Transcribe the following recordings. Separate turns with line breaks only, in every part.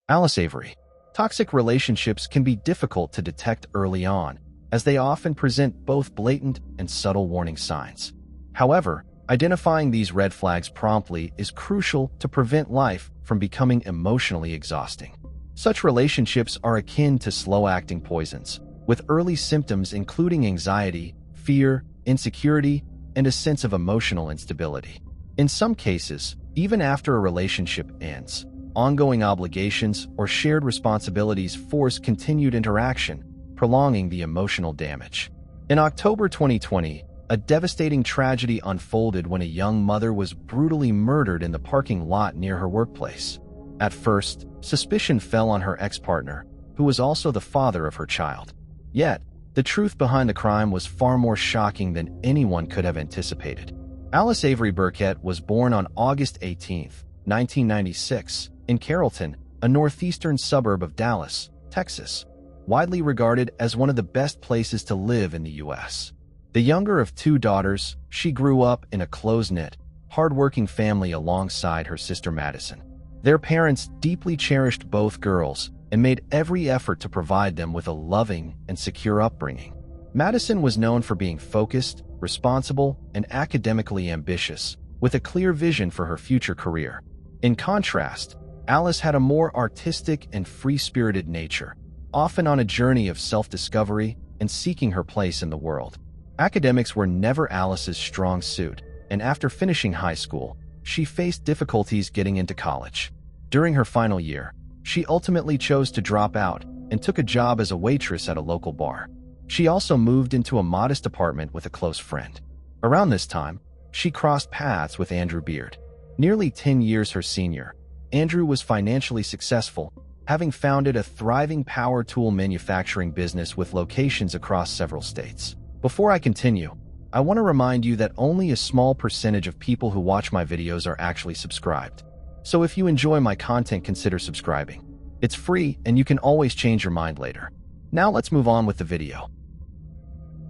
Alice Avery. Toxic relationships can be difficult to detect early on, as they often present both blatant and subtle warning signs. However, identifying these red flags promptly is crucial to prevent life from becoming emotionally exhausting. Such relationships are akin to slow-acting poisons, with early symptoms including anxiety, fear, insecurity, and a sense of emotional instability. In some cases, even after a relationship ends, ongoing obligations or shared responsibilities force continued interaction, prolonging the emotional damage. In October 2020, a devastating tragedy unfolded when a young mother was brutally murdered in the parking lot near her workplace. At first, suspicion fell on her ex-partner, who was also the father of her child. Yet, the truth behind the crime was far more shocking than anyone could have anticipated. Alice Avery Burkett was born on August 18, 1996, in Carrollton, a northeastern suburb of Dallas, Texas, widely regarded as one of the best places to live in the U.S. The younger of two daughters, she grew up in a close-knit, hard-working family alongside her sister Madison. Their parents deeply cherished both girls and made every effort to provide them with a loving and secure upbringing. Madison was known for being focused, responsible, and academically ambitious, with a clear vision for her future career. In contrast, Alice had a more artistic and free-spirited nature, often on a journey of self-discovery and seeking her place in the world. Academics were never Alice's strong suit, and after finishing high school, she faced difficulties getting into college. During her final year, she ultimately chose to drop out and took a job as a waitress at a local bar. She also moved into a modest apartment with a close friend. Around this time, she crossed paths with Andrew Beard. Nearly 10 years her senior, Andrew was financially successful, having founded a thriving power tool manufacturing business with locations across several states. Before I continue, I want to remind you that only a small percentage of people who watch my videos are actually subscribed. So if you enjoy my content, consider subscribing. It's free and you can always change your mind later. Now let's move on with the video.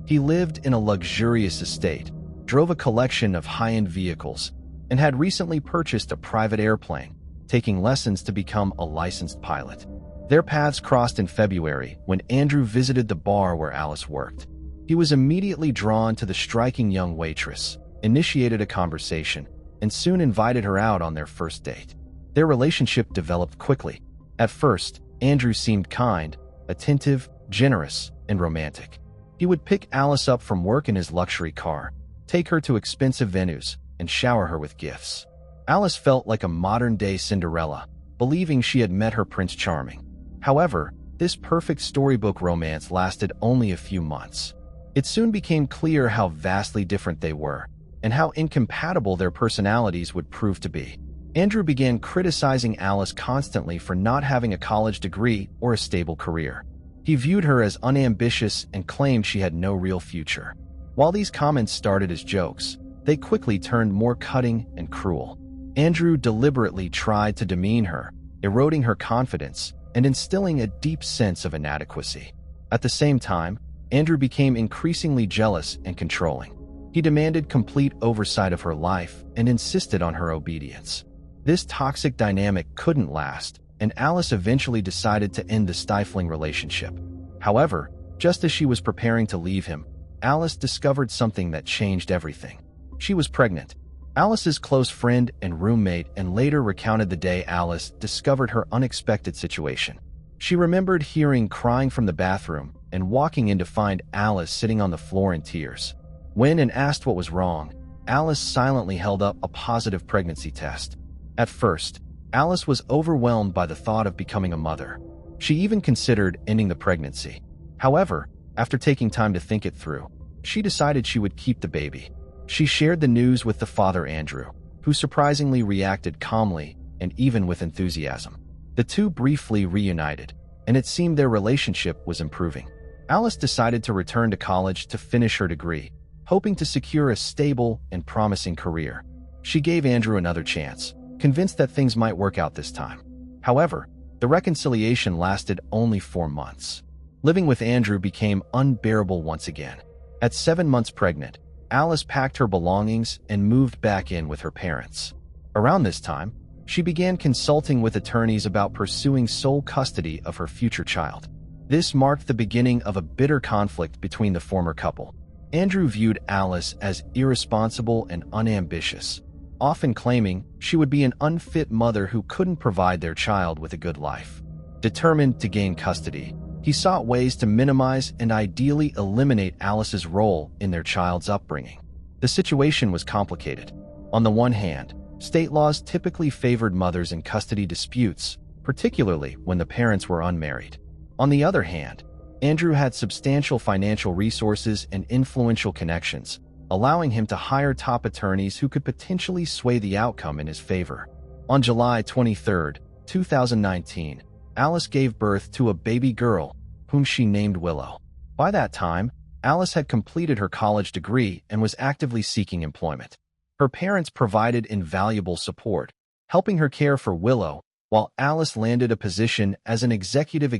He lived in a luxurious estate, drove a collection of high-end vehicles, and had recently purchased a private airplane, taking lessons to become a licensed pilot. Their paths crossed in February when Andrew visited the bar where Alice worked. He was immediately drawn to the striking young waitress, initiated a conversation, and soon invited her out on their first date. Their relationship developed quickly. At first, Andrew seemed kind, attentive, generous, and romantic. He would pick Alice up from work in his luxury car, take her to expensive venues, and shower her with gifts. Alice felt like a modern-day Cinderella, believing she had met her Prince Charming. However, this perfect storybook romance lasted only a few months. It soon became clear how vastly different they were, and how incompatible their personalities would prove to be. Andrew began criticizing Alice constantly for not having a college degree or a stable career. He viewed her as unambitious and claimed she had no real future. While these comments started as jokes, they quickly turned more cutting and cruel. Andrew deliberately tried to demean her, eroding her confidence and instilling a deep sense of inadequacy. At the same time, Andrew became increasingly jealous and controlling. He demanded complete oversight of her life and insisted on her obedience. This toxic dynamic couldn't last, and Alice eventually decided to end the stifling relationship. However, just as she was preparing to leave him, Alice discovered something that changed everything. She was pregnant. Alice's close friend and roommate and later recounted the day Alice discovered her unexpected situation. She remembered hearing crying from the bathroom and walking in to find Alice sitting on the floor in tears. When asked what was wrong, Alice silently held up a positive pregnancy test. At first, Alice was overwhelmed by the thought of becoming a mother. She even considered ending the pregnancy. However, after taking time to think it through, she decided she would keep the baby. She shared the news with the father, Andrew, who surprisingly reacted calmly and even with enthusiasm. The two briefly reunited, and it seemed their relationship was improving. Alice decided to return to college to finish her degree, hoping to secure a stable and promising career. She gave Andrew another chance, convinced that things might work out this time. However, the reconciliation lasted only 4 months. Living with Andrew became unbearable once again. At 7 months pregnant, Alice packed her belongings and moved back in with her parents. Around this time, She began consulting with attorneys about pursuing sole custody of her future child. This marked the beginning of a bitter conflict between the former couple. Andrew viewed Alice as irresponsible and unambitious, often claiming she would be an unfit mother who couldn't provide their child with a good life. Determined to gain custody, he sought ways to minimize and ideally eliminate Alice's role in their child's upbringing. The situation was complicated. On the one hand, state laws typically favored mothers in custody disputes, particularly when the parents were unmarried. On the other hand, Andrew had substantial financial resources and influential connections, allowing him to hire top attorneys who could potentially sway the outcome in his favor. On July 23, 2019, Alice gave birth to a baby girl, whom she named Willow. By that time, Alice had completed her college degree and was actively seeking employment. Her parents provided invaluable support, helping her care for Willow, while Alice landed a position as an executive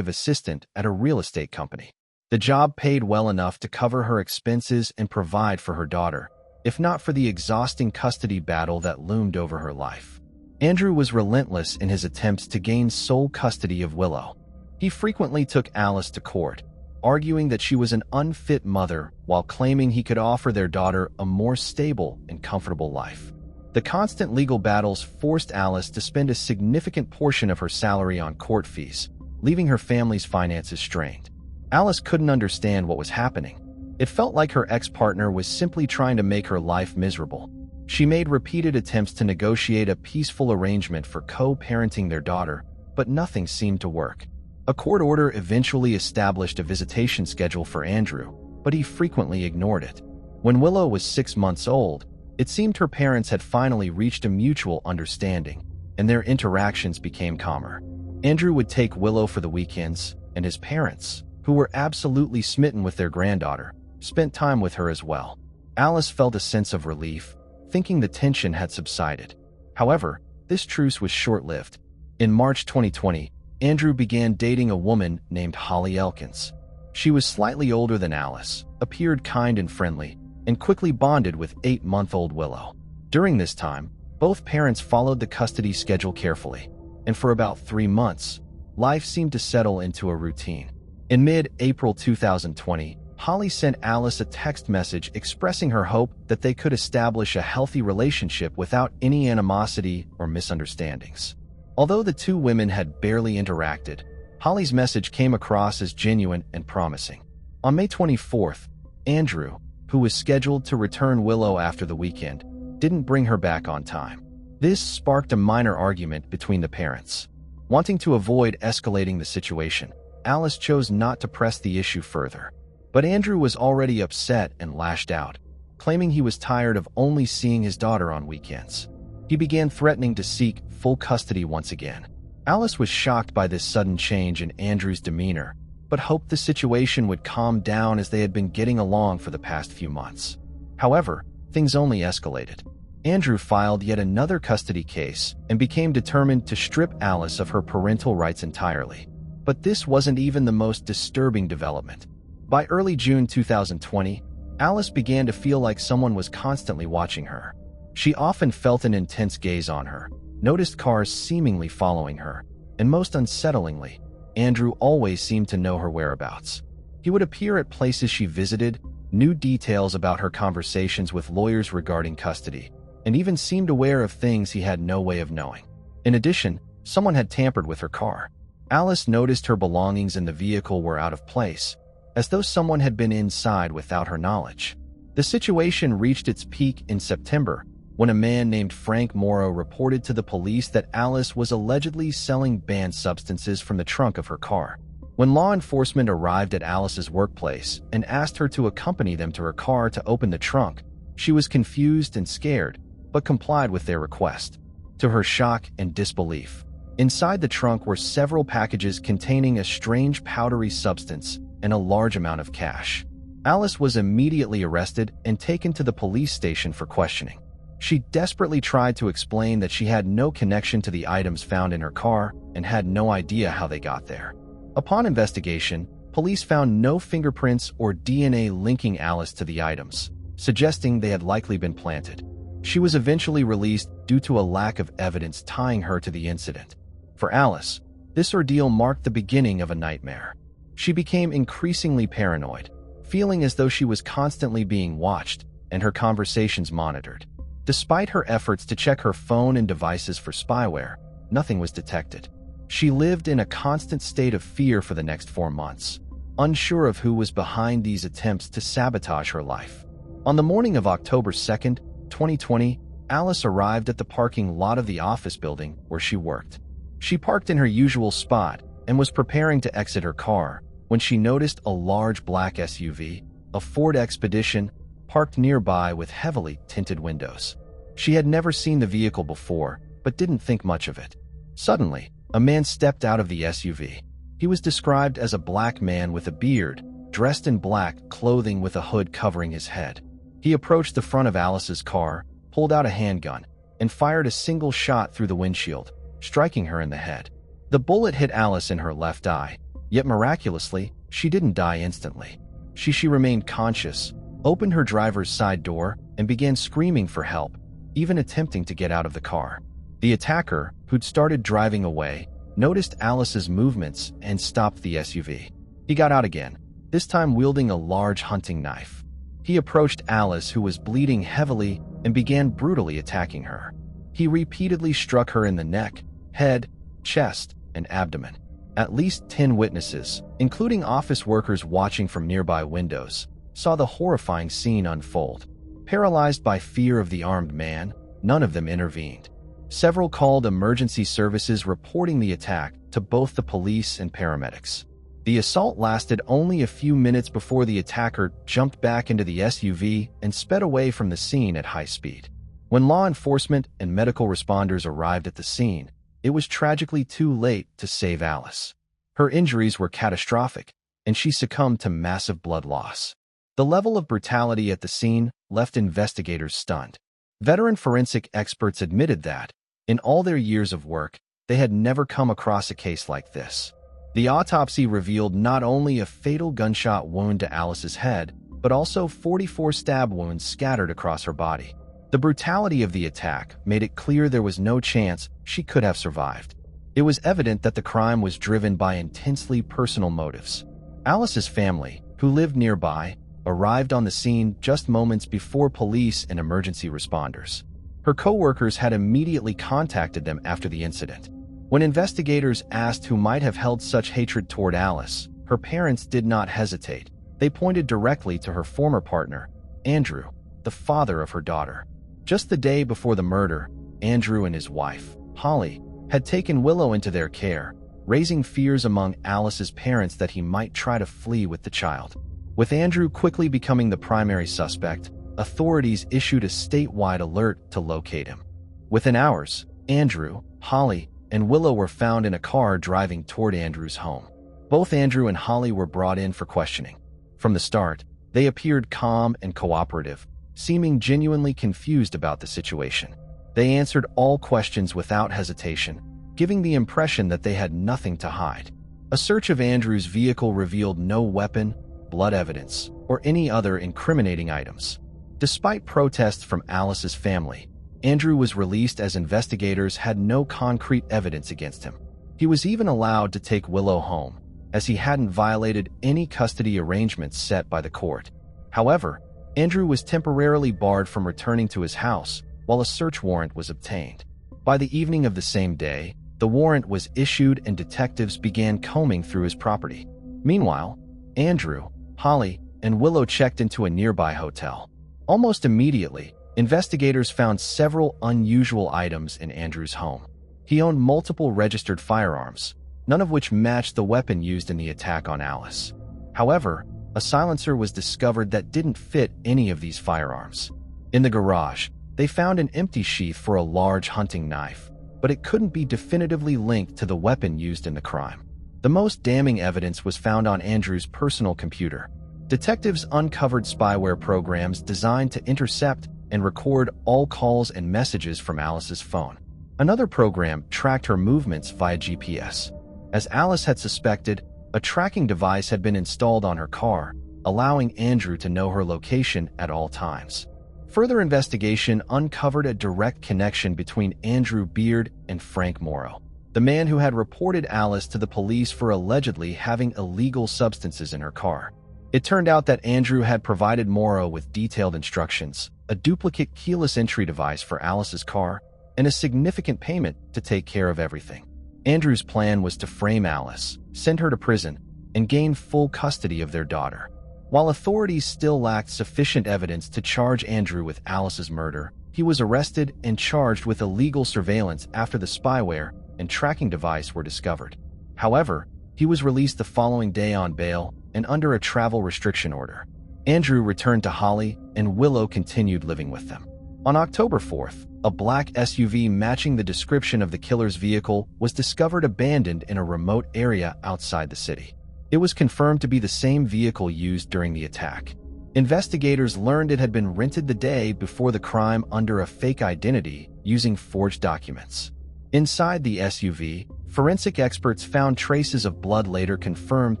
assistant at a real estate company. The job paid well enough to cover her expenses and provide for her daughter, if not for the exhausting custody battle that loomed over her life. Andrew was relentless in his attempts to gain sole custody of Willow. He frequently took Alice to court, arguing that she was an unfit mother while claiming he could offer their daughter a more stable and comfortable life. The constant legal battles forced Alice to spend a significant portion of her salary on court fees, leaving her family's finances strained. Alice couldn't understand what was happening. It felt like her ex-partner was simply trying to make her life miserable. She made repeated attempts to negotiate a peaceful arrangement for co-parenting their daughter, but nothing seemed to work. A court order eventually established a visitation schedule for Andrew, but he frequently ignored it. When Willow was 6 months old, it seemed her parents had finally reached a mutual understanding, and their interactions became calmer. Andrew would take Willow for the weekends, and his parents, who were absolutely smitten with their granddaughter, spent time with her as well. Alice felt a sense of relief, thinking the tension had subsided. However, this truce was short-lived. In March 2020, Andrew began dating a woman named Holly Elkins. She was slightly older than Alice, appeared kind and friendly, and quickly bonded with 8-month-old Willow. During this time, both parents followed the custody schedule carefully, and for about 3 months, life seemed to settle into a routine. In mid-April 2020, Holly sent Alice a text message expressing her hope that they could establish a healthy relationship without any animosity or misunderstandings. Although the two women had barely interacted, Holly's message came across as genuine and promising. On May 24th, Andrew, who was scheduled to return Willow after the weekend, didn't bring her back on time. This sparked a minor argument between the parents. Wanting to avoid escalating the situation, Alice chose not to press the issue further. But Andrew was already upset and lashed out, claiming he was tired of only seeing his daughter on weekends. He began threatening to seek full custody once again. Alice was shocked by this sudden change in Andrew's demeanor, but hoped the situation would calm down as they had been getting along for the past few months. However, things only escalated. Andrew filed yet another custody case and became determined to strip Alice of her parental rights entirely. But this wasn't even the most disturbing development. By early June 2020, Alice began to feel like someone was constantly watching her. She often felt an intense gaze on her, noticed cars seemingly following her, and most unsettlingly, Andrew always seemed to know her whereabouts. He would appear at places she visited, knew details about her conversations with lawyers regarding custody, and even seemed aware of things he had no way of knowing. In addition, someone had tampered with her car. Alice noticed her belongings in the vehicle were out of place, as though someone had been inside without her knowledge. The situation reached its peak in September, when a man named Frank Morrow reported to the police that Alice was allegedly selling banned substances from the trunk of her car. When law enforcement arrived at Alice's workplace and asked her to accompany them to her car to open the trunk, she was confused and scared, but complied with their request. To her shock and disbelief, inside the trunk were several packages containing a strange powdery substance and a large amount of cash. Alice was immediately arrested and taken to the police station for questioning. She desperately tried to explain that she had no connection to the items found in her car and had no idea how they got there. Upon investigation, police found no fingerprints or DNA linking Alice to the items, suggesting they had likely been planted. She was eventually released due to a lack of evidence tying her to the incident. For Alice, this ordeal marked the beginning of a nightmare. She became increasingly paranoid, feeling as though she was constantly being watched and her conversations monitored. Despite her efforts to check her phone and devices for spyware, nothing was detected. She lived in a constant state of fear for the next 4 months, unsure of who was behind these attempts to sabotage her life. On the morning of October 2nd, 2020, Alice arrived at the parking lot of the office building where she worked. She parked in her usual spot and was preparing to exit her car when she noticed a large black SUV, a Ford Expedition, parked nearby with heavily tinted windows. She had never seen the vehicle before, but didn't think much of it. Suddenly, a man stepped out of the SUV. He was described as a black man with a beard, dressed in black clothing with a hood covering his head. He approached the front of Alice's car, pulled out a handgun, and fired a single shot through the windshield, striking her in the head. The bullet hit Alice in her left eye, yet miraculously, she didn't die instantly. She remained conscious, opened her driver's side door, and began screaming for help, even attempting to get out of the car. The attacker, who'd started driving away, noticed Alice's movements and stopped the SUV. He got out again, this time wielding a large hunting knife. He approached Alice, who was bleeding heavily, and began brutally attacking her. He repeatedly struck her in the neck, head, chest, and abdomen. At least 10 witnesses, including office workers watching from nearby windows, saw the horrifying scene unfold. Paralyzed by fear of the armed man, none of them intervened. Several called emergency services, reporting the attack to both the police and paramedics. The assault lasted only a few minutes before the attacker jumped back into the SUV and sped away from the scene at high speed. When law enforcement and medical responders arrived at the scene, it was tragically too late to save Alice. Her injuries were catastrophic, and she succumbed to massive blood loss. The level of brutality at the scene left investigators stunned. Veteran forensic experts admitted that, in all their years of work, they had never come across a case like this. The autopsy revealed not only a fatal gunshot wound to Alice's head, but also 44 stab wounds scattered across her body. The brutality of the attack made it clear there was no chance she could have survived. It was evident that the crime was driven by intensely personal motives. Alice's family, who lived nearby, arrived on the scene just moments before police and emergency responders. Her co-workers had immediately contacted them after the incident. When investigators asked who might have held such hatred toward Alice, her parents did not hesitate. They pointed directly to her former partner, Andrew, the father of her daughter. Just the day before the murder, Andrew and his wife, Holly, had taken Willow into their care, raising fears among Alice's parents that he might try to flee with the child. With Andrew quickly becoming the primary suspect, authorities issued a statewide alert to locate him. Within hours, Andrew, Holly, and Willow were found in a car driving toward Andrew's home. Both Andrew and Holly were brought in for questioning. From the start, they appeared calm and cooperative, seeming genuinely confused about the situation. They answered all questions without hesitation, giving the impression that they had nothing to hide. A search of Andrew's vehicle revealed no weapon, blood evidence, or any other incriminating items. Despite protests from Alice's family, Andrew was released as investigators had no concrete evidence against him. He was even allowed to take Willow home, as he hadn't violated any custody arrangements set by the court. However, Andrew was temporarily barred from returning to his house while a search warrant was obtained. By the evening of the same day, the warrant was issued and detectives began combing through his property. Meanwhile, Andrew, Holly, and Willow checked into a nearby hotel. Almost immediately, investigators found several unusual items in Andrew's home. He owned multiple registered firearms, none of which matched the weapon used in the attack on Alice. However, a silencer was discovered that didn't fit any of these firearms. In the garage, they found an empty sheath for a large hunting knife, but it couldn't be definitively linked to the weapon used in the crime. The most damning evidence was found on Andrew's personal computer. Detectives uncovered spyware programs designed to intercept and record all calls and messages from Alice's phone. Another program tracked her movements via GPS. As Alice had suspected, a tracking device had been installed on her car, allowing Andrew to know her location at all times. Further investigation uncovered a direct connection between Andrew Beard and Frank Morrow, the man who had reported Alice to the police for allegedly having illegal substances in her car. It turned out that Andrew had provided Morrow with detailed instructions, a duplicate keyless entry device for Alice's car, and a significant payment to take care of everything. Andrew's plan was to frame Alice, send her to prison, and gain full custody of their daughter. While authorities still lacked sufficient evidence to charge Andrew with Alice's murder, he was arrested and charged with illegal surveillance after the spyware and tracking device were discovered. However, he was released the following day on bail and under a travel restriction order. Andrew returned to Holly, and Willow continued living with them. On October 4th, a black SUV matching the description of the killer's vehicle was discovered abandoned in a remote area outside the city. It was confirmed to be the same vehicle used during the attack. Investigators learned it had been rented the day before the crime under a fake identity using forged documents. Inside the SUV, forensic experts found traces of blood later confirmed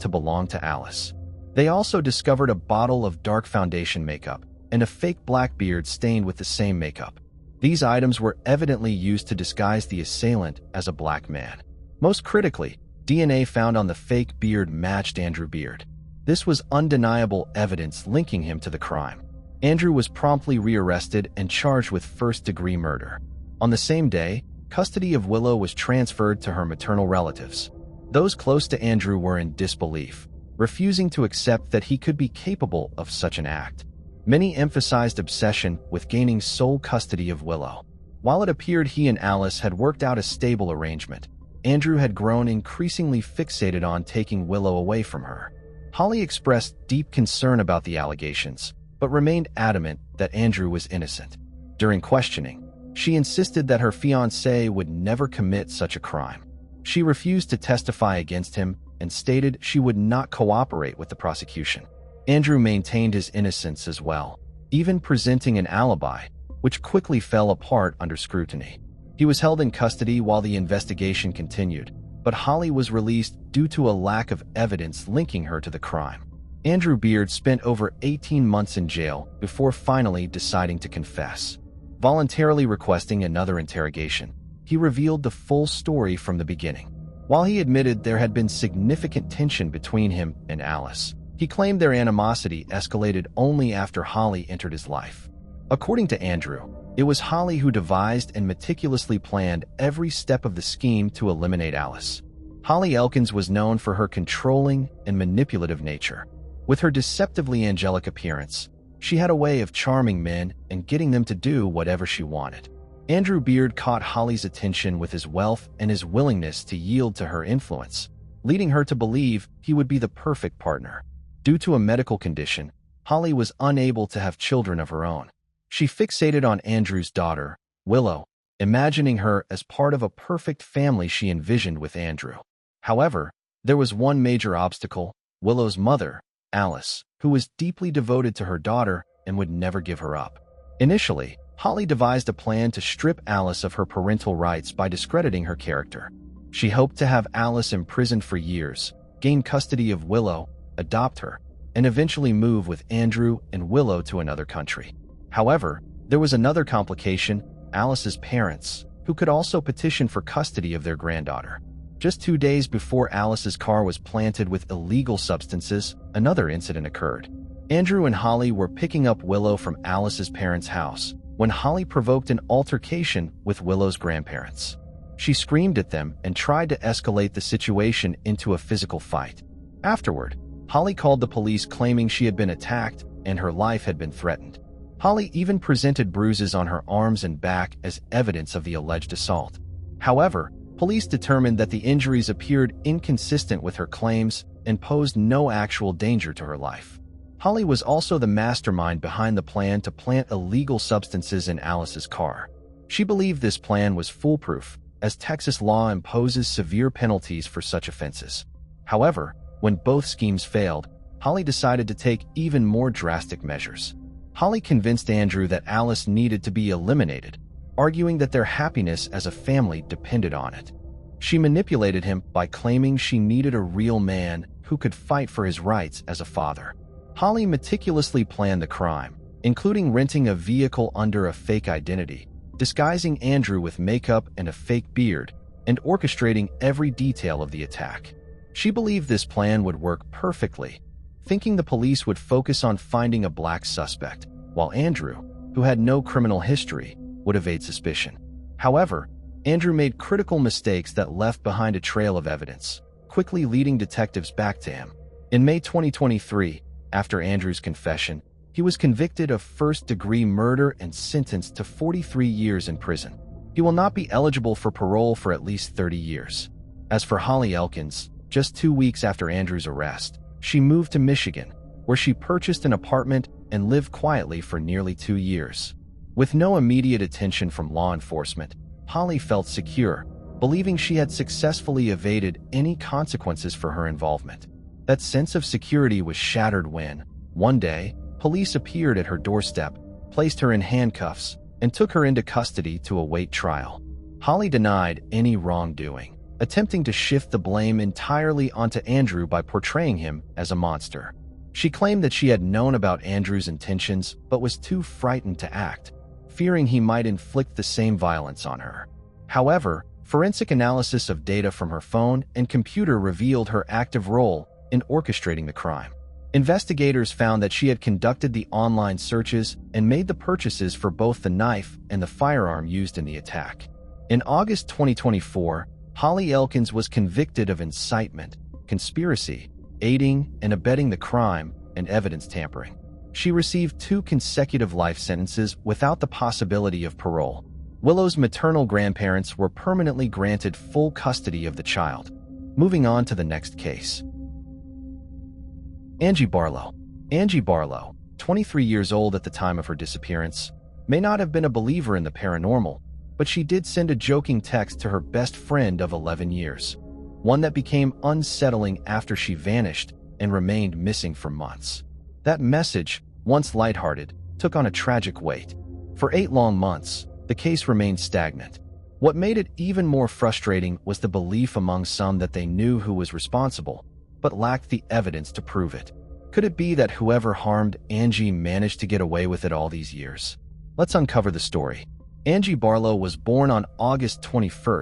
to belong to Alice. They also discovered a bottle of dark foundation makeup and a fake black beard stained with the same makeup. These items were evidently used to disguise the assailant as a black man. Most critically, DNA found on the fake beard matched Andrew Beard. This was undeniable evidence linking him to the crime. Andrew was promptly rearrested and charged with first-degree murder. On the same day, custody of Willow was transferred to her maternal relatives. Those close to Andrew were in disbelief, refusing to accept that he could be capable of such an act. Many emphasized obsession with gaining sole custody of Willow. While it appeared he and Alice had worked out a stable arrangement, Andrew had grown increasingly fixated on taking Willow away from her. Holly expressed deep concern about the allegations, but remained adamant that Andrew was innocent. During questioning, she insisted that her fiancé would never commit such a crime. She refused to testify against him and stated she would not cooperate with the prosecution. Andrew maintained his innocence as well, even presenting an alibi, which quickly fell apart under scrutiny. He was held in custody while the investigation continued, but Holly was released due to a lack of evidence linking her to the crime. Andrew Beard spent over 18 months in jail before finally deciding to confess. Voluntarily requesting another interrogation, he revealed the full story from the beginning. While he admitted there had been significant tension between him and Alice, he claimed their animosity escalated only after Holly entered his life. According to Andrew, it was Holly who devised and meticulously planned every step of the scheme to eliminate Alice. Holly Elkins was known for her controlling and manipulative nature. With her deceptively angelic appearance, she had a way of charming men and getting them to do whatever she wanted. Andrew Beard caught Holly's attention with his wealth and his willingness to yield to her influence, leading her to believe he would be the perfect partner. Due to a medical condition, Holly was unable to have children of her own. She fixated on Andrew's daughter, Willow, imagining her as part of a perfect family she envisioned with Andrew. However, there was one major obstacle: Willow's mother, Alice, who was deeply devoted to her daughter and would never give her up. Initially, Holly devised a plan to strip Alice of her parental rights by discrediting her character. She hoped to have Alice imprisoned for years, gain custody of Willow, adopt her, and eventually move with Andrew and Willow to another country. However, there was another complication: Alice's parents, who could also petition for custody of their granddaughter. Just 2 days before Alice's car was planted with illegal substances, another incident occurred. Andrew and Holly were picking up Willow from Alice's parents' house when Holly provoked an altercation with Willow's grandparents. She screamed at them and tried to escalate the situation into a physical fight. Afterward, Holly called the police claiming she had been attacked and her life had been threatened. Holly even presented bruises on her arms and back as evidence of the alleged assault. However, police determined that the injuries appeared inconsistent with her claims and posed no actual danger to her life. Holly was also the mastermind behind the plan to plant illegal substances in Alice's car. She believed this plan was foolproof, as Texas law imposes severe penalties for such offenses. However, when both schemes failed, Holly decided to take even more drastic measures. Holly convinced Andrew that Alice needed to be eliminated, arguing that their happiness as a family depended on it. She manipulated him by claiming she needed a real man who could fight for his rights as a father. Holly meticulously planned the crime, including renting a vehicle under a fake identity, disguising Andrew with makeup and a fake beard, and orchestrating every detail of the attack. She believed this plan would work perfectly, thinking the police would focus on finding a black suspect, while Andrew, who had no criminal history, would evade suspicion. However, Andrew made critical mistakes that left behind a trail of evidence, quickly leading detectives back to him. In May 2023, after Andrew's confession, he was convicted of first-degree murder and sentenced to 43 years in prison. He will not be eligible for parole for at least 30 years. As for Holly Elkins, just 2 weeks after Andrew's arrest, she moved to Michigan, where she purchased an apartment and lived quietly for nearly 2 years. With no immediate attention from law enforcement, Holly felt secure, believing she had successfully evaded any consequences for her involvement. That sense of security was shattered when, one day, police appeared at her doorstep, placed her in handcuffs, and took her into custody to await trial. Holly denied any wrongdoing, attempting to shift the blame entirely onto Andrew by portraying him as a monster. She claimed that she had known about Andrew's intentions but was too frightened to act, fearing he might inflict the same violence on her. However, forensic analysis of data from her phone and computer revealed her active role in orchestrating the crime. Investigators found that she had conducted the online searches and made the purchases for both the knife and the firearm used in the attack. In August 2024, Holly Elkins was convicted of incitement, conspiracy, aiding and abetting the crime, and evidence tampering. She received 2 consecutive life sentences without the possibility of parole. Willow's maternal grandparents were permanently granted full custody of the child. Moving on to the next case. Angie Barlow. Angie Barlow, 23 years old at the time of her disappearance, may not have been a believer in the paranormal, but she did send a joking text to her best friend of 11 years, one that became unsettling after she vanished and remained missing for months. That message, once lighthearted, took on a tragic weight. For 8 long months, the case remained stagnant. What made it even more frustrating was the belief among some that they knew who was responsible, but lacked the evidence to prove it. Could it be that whoever harmed Angie managed to get away with it all these years? Let's uncover the story. Angie Barlow was born on August 21,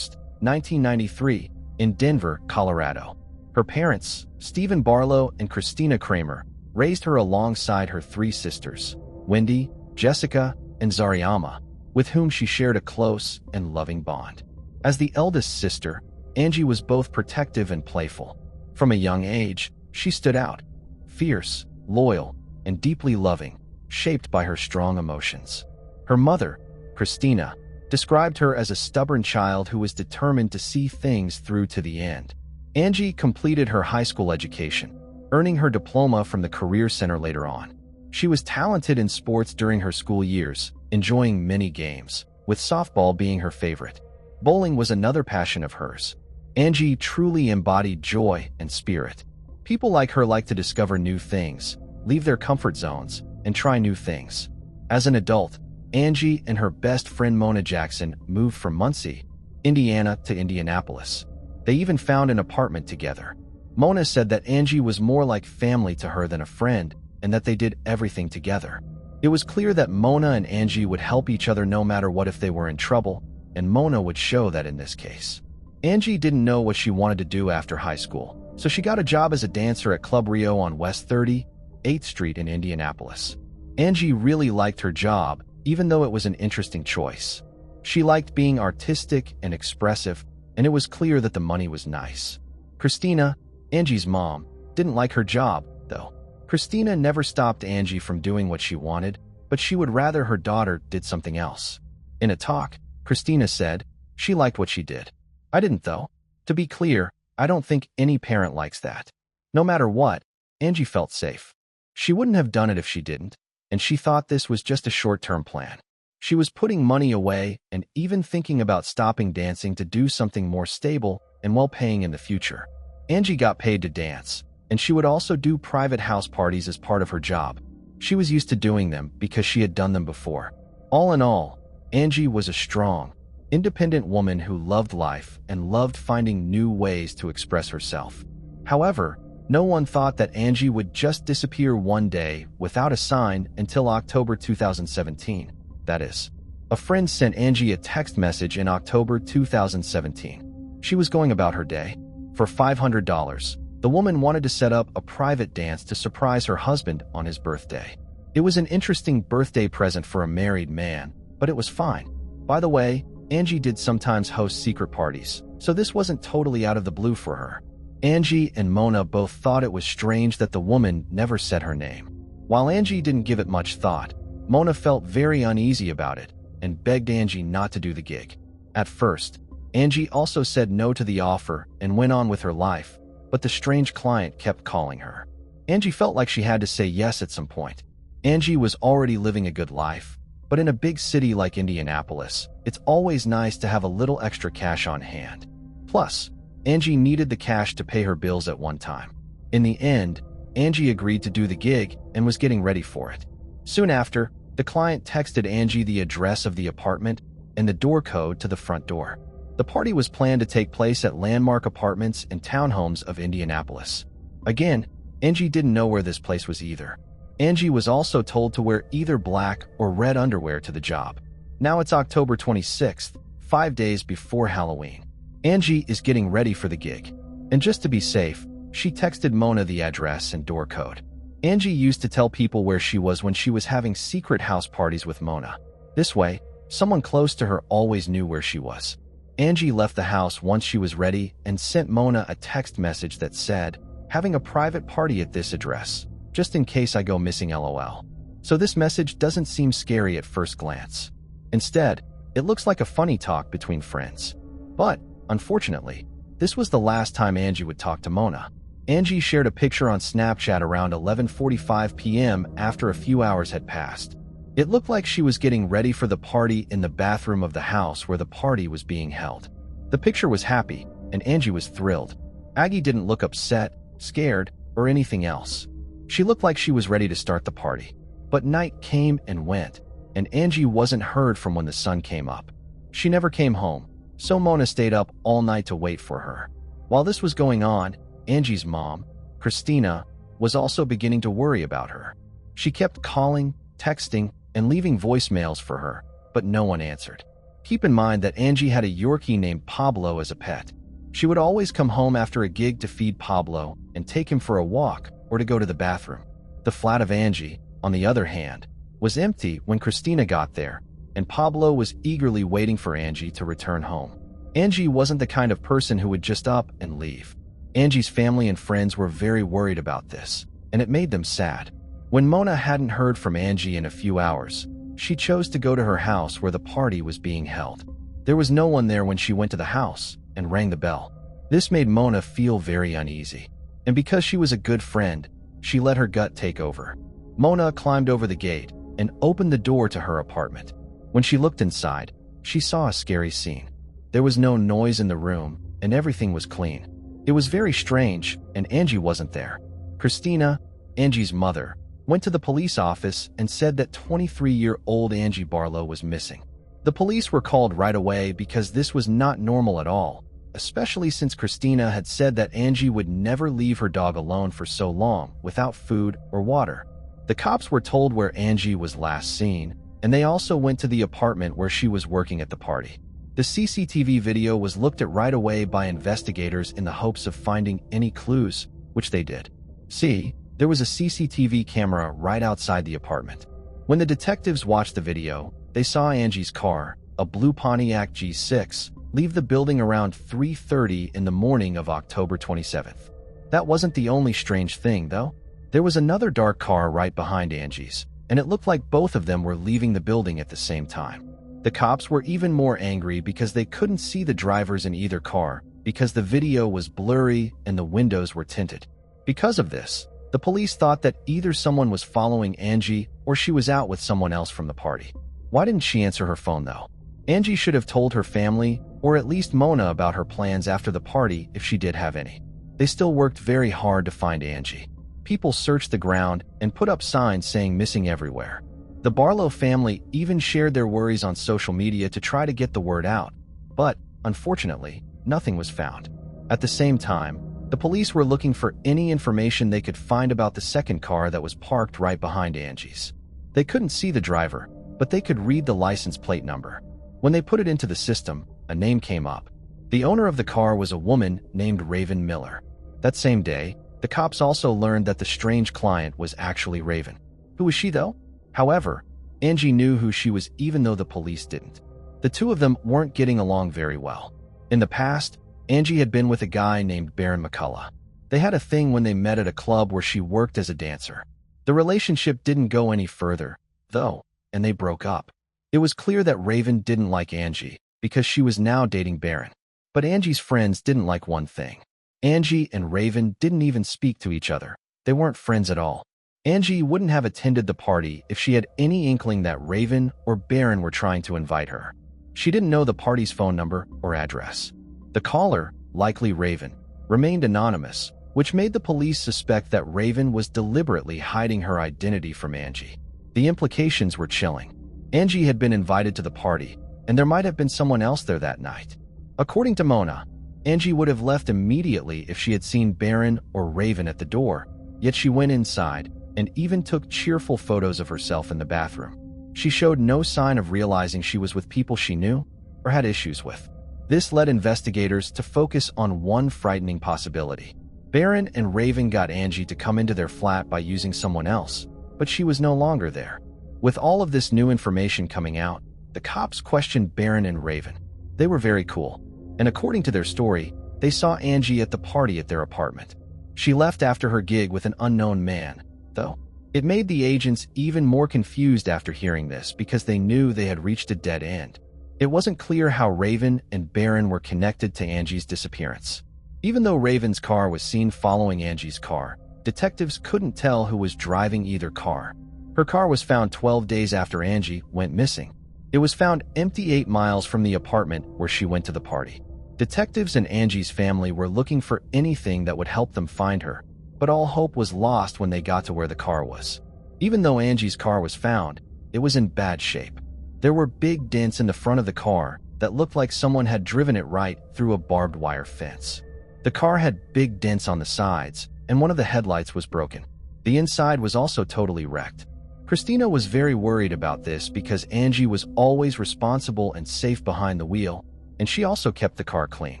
1993, in Denver, Colorado. Her parents, Stephen Barlow and Christina Kramer, raised her alongside her 3 sisters, Wendy, Jessica, and Zariama, with whom she shared a close and loving bond. As the eldest sister, Angie was both protective and playful. From a young age, she stood out, fierce, loyal, and deeply loving, shaped by her strong emotions. Her mother, Christina, described her as a stubborn child who was determined to see things through to the end. Angie completed her high school education, earning her diploma from the Career Center later on. She was talented in sports during her school years, enjoying many games, with softball being her favorite. Bowling was another passion of hers. Angie truly embodied joy and spirit. People like her like to discover new things, leave their comfort zones, and try new things. As an adult, Angie and her best friend Mona Jackson moved from Muncie, Indiana to Indianapolis. They even found an apartment together. Mona said that Angie was more like family to her than a friend, and that they did everything together. It was clear that Mona and Angie would help each other no matter what if they were in trouble, and Mona would show that in this case. Angie didn't know what she wanted to do after high school, so she got a job as a dancer at Club Rio on West 38th Street in Indianapolis. Angie really liked her job, even though it was an interesting choice. She liked being artistic and expressive, and it was clear that the money was nice. Christina, Angie's mom, didn't like her job, though. Christina never stopped Angie from doing what she wanted, but she would rather her daughter did something else. In a talk, Christina said she liked what she did. I didn't, though. To be clear, I don't think any parent likes that. No matter what, Angie felt safe. She wouldn't have done it if she didn't, and she thought this was just a short-term plan. She was putting money away and even thinking about stopping dancing to do something more stable and well-paying in the future. Angie got paid to dance, and she would also do private house parties as part of her job. She was used to doing them because she had done them before. All in all, Angie was a strong, independent woman who loved life and loved finding new ways to express herself. However, No one thought that Angie would just disappear one day without a sign until October 2017. That is, a friend sent Angie a text message in October 2017. She was going about her day. For $500, the woman wanted to set up a private dance to surprise her husband on his birthday. It was an interesting birthday present for a married man, but it was fine. By the way, Angie did sometimes host secret parties, so this wasn't totally out of the blue for her. Angie and Mona both thought it was strange that the woman never said her name. While Angie didn't give it much thought, Mona felt very uneasy about it and begged Angie not to do the gig. At first, Angie also said no to the offer and went on with her life, but the strange client kept calling her. Angie felt like she had to say yes at some point. Angie was already living a good life, but in a big city like Indianapolis, it's always nice to have a little extra cash on hand. Plus, Angie needed the cash to pay her bills at one time. In the end, Angie agreed to do the gig and was getting ready for it. Soon after, the client texted Angie the address of the apartment and the door code to the front door. The party was planned to take place at Landmark Apartments and Townhomes of Indianapolis. Again, Angie didn't know where this place was either. Angie was also told to wear either black or red underwear to the job. Now it's October 26th, 5 days before Halloween. Angie is getting ready for the gig. And just to be safe, she texted Mona the address and door code. Angie used to tell people where she was when she was having secret house parties with Mona. This way, someone close to her always knew where she was. Angie left the house once she was ready and sent Mona a text message that said, "Having a private party at this address, just in case I go missing LOL." So this message doesn't seem scary at first glance. Instead, it looks like a funny talk between friends. But, unfortunately, this was the last time Angie would talk to Mona. Angie shared a picture on Snapchat around 11:45 p.m. after a few hours had passed. It looked like she was getting ready for the party in the bathroom of the house where the party was being held. The picture was happy, and Angie was thrilled. Aggie didn't look upset, scared, or anything else. She looked like she was ready to start the party. But night came and went, and Angie wasn't heard from when the sun came up. She never came home, so Mona stayed up all night to wait for her. While this was going on, Angie's mom, Christina, was also beginning to worry about her. She kept calling, texting, and leaving voicemails for her, but no one answered. Keep in mind that Angie had a Yorkie named Pablo as a pet. She would always come home after a gig to feed Pablo and take him for a walk or to go to the bathroom. The flat of Angie, on the other hand, was empty when Christina got there, and Pablo was eagerly waiting for Angie to return home. Angie wasn't the kind of person who would just up and leave. Angie's family and friends were very worried about this, and it made them sad. When Mona hadn't heard from Angie in a few hours, she chose to go to her house where the party was being held. There was no one there when she went to the house and rang the bell. This made Mona feel very uneasy, and because she was a good friend, she let her gut take over. Mona climbed over the gate and opened the door to her apartment. When she looked inside, she saw a scary scene. There was no noise in the room, and everything was clean. It was very strange, and Angie wasn't there. Christina, Angie's mother, went to the police office and said that 23-year-old Angie Barlow was missing. The police were called right away because this was not normal at all, especially since Christina had said that Angie would never leave her dog alone for so long without food or water. The cops were told where Angie was last seen, and they also went to the apartment where she was working at the party. The CCTV video was looked at right away by investigators in the hopes of finding any clues, which they did. See, there was a CCTV camera right outside the apartment. When the detectives watched the video, they saw Angie's car, a blue Pontiac G6, leave the building around 3:30 in the morning of October 27th. That wasn't the only strange thing, though. There was another dark car right behind Angie's, and it looked like both of them were leaving the building at the same time. The cops were even more angry because they couldn't see the drivers in either car because the video was blurry and the windows were tinted. Because of this, the police thought that either someone was following Angie or she was out with someone else from the party. Why didn't she answer her phone, though? Angie should have told her family, or at least Mona, about her plans after the party if she did have any. They still worked very hard to find Angie. People searched the ground and put up signs saying missing everywhere. The Barlow family even shared their worries on social media to try to get the word out, but, unfortunately, nothing was found. At the same time, The police were looking for any information they could find about the second car that was parked right behind Angie's. They couldn't see the driver, but they could read the license plate number. When they put it into the system, a name came up. The owner of the car was a woman named Raven Miller. That same day, the cops also learned that the strange client was actually Raven. Who was she, though? However, Angie knew who she was even though the police didn't. The two of them weren't getting along very well. In the past, Angie had been with a guy named Baron McCullough. They had a thing when they met at a club where she worked as a dancer. The relationship didn't go any further, though, and they broke up. It was clear that Raven didn't like Angie because she was now dating Baron. But Angie's friends didn't like one thing. Angie and Raven didn't even speak to each other. They weren't friends at all. Angie wouldn't have attended the party if she had any inkling that Raven or Baron were trying to invite her. She didn't know the party's phone number or address. The caller, likely Raven, remained anonymous, which made the police suspect that Raven was deliberately hiding her identity from Angie. The implications were chilling. Angie had been invited to the party, and there might have been someone else there that night. According to Mona, Angie would have left immediately if she had seen Baron or Raven at the door, yet she went inside and even took cheerful photos of herself in the bathroom. She showed no sign of realizing she was with people she knew or had issues with. This led investigators to focus on one frightening possibility. Baron and Raven got Angie to come into their flat by using someone else, but she was no longer there. With all of this new information coming out, the cops questioned Baron and Raven. They were very cool, and according to their story, they saw Angie at the party at their apartment. She left after her gig with an unknown man, though. It made the agents even more confused after hearing this because they knew they had reached a dead end. It wasn't clear how Raven and Baron were connected to Angie's disappearance. Even though Raven's car was seen following Angie's car, detectives couldn't tell who was driving either car. Her car was found 12 days after Angie went missing. It was found empty 8 miles from the apartment where she went to the party. Detectives and Angie's family were looking for anything that would help them find her, but all hope was lost when they got to where the car was. Even though Angie's car was found, it was in bad shape. There were big dents in the front of the car that looked like someone had driven it right through a barbed wire fence. The car had big dents on the sides, and one of the headlights was broken. The inside was also totally wrecked. Christina was very worried about this because Angie was always responsible and safe behind the wheel, and she also kept the car clean.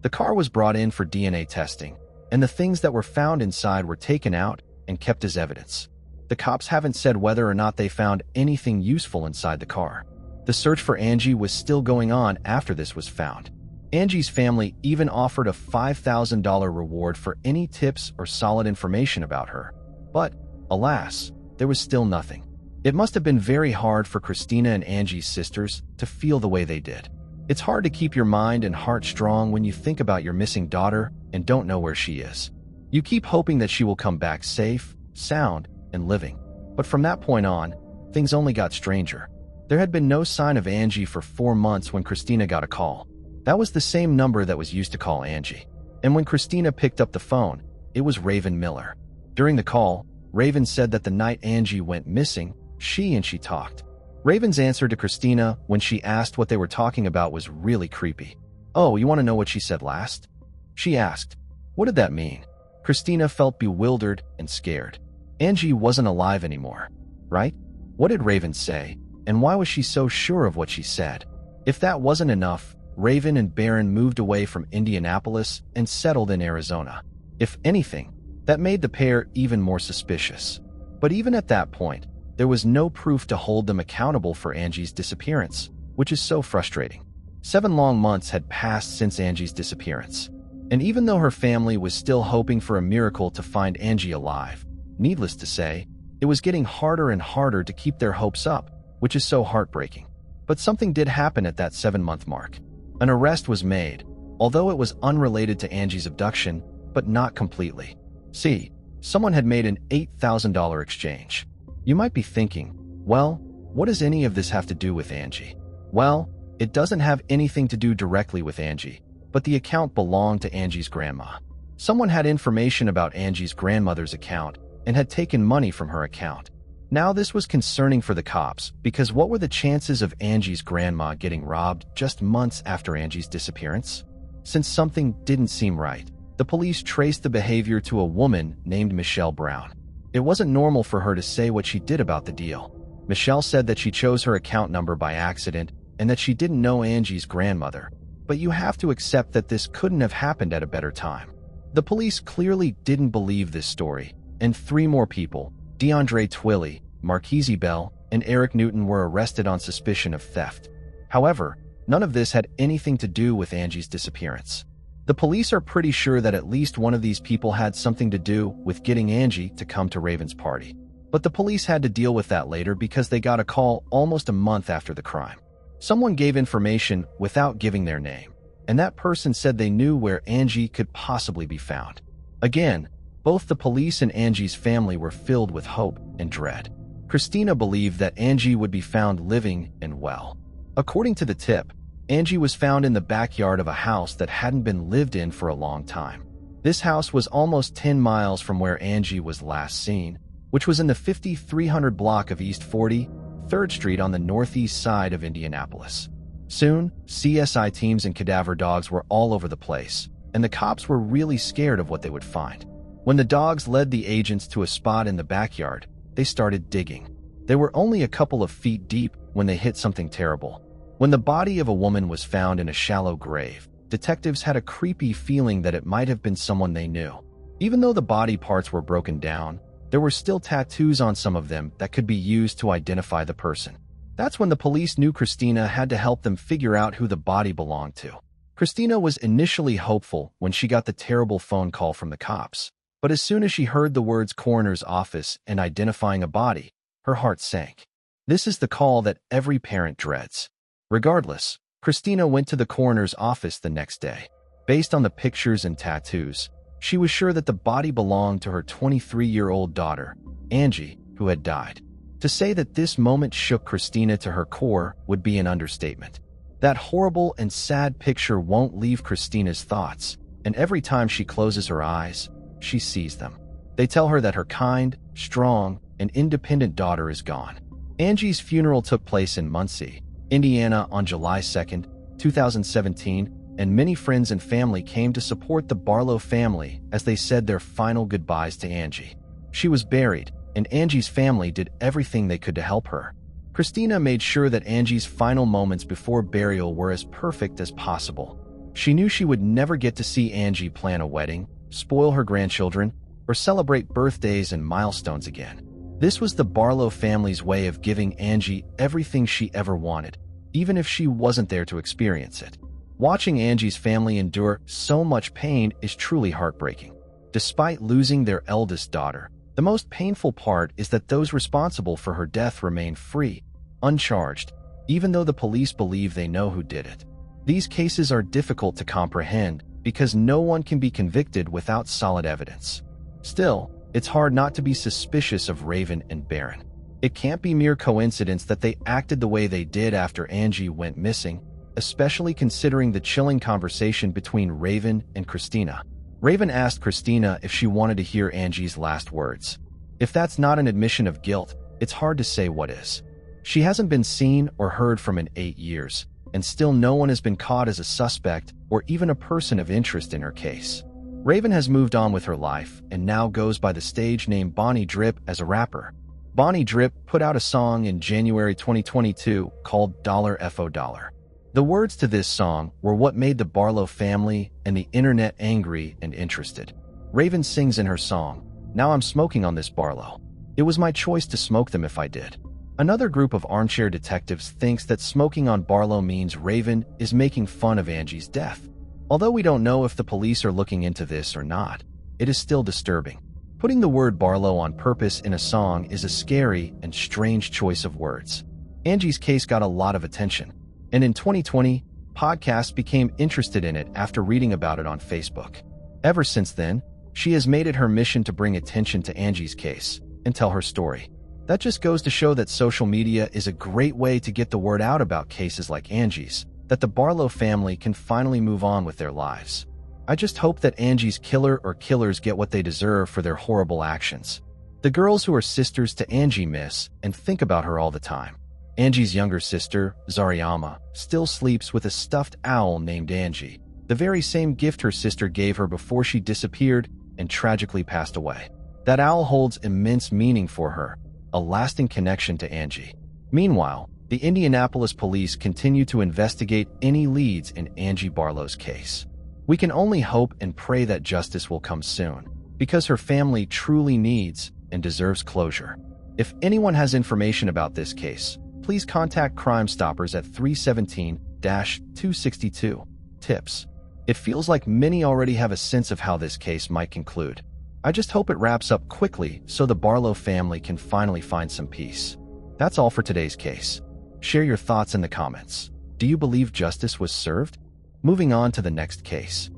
The car was brought in for DNA testing, and the things that were found inside were taken out and kept as evidence. The cops haven't said whether or not they found anything useful inside the car. The search for Angie was still going on after this was found. Angie's family even offered a $5,000 reward for any tips or solid information about her. But, alas, there was still nothing. It must have been very hard for Christina and Angie's sisters to feel the way they did. It's hard to keep your mind and heart strong when you think about your missing daughter and don't know where she is. You keep hoping that she will come back safe, sound, and living. But from that point on, things only got stranger. There had been no sign of Angie for 4 months when Christina got a call. That was the same number that was used to call Angie. And when Christina picked up the phone, it was Raven Miller. During the call, Raven said that the night Angie went missing, she talked. Raven's answer to Christina when she asked what they were talking about was really creepy. "Oh, you want to know what she said last?" She asked. What did that mean? Christina felt bewildered and scared. Angie wasn't alive anymore, right? What did Raven say, and why was she so sure of what she said? If that wasn't enough, Raven and Baron moved away from Indianapolis and settled in Arizona. If anything, that made the pair even more suspicious. But even at that point, there was no proof to hold them accountable for Angie's disappearance, which is so frustrating. 7 long months had passed since Angie's disappearance. And even though her family was still hoping for a miracle to find Angie alive, needless to say, it was getting harder and harder to keep their hopes up, which is so heartbreaking. But something did happen at that 7-month mark. An arrest was made, although it was unrelated to Angie's abduction, but not completely. See, someone had made an $8,000 exchange. You might be thinking, well, what does any of this have to do with Angie? Well, it doesn't have anything to do directly with Angie, but the account belonged to Angie's grandma. Someone had information about Angie's grandmother's account and had taken money from her account. Now this was concerning for the cops because what were the chances of Angie's grandma getting robbed just months after Angie's disappearance? Since something didn't seem right, The police traced the behavior to a woman named Michelle Brown. It wasn't normal for her to say what she did about the deal. Michelle said that she chose her account number by accident and that she didn't know Angie's grandmother. But you have to accept that this couldn't have happened at a better time. The police clearly didn't believe this story, and 3 more people, DeAndre Twilley, Marquise Bell, and Eric Newton, were arrested on suspicion of theft. However, none of this had anything to do with Angie's disappearance. The police are pretty sure that at least one of these people had something to do with getting Angie to come to Raven's party. But the police had to deal with that later because they got a call almost a month after the crime. Someone gave information without giving their name, and that person said they knew where Angie could possibly be found. Again, both the police and Angie's family were filled with hope and dread. Christina believed that Angie would be found living and well. According to the tip, Angie was found in the backyard of a house that hadn't been lived in for a long time. This house was almost 10 miles from where Angie was last seen, which was in the 5300 block of East 43rd Street on the northeast side of Indianapolis. Soon, CSI teams and cadaver dogs were all over the place, and the cops were really scared of what they would find. When the dogs led the agents to a spot in the backyard, they started digging. They were only a couple of feet deep when they hit something terrible. When the body of a woman was found in a shallow grave, detectives had a creepy feeling that it might have been someone they knew. Even though the body parts were broken down, there were still tattoos on some of them that could be used to identify the person. That's when the police knew Christina had to help them figure out who the body belonged to. Christina was initially hopeful when she got the terrible phone call from the cops, but as soon as she heard the words coroner's office and identifying a body, her heart sank. This is the call that every parent dreads. Regardless, Christina went to the coroner's office the next day. Based on the pictures and tattoos, she was sure that the body belonged to her 23-year-old daughter, Angie, who had died. To say that this moment shook Christina to her core would be an understatement. That horrible and sad picture won't leave Christina's thoughts, and every time she closes her eyes, she sees them. They tell her that her kind, strong, and independent daughter is gone. Angie's funeral took place in Muncie, Indiana on July 2, 2017, and many friends and family came to support the Barlow family as they said their final goodbyes to Angie. She was buried, and Angie's family did everything they could to help her. Christina made sure that Angie's final moments before burial were as perfect as possible. She knew she would never get to see Angie plan a wedding, spoil her grandchildren, or celebrate birthdays and milestones again. This was the Barlow family's way of giving Angie everything she ever wanted, even if she wasn't there to experience it. Watching Angie's family endure so much pain is truly heartbreaking. Despite losing their eldest daughter, the most painful part is that those responsible for her death remain free, uncharged, even though the police believe they know who did it. These cases are difficult to comprehend because no one can be convicted without solid evidence. Still, it's hard not to be suspicious of Raven and Barron. It can't be mere coincidence that they acted the way they did after Angie went missing, especially considering the chilling conversation between Raven and Christina. Raven asked Christina if she wanted to hear Angie's last words. If that's not an admission of guilt, it's hard to say what is. She hasn't been seen or heard from in 8 years, and still no one has been caught as a suspect or even a person of interest in her case. Raven has moved on with her life and now goes by the stage name Bonnie Drip as a rapper. Bonnie Drip put out a song in January 2022 called $FO$. The words to this song were what made the Barlow family and the internet angry and interested. Raven sings in her song, "Now I'm smoking on this Barlow. It was my choice to smoke them if I did." Another group of armchair detectives thinks that smoking on Barlow means Raven is making fun of Angie's death. Although we don't know if the police are looking into this or not, it is still disturbing. Putting the word Barlow on purpose in a song is a scary and strange choice of words. Angie's case got a lot of attention, and in 2020, podcasts became interested in it after reading about it on Facebook. Ever since then, she has made it her mission to bring attention to Angie's case and tell her story. That just goes to show that social media is a great way to get the word out about cases like Angie's, that the Barlow family can finally move on with their lives. I just hope that Angie's killer or killers get what they deserve for their horrible actions. The girls who are sisters to Angie miss and think about her all the time. Angie's younger sister, Zariama, still sleeps with a stuffed owl named Angie. the very same gift her sister gave her before she disappeared and tragically passed away. That owl holds immense meaning for her, a lasting connection to Angie. Meanwhile, the Indianapolis police continue to investigate any leads in Angie Barlow's case. We can only hope and pray that justice will come soon, because her family truly needs and deserves closure. If anyone has information about this case, please contact Crime Stoppers at 317-262. Tips. It feels like many already have a sense of how this case might conclude. I just hope it wraps up quickly so the Barlow family can finally find some peace. That's all for today's case. Share your thoughts in the comments. Do you believe justice was served? Moving on to the next case.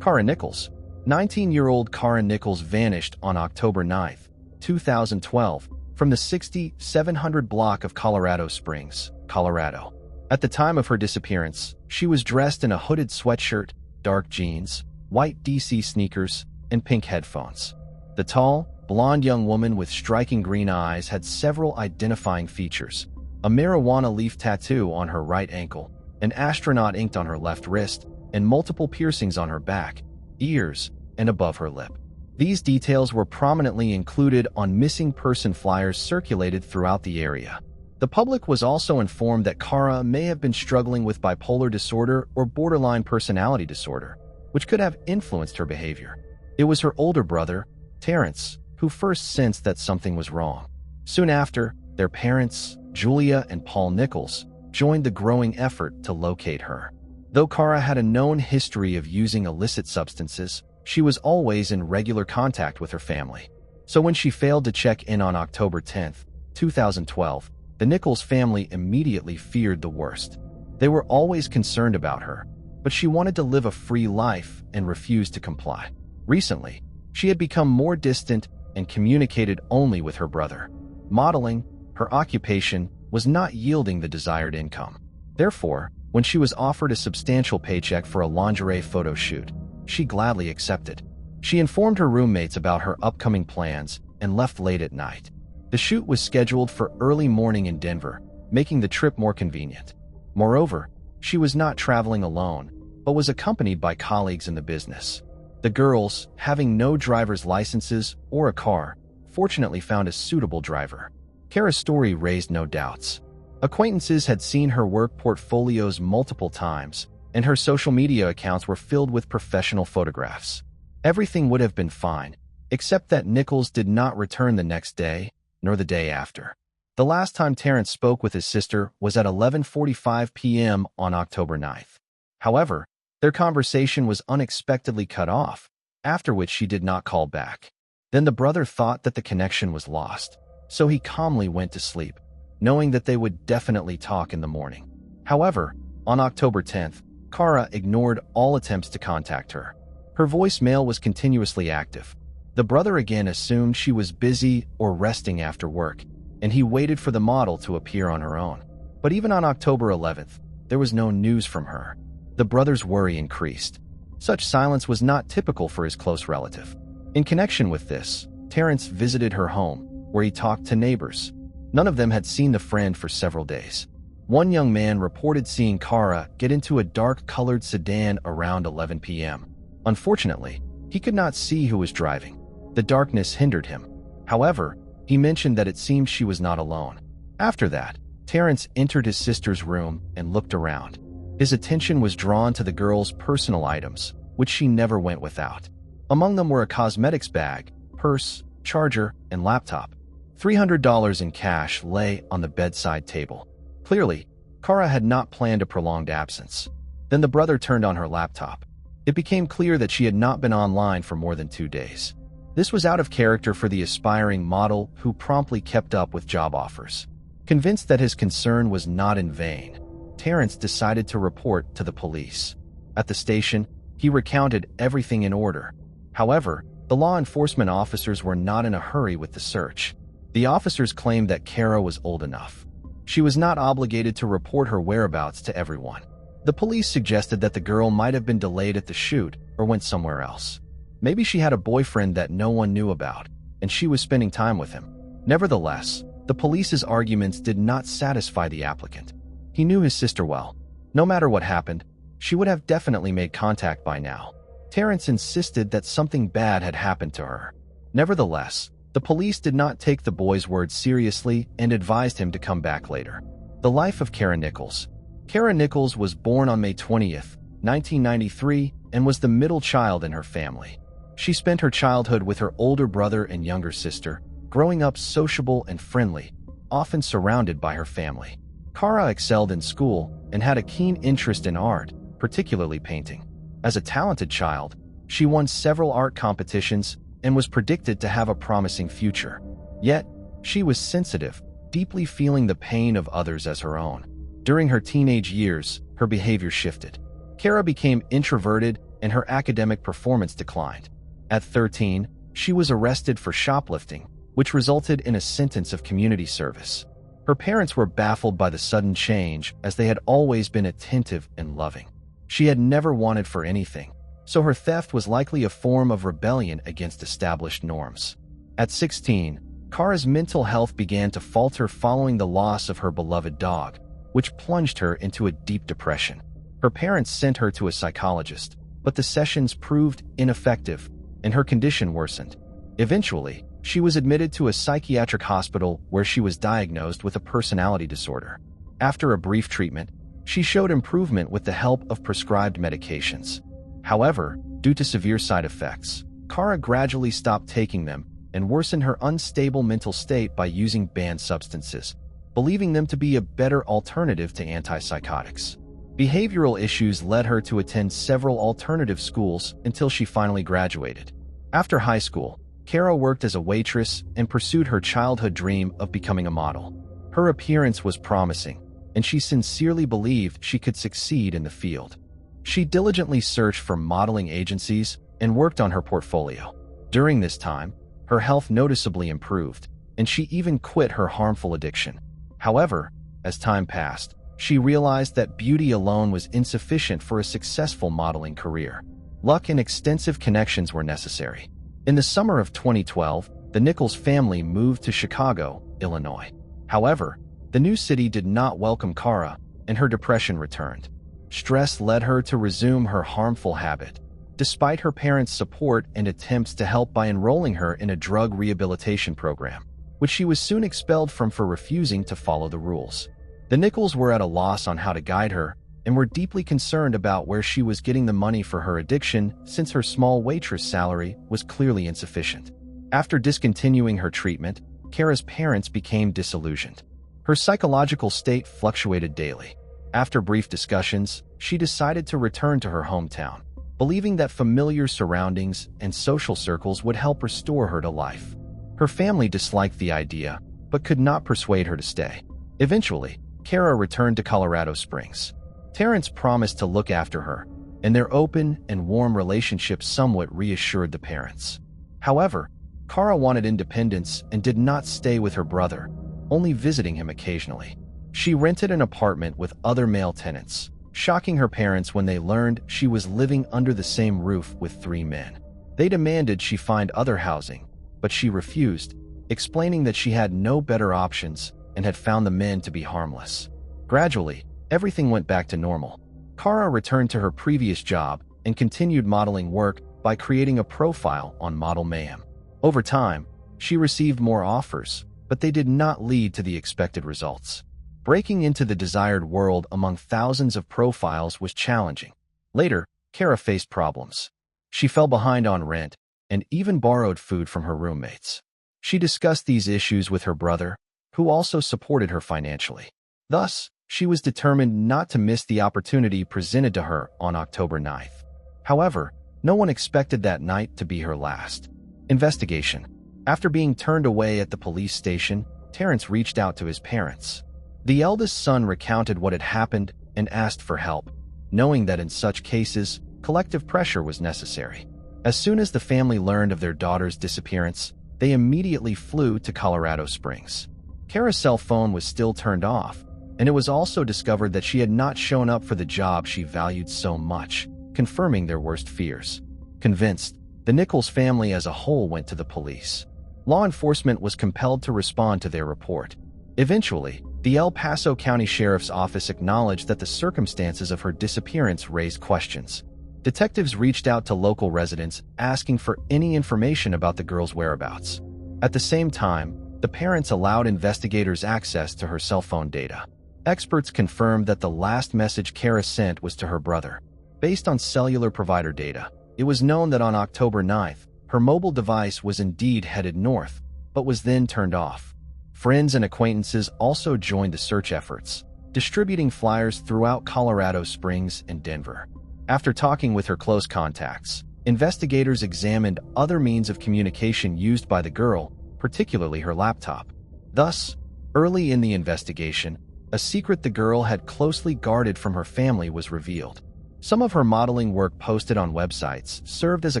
Kara Nichols. 19-year-old Kara Nichols vanished on October 9, 2012, from the 6700 block of Colorado Springs, Colorado. At the time of her disappearance, she was dressed in a hooded sweatshirt, dark jeans, white DC sneakers, and pink headphones. The tall, blonde young woman with striking green eyes had several identifying features: a marijuana leaf tattoo on her right ankle, an astronaut inked on her left wrist, and multiple piercings on her back, ears, and above her lip. These details were prominently included on missing person flyers circulated throughout the area. The public was also informed that Kara may have been struggling with bipolar disorder or borderline personality disorder, which could have influenced her behavior. It was her older brother, Terrence, who first sensed that something was wrong. Soon after, their parents, Julia and Paul Nichols, joined the growing effort to locate her. Though Kara had a known history of using illicit substances, she was always in regular contact with her family. So when she failed to check in on October 10, 2012, the Nichols family immediately feared the worst. They were always concerned about her, but she wanted to live a free life and refused to comply. Recently, she had become more distant and communicated only with her brother. Modeling, her occupation, was not yielding the desired income. Therefore, when she was offered a substantial paycheck for a lingerie photo shoot, she gladly accepted. She informed her roommates about her upcoming plans and left late at night. The shoot was scheduled for early morning in Denver, making the trip more convenient. Moreover, she was not traveling alone, but was accompanied by colleagues in the business. The girls, having no driver's licenses or a car, fortunately found a suitable driver. Kara's story raised no doubts. Acquaintances had seen her work portfolios multiple times, and her social media accounts were filled with professional photographs. Everything would have been fine, except that Nichols did not return the next day, nor the day after. The last time Terrence spoke with his sister was at 11:45 p.m. on October 9th. However, their conversation was unexpectedly cut off, after which she did not call back. Then the brother thought that the connection was lost, so he calmly went to sleep, knowing that they would definitely talk in the morning. However, on October 10th, Kara ignored all attempts to contact her. Her voicemail was continuously active. The brother again assumed she was busy or resting after work, and he waited for the model to appear on her own. But even on October 11th, there was no news from her. The brother's worry increased. Such silence was not typical for his close relative. In connection with this, Terrence visited her home, where he talked to neighbors. None of them had seen the friend for several days. One young man reported seeing Kara get into a dark-colored sedan around 11 p.m. Unfortunately, he could not see who was driving. The darkness hindered him. However, he mentioned that it seemed she was not alone. After that, Terrence entered his sister's room and looked around. His attention was drawn to the girl's personal items, which she never went without. Among them were a cosmetics bag, purse, charger, and laptop. $300 in cash lay on the bedside table. Clearly, Kara had not planned a prolonged absence. Then the brother turned on her laptop. It became clear that she had not been online for more than 2 days. This was out of character for the aspiring model who promptly kept up with job offers. Convinced that his concern was not in vain, Terrence decided to report to the police. At the station, he recounted everything in order. However, the law enforcement officers were not in a hurry with the search. The officers claimed that Kara was old enough. She was not obligated to report her whereabouts to everyone. The police suggested that the girl might have been delayed at the shoot or went somewhere else. Maybe she had a boyfriend that no one knew about, and she was spending time with him. Nevertheless, the police's arguments did not satisfy the applicant. He knew his sister well. No matter what happened, she would have definitely made contact by now. Terrence insisted that something bad had happened to her. Nevertheless, the police did not take the boy's words seriously and advised him to come back later. The life of Kara Nichols. Kara Nichols was born on May 20th, 1993, and was the middle child in her family. She spent her childhood with her older brother and younger sister, growing up sociable and friendly, often surrounded by her family. Kara excelled in school and had a keen interest in art, particularly painting. As a talented child, she won several art competitions and was predicted to have a promising future. Yet, she was sensitive, deeply feeling the pain of others as her own. During her teenage years, her behavior shifted. Kara became introverted and her academic performance declined. At 13, she was arrested for shoplifting, which resulted in a sentence of community service. Her parents were baffled by the sudden change, as they had always been attentive and loving. She had never wanted for anything, so her theft was likely a form of rebellion against established norms. At 16, Kara's mental health began to falter following the loss of her beloved dog, which plunged her into a deep depression. Her parents sent her to a psychologist, but the sessions proved ineffective, and her condition worsened. Eventually, she was admitted to a psychiatric hospital where she was diagnosed with a personality disorder. After a brief treatment, she showed improvement with the help of prescribed medications. However, due to severe side effects, Kara gradually stopped taking them and worsened her unstable mental state by using banned substances, believing them to be a better alternative to antipsychotics. Behavioral issues led her to attend several alternative schools until she finally graduated. After high school, Kara worked as a waitress and pursued her childhood dream of becoming a model. Her appearance was promising, and she sincerely believed she could succeed in the field. She diligently searched for modeling agencies and worked on her portfolio. During this time, her health noticeably improved, and she even quit her harmful addiction. However, as time passed, she realized that beauty alone was insufficient for a successful modeling career. Luck and extensive connections were necessary. In the summer of 2012, the Nichols family moved to Chicago, Illinois. However, the new city did not welcome Kara, and her depression returned. Stress led her to resume her harmful habit, despite her parents' support and attempts to help by enrolling her in a drug rehabilitation program, which she was soon expelled from for refusing to follow the rules. The Nichols were at a loss on how to guide her and were deeply concerned about where she was getting the money for her addiction, since her small waitress salary was clearly insufficient. After discontinuing her treatment, Kara's parents became disillusioned. Her psychological state fluctuated daily. After brief discussions, she decided to return to her hometown, believing that familiar surroundings and social circles would help restore her to life. Her family disliked the idea, but could not persuade her to stay. Eventually, Kara returned to Colorado Springs. Terrence promised to look after her, and their open and warm relationship somewhat reassured the parents. However, Kara wanted independence and did not stay with her brother, only visiting him occasionally. She rented an apartment with other male tenants, shocking her parents when they learned she was living under the same roof with 3 men. They demanded she find other housing, but she refused, explaining that she had no better options and had found the men to be harmless. Gradually, everything went back to normal. Kara returned to her previous job and continued modeling work by creating a profile on Model Mayhem. Over time, she received more offers, but they did not lead to the expected results. Breaking into the desired world among thousands of profiles was challenging. Later, Kara faced problems. She fell behind on rent and even borrowed food from her roommates. She discussed these issues with her brother, who also supported her financially. Thus, she was determined not to miss the opportunity presented to her on October 9th. However, no one expected that night to be her last. Investigation. After being turned away at the police station, Terrence reached out to his parents. The eldest son recounted what had happened and asked for help, knowing that in such cases, collective pressure was necessary. As soon as the family learned of their daughter's disappearance, they immediately flew to Colorado Springs. Kara's cell phone was still turned off, and it was also discovered that she had not shown up for the job she valued so much, confirming their worst fears. Convinced, the Nichols family as a whole went to the police. Law enforcement was compelled to respond to their report. Eventually, The El Paso County Sheriff's Office acknowledged that the circumstances of her disappearance raised questions. Detectives reached out to local residents asking for any information about the girl's whereabouts. At the same time, the parents allowed investigators access to her cell phone data. Experts confirmed that the last message Kara sent was to her brother. Based on cellular provider data, it was known that on October 9th, her mobile device was indeed headed north, but was then turned off. Friends and acquaintances also joined the search efforts, distributing flyers throughout Colorado Springs and Denver. After talking with her close contacts, investigators examined other means of communication used by the girl, particularly her laptop. Thus, early in the investigation, a secret the girl had closely guarded from her family was revealed. Some of her modeling work posted on websites served as a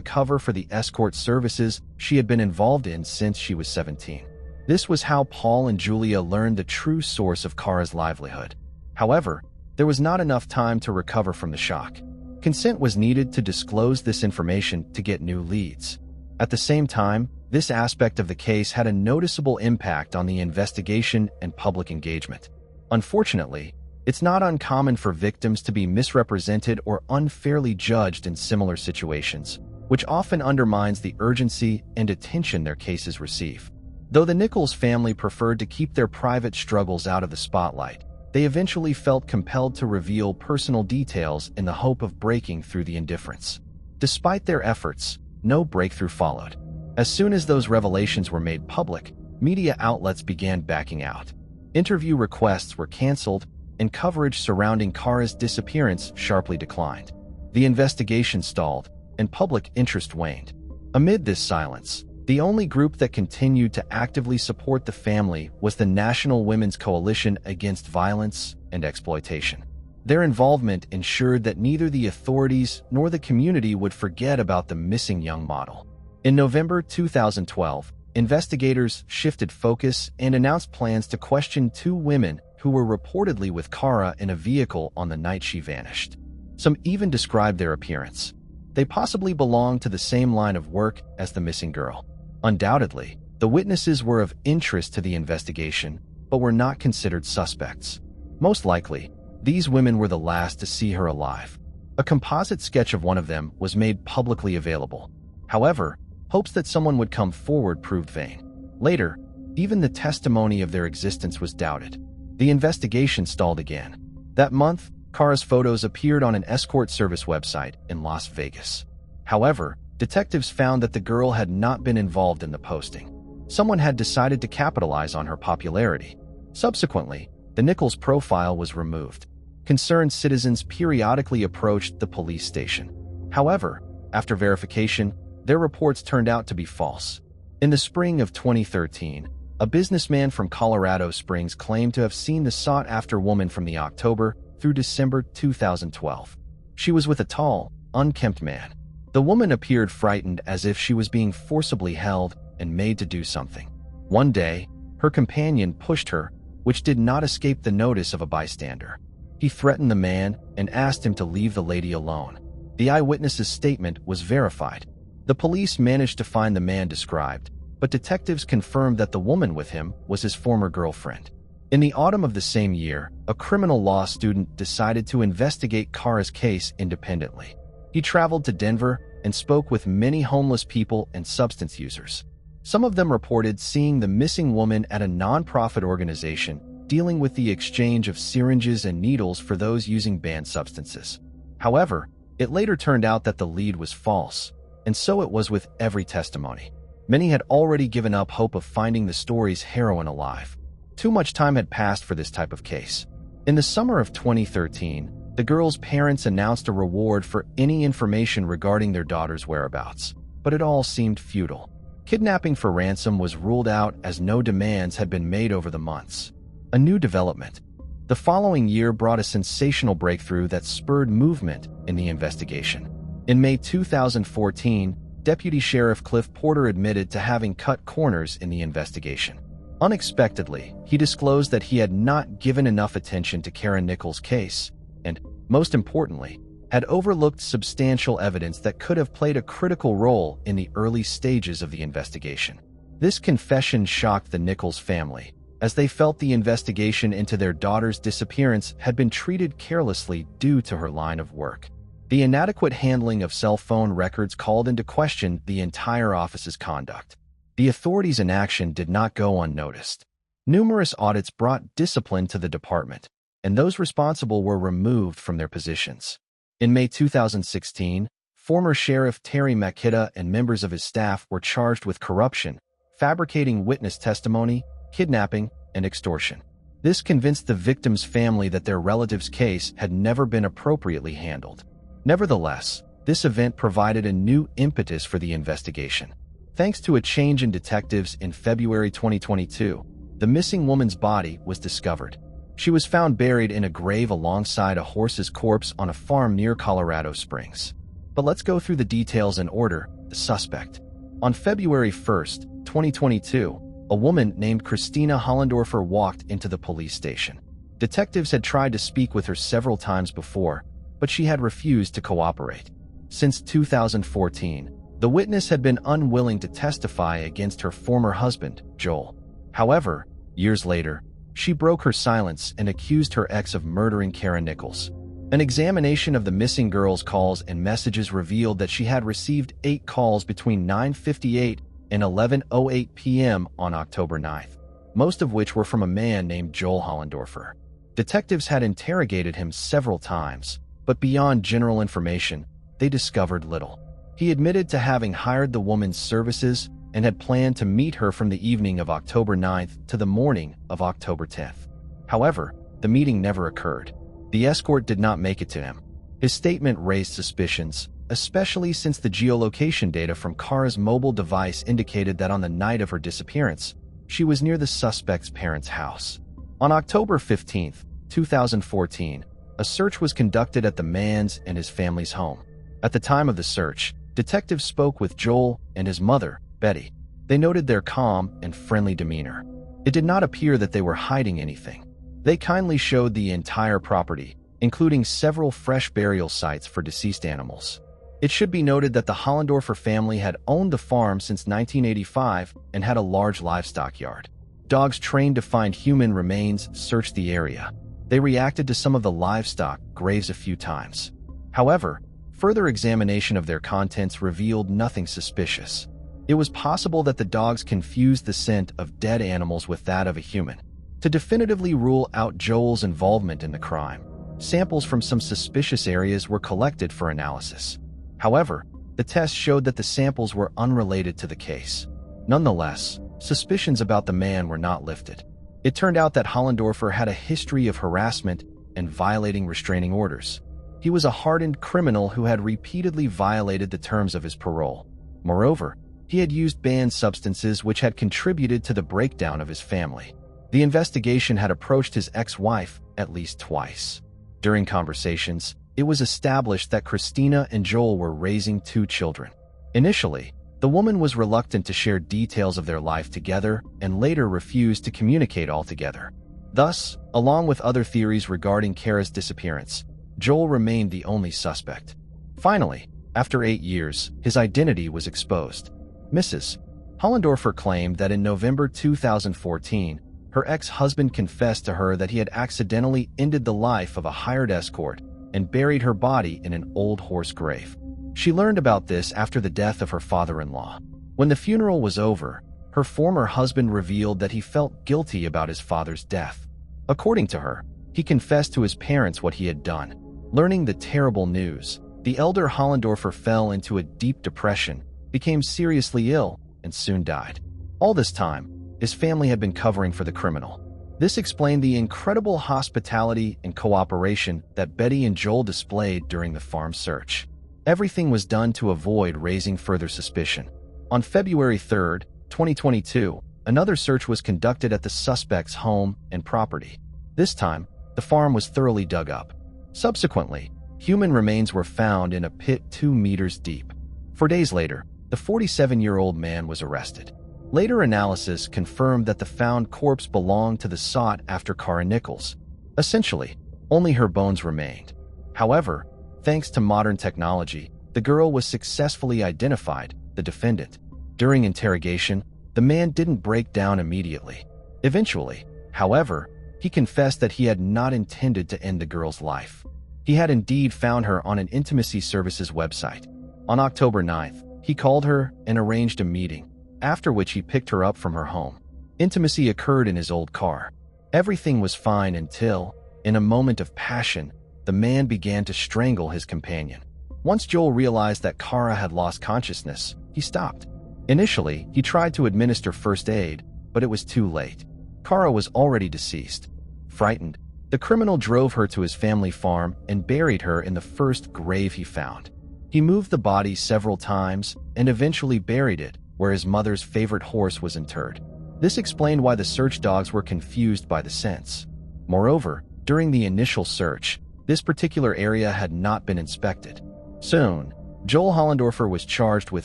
cover for the escort services she had been involved in since she was 17. This was how Paul and Julia learned the true source of Kara's livelihood. However, there was not enough time to recover from the shock. Consent was needed to disclose this information to get new leads. At the same time, this aspect of the case had a noticeable impact on the investigation and public engagement. Unfortunately, it's not uncommon for victims to be misrepresented or unfairly judged in similar situations, which often undermines the urgency and attention their cases receive. Though the Nichols family preferred to keep their private struggles out of the spotlight, they eventually felt compelled to reveal personal details in the hope of breaking through the indifference. Despite their efforts, no breakthrough followed. As soon as those revelations were made public, media outlets began backing out. Interview requests were canceled, and coverage surrounding Kara's disappearance sharply declined. The investigation stalled, and public interest waned. Amid this silence, the only group that continued to actively support the family was the National Women's Coalition Against Violence and Exploitation. Their involvement ensured that neither the authorities nor the community would forget about the missing young model. In November 2012, investigators shifted focus and announced plans to question two women who were reportedly with Kara in a vehicle on the night she vanished. Some even described their appearance. They possibly belonged to the same line of work as the missing girl. Undoubtedly, the witnesses were of interest to the investigation, but were not considered suspects. Most likely, these women were the last to see her alive. A composite sketch of one of them was made publicly available. However, hopes that someone would come forward proved vain. Later, even the testimony of their existence was doubted. The investigation stalled again. That month, Kara's photos appeared on an escort service website in Las Vegas. However, detectives found that the girl had not been involved in the posting. Someone had decided to capitalize on her popularity. Subsequently, the Nichols profile was removed. Concerned citizens periodically approached the police station. However, after verification, their reports turned out to be false. In the spring of 2013, a businessman from Colorado Springs claimed to have seen the sought-after woman from the October through December 2012. She was with a tall, unkempt man. The woman appeared frightened, as if she was being forcibly held and made to do something. One day, her companion pushed her, which did not escape the notice of a bystander. He threatened the man and asked him to leave the lady alone. The eyewitness's statement was verified. The police managed to find the man described, but detectives confirmed that the woman with him was his former girlfriend. In the autumn of the same year, a criminal law student decided to investigate Kara's case independently. He traveled to Denver and spoke with many homeless people and substance users. Some of them reported seeing the missing woman at a nonprofit organization dealing with the exchange of syringes and needles for those using banned substances. However, it later turned out that the lead was false, and so it was with every testimony. Many had already given up hope of finding the story's heroine alive. Too much time had passed for this type of case. In the summer of 2013, the girl's parents announced a reward for any information regarding their daughter's whereabouts, but it all seemed futile. Kidnapping for ransom was ruled out as no demands had been made over the months. A new development. The following year brought a sensational breakthrough that spurred movement in the investigation. In May 2014, Deputy Sheriff Cliff Porter admitted to having cut corners in the investigation. Unexpectedly, he disclosed that he had not given enough attention to Kara Nichols' case and, most importantly, had overlooked substantial evidence that could have played a critical role in the early stages of the investigation. This confession shocked the Nichols family, as they felt the investigation into their daughter's disappearance had been treated carelessly due to her line of work. The inadequate handling of cell phone records called into question the entire office's conduct. The authorities' inaction did not go unnoticed. Numerous audits brought discipline to the department, and those responsible were removed from their positions. In May 2016, former Sheriff Terry McKitta and members of his staff were charged with corruption, fabricating witness testimony, kidnapping, and extortion. This convinced the victim's family that their relative's case had never been appropriately handled. Nevertheless, this event provided a new impetus for the investigation. Thanks to a change in detectives in February 2022, the missing woman's body was discovered. She was found buried in a grave alongside a horse's corpse on a farm near Colorado Springs. But let's go through the details in order. The suspect. On February 1st, 2022, a woman named Christina Hollendorfer walked into the police station. Detectives had tried to speak with her several times before, but she had refused to cooperate. Since 2014, the witness had been unwilling to testify against her former husband, Joel. However, years later, she broke her silence and accused her ex of murdering Karen Nichols. An examination of the missing girl's calls and messages revealed that she had received 8 calls between 9:58 and 11:08 p.m. on October 9th, most of which were from a man named Joel Hollendorfer. Detectives had interrogated him several times, but beyond general information, they discovered little. He admitted to having hired the woman's services and had planned to meet her from the evening of October 9th to the morning of October 10th. However, the meeting never occurred. The escort did not make it to him. His statement raised suspicions, especially since the geolocation data from Kara's mobile device indicated that on the night of her disappearance, she was near the suspect's parents' house. On October 15, 2014, a search was conducted at the man's and his family's home. At the time of the search, detectives spoke with Joel and his mother, Betty. They noted their calm and friendly demeanor. It did not appear that they were hiding anything. They kindly showed the entire property, including several fresh burial sites for deceased animals. It should be noted that the Hollendorfer family had owned the farm since 1985 and had a large livestock yard. Dogs trained to find human remains searched the area. They reacted to some of the livestock graves a few times. However, further examination of their contents revealed nothing suspicious. It was possible that the dogs confused the scent of dead animals with that of a human. To definitively rule out Joel's involvement in the crime, samples from some suspicious areas were collected for analysis. However, the test showed that the samples were unrelated to the case. Nonetheless, suspicions about the man were not lifted. It turned out that Hollendorfer had a history of harassment and violating restraining orders. He was a hardened criminal who had repeatedly violated the terms of his parole. Moreover, he had used banned substances which had contributed to the breakdown of his family. The investigation had approached his ex-wife at least twice. During conversations, it was established that Christina and Joel were raising 2 children. Initially, the woman was reluctant to share details of their life together and later refused to communicate altogether. Thus, along with other theories regarding Kara's disappearance, Joel remained the only suspect. Finally, after 8 years, his identity was exposed. Mrs. Hollendorfer claimed that in November 2014, her ex-husband confessed to her that he had accidentally ended the life of a hired escort and buried her body in an old horse grave. She learned about this after the death of her father-in-law. When the funeral was over, her former husband revealed that he felt guilty about his father's death. According to her, he confessed to his parents what he had done. Learning the terrible news, the elder Hollendorfer fell into a deep depression, became seriously ill, and soon died. All this time, his family had been covering for the criminal. This explained the incredible hospitality and cooperation that Betty and Joel displayed during the farm search. Everything was done to avoid raising further suspicion. On February 3, 2022, another search was conducted at the suspect's home and property. This time, the farm was thoroughly dug up. Subsequently, human remains were found in a pit 2 meters deep. 4 days later, the 47-year-old man was arrested. Later analysis confirmed that the found corpse belonged to the sought-after Kara Nichols. Essentially, only her bones remained. However, thanks to modern technology, the girl was successfully identified, the defendant. During interrogation, the man didn't break down immediately. Eventually, However, he confessed that he had not intended to end the girl's life. He had indeed found her on an intimacy services website. On October 9th, he called her and arranged a meeting, after which he picked her up from her home. Intimacy occurred in his old car. Everything was fine until, in a moment of passion, the man began to strangle his companion. Once Joel realized that Kara had lost consciousness, he stopped. Initially, he tried to administer first aid, but it was too late. Kara was already deceased. Frightened, the criminal drove her to his family farm and buried her in the first grave he found. He moved the body several times and eventually buried it where his mother's favorite horse was interred. This explained why the search dogs were confused by the scents. Moreover, during the initial search, this particular area had not been inspected. Soon, Joel Hollendorfer was charged with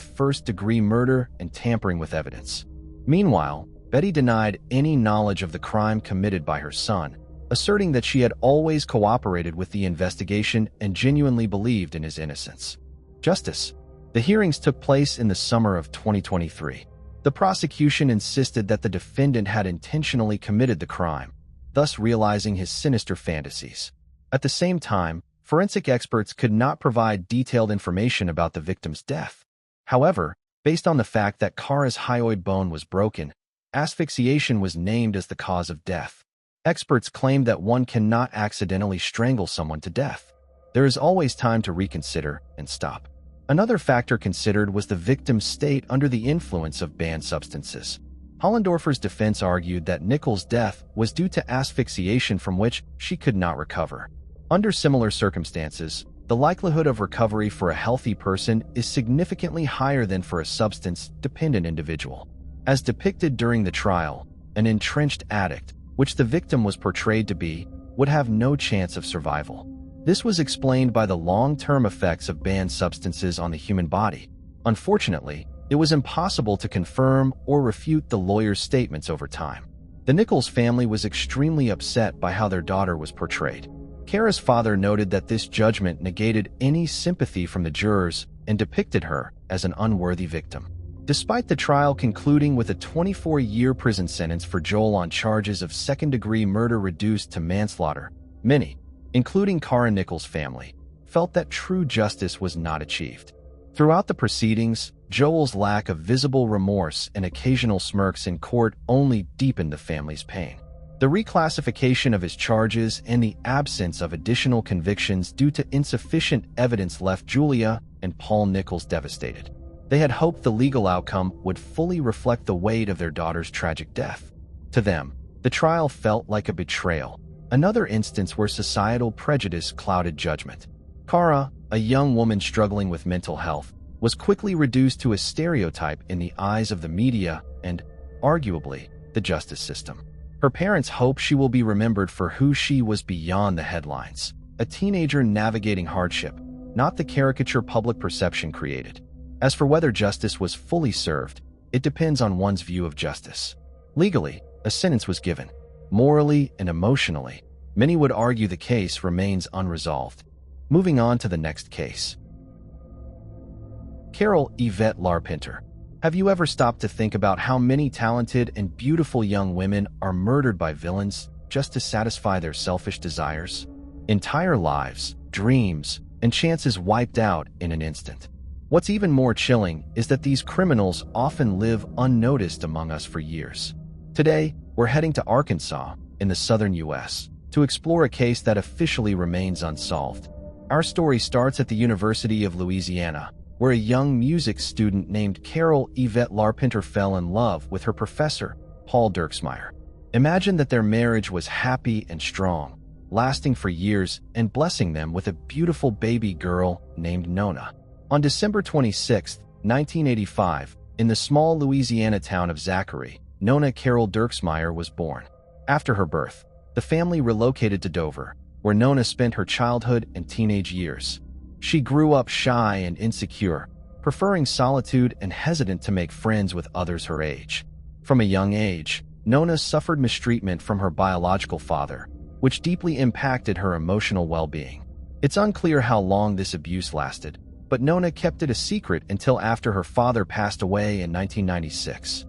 first-degree murder and tampering with evidence. Meanwhile, Betty denied any knowledge of the crime committed by her son, asserting that she had always cooperated with the investigation and genuinely believed in his innocence. Justice. The hearings took place in the summer of 2023. The prosecution insisted that the defendant had intentionally committed the crime, thus realizing his sinister fantasies. At the same time, forensic experts could not provide detailed information about the victim's death. However, based on the fact that Kara's hyoid bone was broken, asphyxiation was named as the cause of death. Experts claim that one cannot accidentally strangle someone to death. There is always time to reconsider and stop. Another factor considered was the victim's state under the influence of banned substances. Hollendorfer's defense argued that Nichols' death was due to asphyxiation from which she could not recover. Under similar circumstances, the likelihood of recovery for a healthy person is significantly higher than for a substance-dependent individual. As depicted during the trial, an entrenched addict, which the victim was portrayed to be, would have no chance of survival. This was explained by the long-term effects of banned substances on the human body. Unfortunately, it was impossible to confirm or refute the lawyer's statements over time. The Nichols family was extremely upset by how their daughter was portrayed. Kara's father noted that this judgment negated any sympathy from the jurors and depicted her as an unworthy victim. Despite the trial concluding with a 24-year prison sentence for Joel on charges of second-degree murder reduced to manslaughter, many, including Kara Nichols' family, felt that true justice was not achieved. Throughout the proceedings, Joel's lack of visible remorse and occasional smirks in court only deepened the family's pain. The reclassification of his charges and the absence of additional convictions due to insufficient evidence left Julia and Paul Nichols devastated. They had hoped the legal outcome would fully reflect the weight of their daughter's tragic death. To them, the trial felt like a betrayal, another instance where societal prejudice clouded judgment. Kara, a young woman struggling with mental health, was quickly reduced to a stereotype in the eyes of the media and, arguably, the justice system. Her parents hope she will be remembered for who she was beyond the headlines, a teenager navigating hardship, not the caricature public perception created. As for whether justice was fully served, it depends on one's view of justice. Legally, a sentence was given. Morally and emotionally, many would argue the case remains unresolved. Moving on to the next case. Carol Yvette Larpenter. Have you ever stopped to think about how many talented and beautiful young women are murdered by villains just to satisfy their selfish desires? Entire lives, dreams, and chances wiped out in an instant. What's even more chilling is that these criminals often live unnoticed among us for years. Today, we're heading to Arkansas, in the southern U.S., to explore a case that officially remains unsolved. Our story starts at the University of Louisiana, where a young music student named Carol Yvette Larpenter fell in love with her professor, Paul Dirksmeyer. Imagine that their marriage was happy and strong, lasting for years and blessing them with a beautiful baby girl named Nona. On December 26, 1985, in the small Louisiana town of Zachary, Nona Carol Dirksmeyer was born. After her birth, the family relocated to Dover, where Nona spent her childhood and teenage years. She grew up shy and insecure, preferring solitude and hesitant to make friends with others her age. From a young age, Nona suffered mistreatment from her biological father, which deeply impacted her emotional well-being. It's unclear how long this abuse lasted, but Nona kept it a secret until after her father passed away in 1996.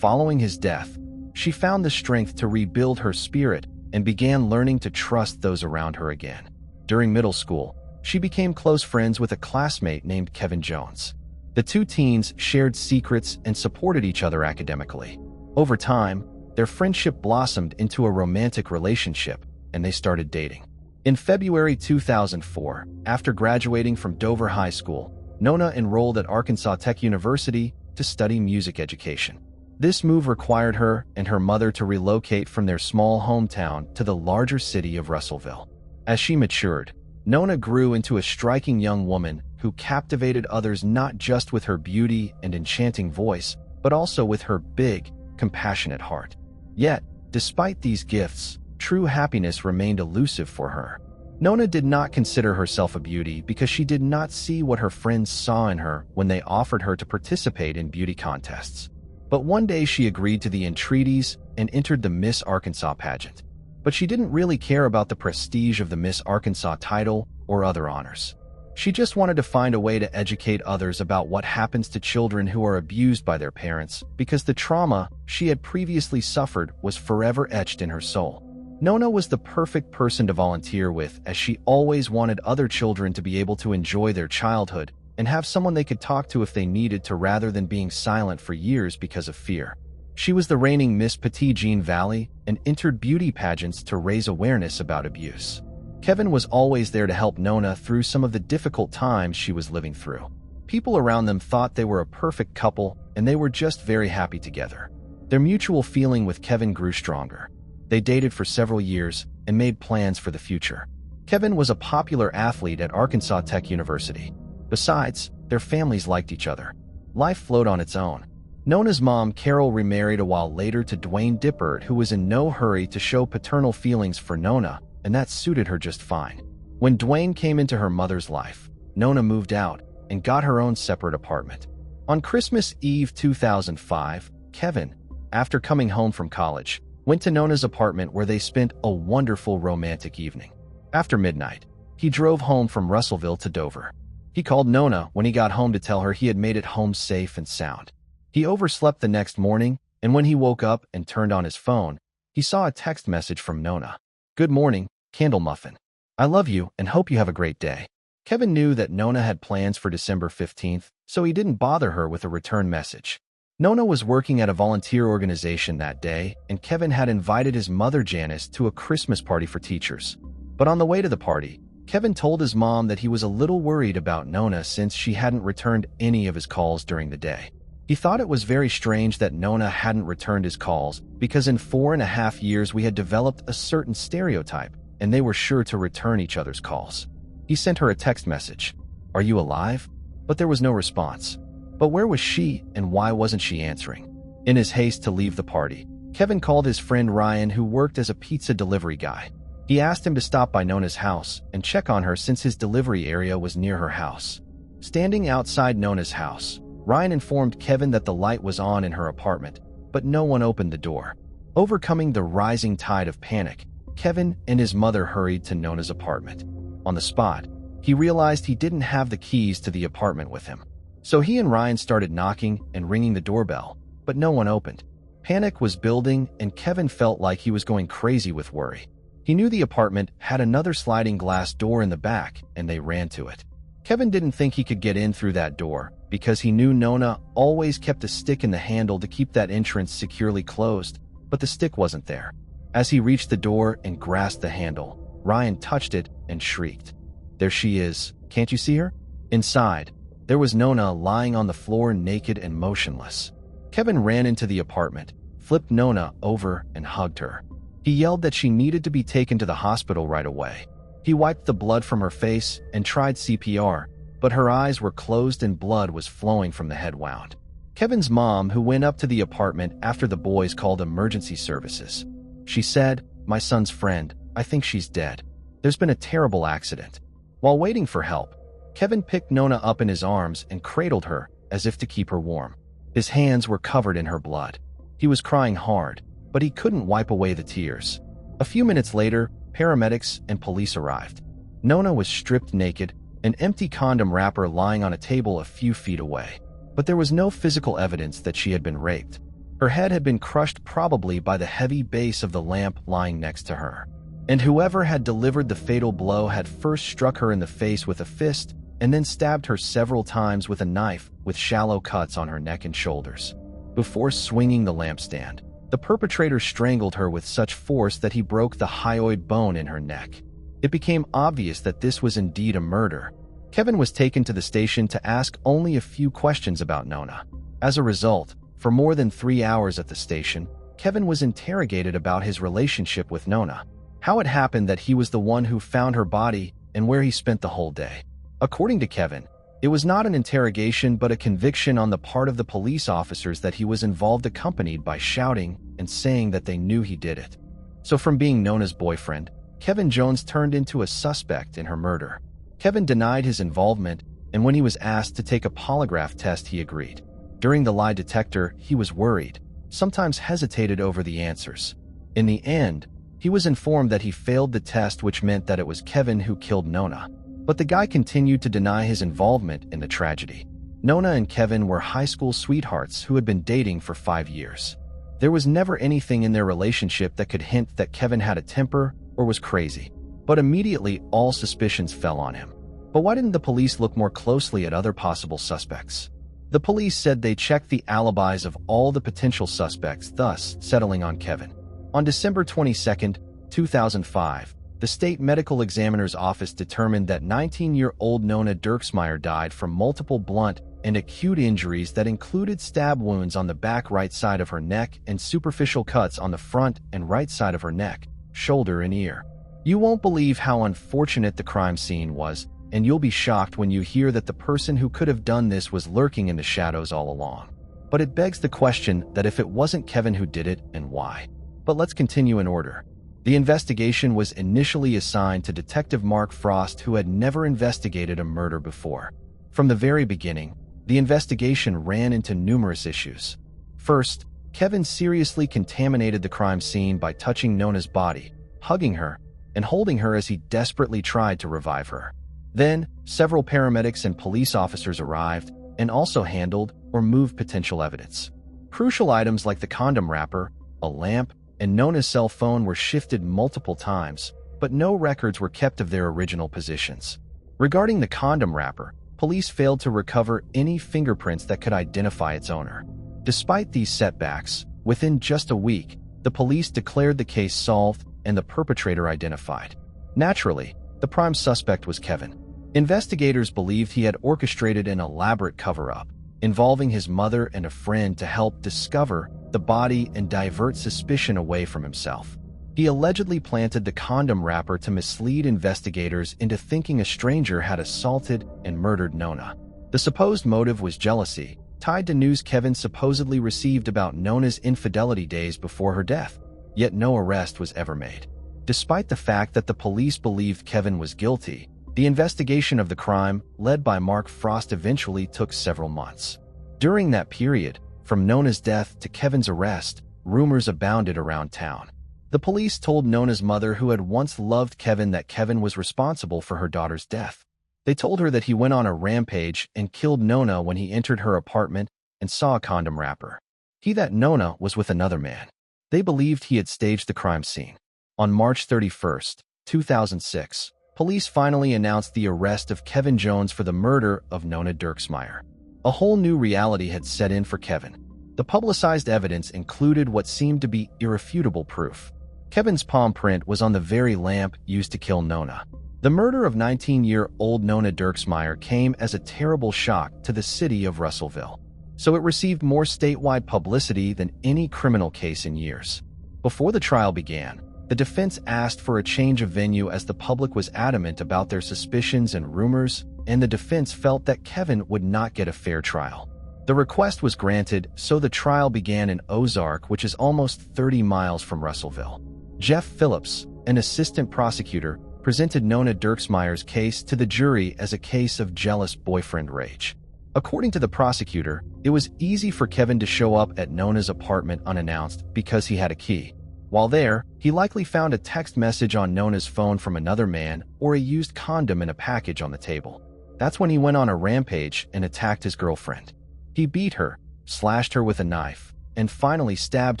Following his death, she found the strength to rebuild her spirit and began learning to trust those around her again. During middle school, she became close friends with a classmate named Kevin Jones. The two teens shared secrets and supported each other academically. Over time, their friendship blossomed into a romantic relationship, and they started dating. In February 2004, after graduating from Dover High School, Nona enrolled at Arkansas Tech University to study music education. This move required her and her mother to relocate from their small hometown to the larger city of Russellville. As she matured, Nona grew into a striking young woman who captivated others not just with her beauty and enchanting voice, but also with her big, compassionate heart. Yet, despite these gifts, true happiness remained elusive for her. Nona did not consider herself a beauty because she did not see what her friends saw in her when they offered her to participate in beauty contests. But one day she agreed to the entreaties and entered the Miss Arkansas pageant. But she didn't really care about the prestige of the Miss Arkansas title or other honors. She just wanted to find a way to educate others about what happens to children who are abused by their parents, because the trauma she had previously suffered was forever etched in her soul. Nona was the perfect person to volunteer with, as she always wanted other children to be able to enjoy their childhood and have someone they could talk to if they needed to, rather than being silent for years because of fear. She was the reigning Miss Petit Jean Valley and entered beauty pageants to raise awareness about abuse. Kevin was always there to help Nona through some of the difficult times she was living through. People around them thought they were a perfect couple, and they were just very happy together. Their mutual feeling with Kevin grew stronger. They dated for several years and made plans for the future. Kevin was a popular athlete at Arkansas Tech University. Besides, their families liked each other. Life flowed on its own. Nona's mom, Carol, remarried a while later to Dwayne Dippert, who was in no hurry to show paternal feelings for Nona, and that suited her just fine. When Dwayne came into her mother's life, Nona moved out and got her own separate apartment. On Christmas Eve 2005, Kevin, after coming home from college, went to Nona's apartment where they spent a wonderful romantic evening. After midnight, he drove home from Russellville to Dover. He called Nona when he got home to tell her he had made it home safe and sound. He overslept the next morning, and when he woke up and turned on his phone, he saw a text message from Nona. "Good morning, Candle Muffin. I love you and hope you have a great day." Kevin knew that Nona had plans for December 15th, so he didn't bother her with a return message. Nona was working at a volunteer organization that day, and Kevin had invited his mother Janice to a Christmas party for teachers. But on the way to the party, Kevin told his mom that he was a little worried about Nona since she hadn't returned any of his calls during the day. He thought it was very strange that Nona hadn't returned his calls, because in 4.5 years we had developed a certain stereotype, and they were sure to return each other's calls. He sent her a text message, "Are you alive?" But there was no response. But where was she, and why wasn't she answering? In his haste to leave the party, Kevin called his friend Ryan, who worked as a pizza delivery guy. He asked him to stop by Nona's house and check on her since his delivery area was near her house. Standing outside Nona's house, Ryan informed Kevin that the light was on in her apartment, but no one opened the door. Overcoming the rising tide of panic, Kevin and his mother hurried to Nona's apartment. On the spot, he realized he didn't have the keys to the apartment with him. So he and Ryan started knocking and ringing the doorbell, but no one opened. Panic was building, and Kevin felt like he was going crazy with worry. He knew the apartment had another sliding glass door in the back, and they ran to it. Kevin didn't think he could get in through that door, because he knew Nona always kept a stick in the handle to keep that entrance securely closed, but the stick wasn't there. As he reached the door and grasped the handle, Ryan touched it and shrieked. "There she is. Can't you see her?" Inside, there was Nona lying on the floor, naked and motionless. Kevin ran into the apartment, flipped Nona over, and hugged her. He yelled that she needed to be taken to the hospital right away. He wiped the blood from her face and tried CPR, but her eyes were closed and blood was flowing from the head wound. Kevin's mom, who went up to the apartment after the boys called emergency services. She said, "My son's friend, I think she's dead. There's been a terrible accident." While waiting for help, Kevin picked Nona up in his arms and cradled her as if to keep her warm. His hands were covered in her blood. He was crying hard, but he couldn't wipe away the tears. A few minutes later, paramedics and police arrived. Nona was stripped naked, an empty condom wrapper lying on a table a few feet away. But there was no physical evidence that she had been raped. Her head had been crushed probably by the heavy base of the lamp lying next to her. And whoever had delivered the fatal blow had first struck her in the face with a fist and then stabbed her several times with a knife with shallow cuts on her neck and shoulders. Before swinging the lampstand, the perpetrator strangled her with such force that he broke the hyoid bone in her neck. It became obvious that this was indeed a murder. Kevin was taken to the station to ask only a few questions about Nona. As a result, for more than 3 hours at the station, Kevin was interrogated about his relationship with Nona, how it happened that he was the one who found her body, and where he spent the whole day. According to Kevin, it was not an interrogation but a conviction on the part of the police officers that he was involved, accompanied by shouting and saying that they knew he did it. So from being Nona's boyfriend, Kevin Jones turned into a suspect in her murder. Kevin denied his involvement, and when he was asked to take a polygraph test, he agreed. During the lie detector, he was worried, sometimes hesitated over the answers. In the end, he was informed that he failed the test, which meant that it was Kevin who killed Nona. But the guy continued to deny his involvement in the tragedy. Nona and Kevin were high school sweethearts who had been dating for 5 years. There was never anything in their relationship that could hint that Kevin had a temper or was crazy. But immediately, all suspicions fell on him. But why didn't the police look more closely at other possible suspects? The police said they checked the alibis of all the potential suspects, thus settling on Kevin. On December 22, 2005, the state medical examiner's office determined that 19-year-old Nona Dirksmeyer died from multiple blunt and acute injuries that included stab wounds on the back right side of her neck and superficial cuts on the front and right side of her neck, shoulder, and ear. You won't believe how unfortunate the crime scene was, and you'll be shocked when you hear that the person who could have done this was lurking in the shadows all along. But it begs the question that if it wasn't Kevin who did it, and why? But let's continue in order. The investigation was initially assigned to Detective Mark Frost, who had never investigated a murder before. From the very beginning, the investigation ran into numerous issues. First, Kevin seriously contaminated the crime scene by touching Nona's body, hugging her, and holding her as he desperately tried to revive her. Then, several paramedics and police officers arrived and also handled or moved potential evidence. Crucial items like the condom wrapper, a lamp, and Nona's cell phone were shifted multiple times, but no records were kept of their original positions. Regarding the condom wrapper, police failed to recover any fingerprints that could identify its owner. Despite these setbacks, within just a week, the police declared the case solved and the perpetrator identified. Naturally, the prime suspect was Kevin. Investigators believed he had orchestrated an elaborate cover-up, involving his mother and a friend to help discover the body and divert suspicion away from himself. He allegedly planted the condom wrapper to mislead investigators into thinking a stranger had assaulted and murdered Nona. The supposed motive was jealousy, tied to news Kevin supposedly received about Nona's infidelity days before her death. Yet no arrest was ever made. Despite the fact that the police believed Kevin was guilty, the investigation of the crime, led by Mark Frost, eventually took several months. During that period, from Nona's death to Kevin's arrest, rumors abounded around town. The police told Nona's mother, who had once loved Kevin, that Kevin was responsible for her daughter's death. They told her that he went on a rampage and killed Nona when he entered her apartment and saw a condom wrapper. That Nona was with another man. They believed he had staged the crime scene. On March 31, 2006, police finally announced the arrest of Kevin Jones for the murder of Nona Dirksmeyer. A whole new reality had set in for Kevin. The publicized evidence included what seemed to be irrefutable proof. Kevin's palm print was on the very lamp used to kill Nona. The murder of 19-year-old Nona Dirksmeyer came as a terrible shock to the city of Russellville, so it received more statewide publicity than any criminal case in years. Before the trial began, the defense asked for a change of venue as the public was adamant about their suspicions and rumors, and the defense felt that Kevin would not get a fair trial. The request was granted, so the trial began in Ozark, which is almost 30 miles from Russellville. Jeff Phillips, an assistant prosecutor, presented Nona Dirksmeyer's case to the jury as a case of jealous boyfriend rage. According to the prosecutor, it was easy for Kevin to show up at Nona's apartment unannounced because he had a key. While there, he likely found a text message on Nona's phone from another man or a used condom in a package on the table. That's when he went on a rampage and attacked his girlfriend. He beat her, slashed her with a knife, and finally stabbed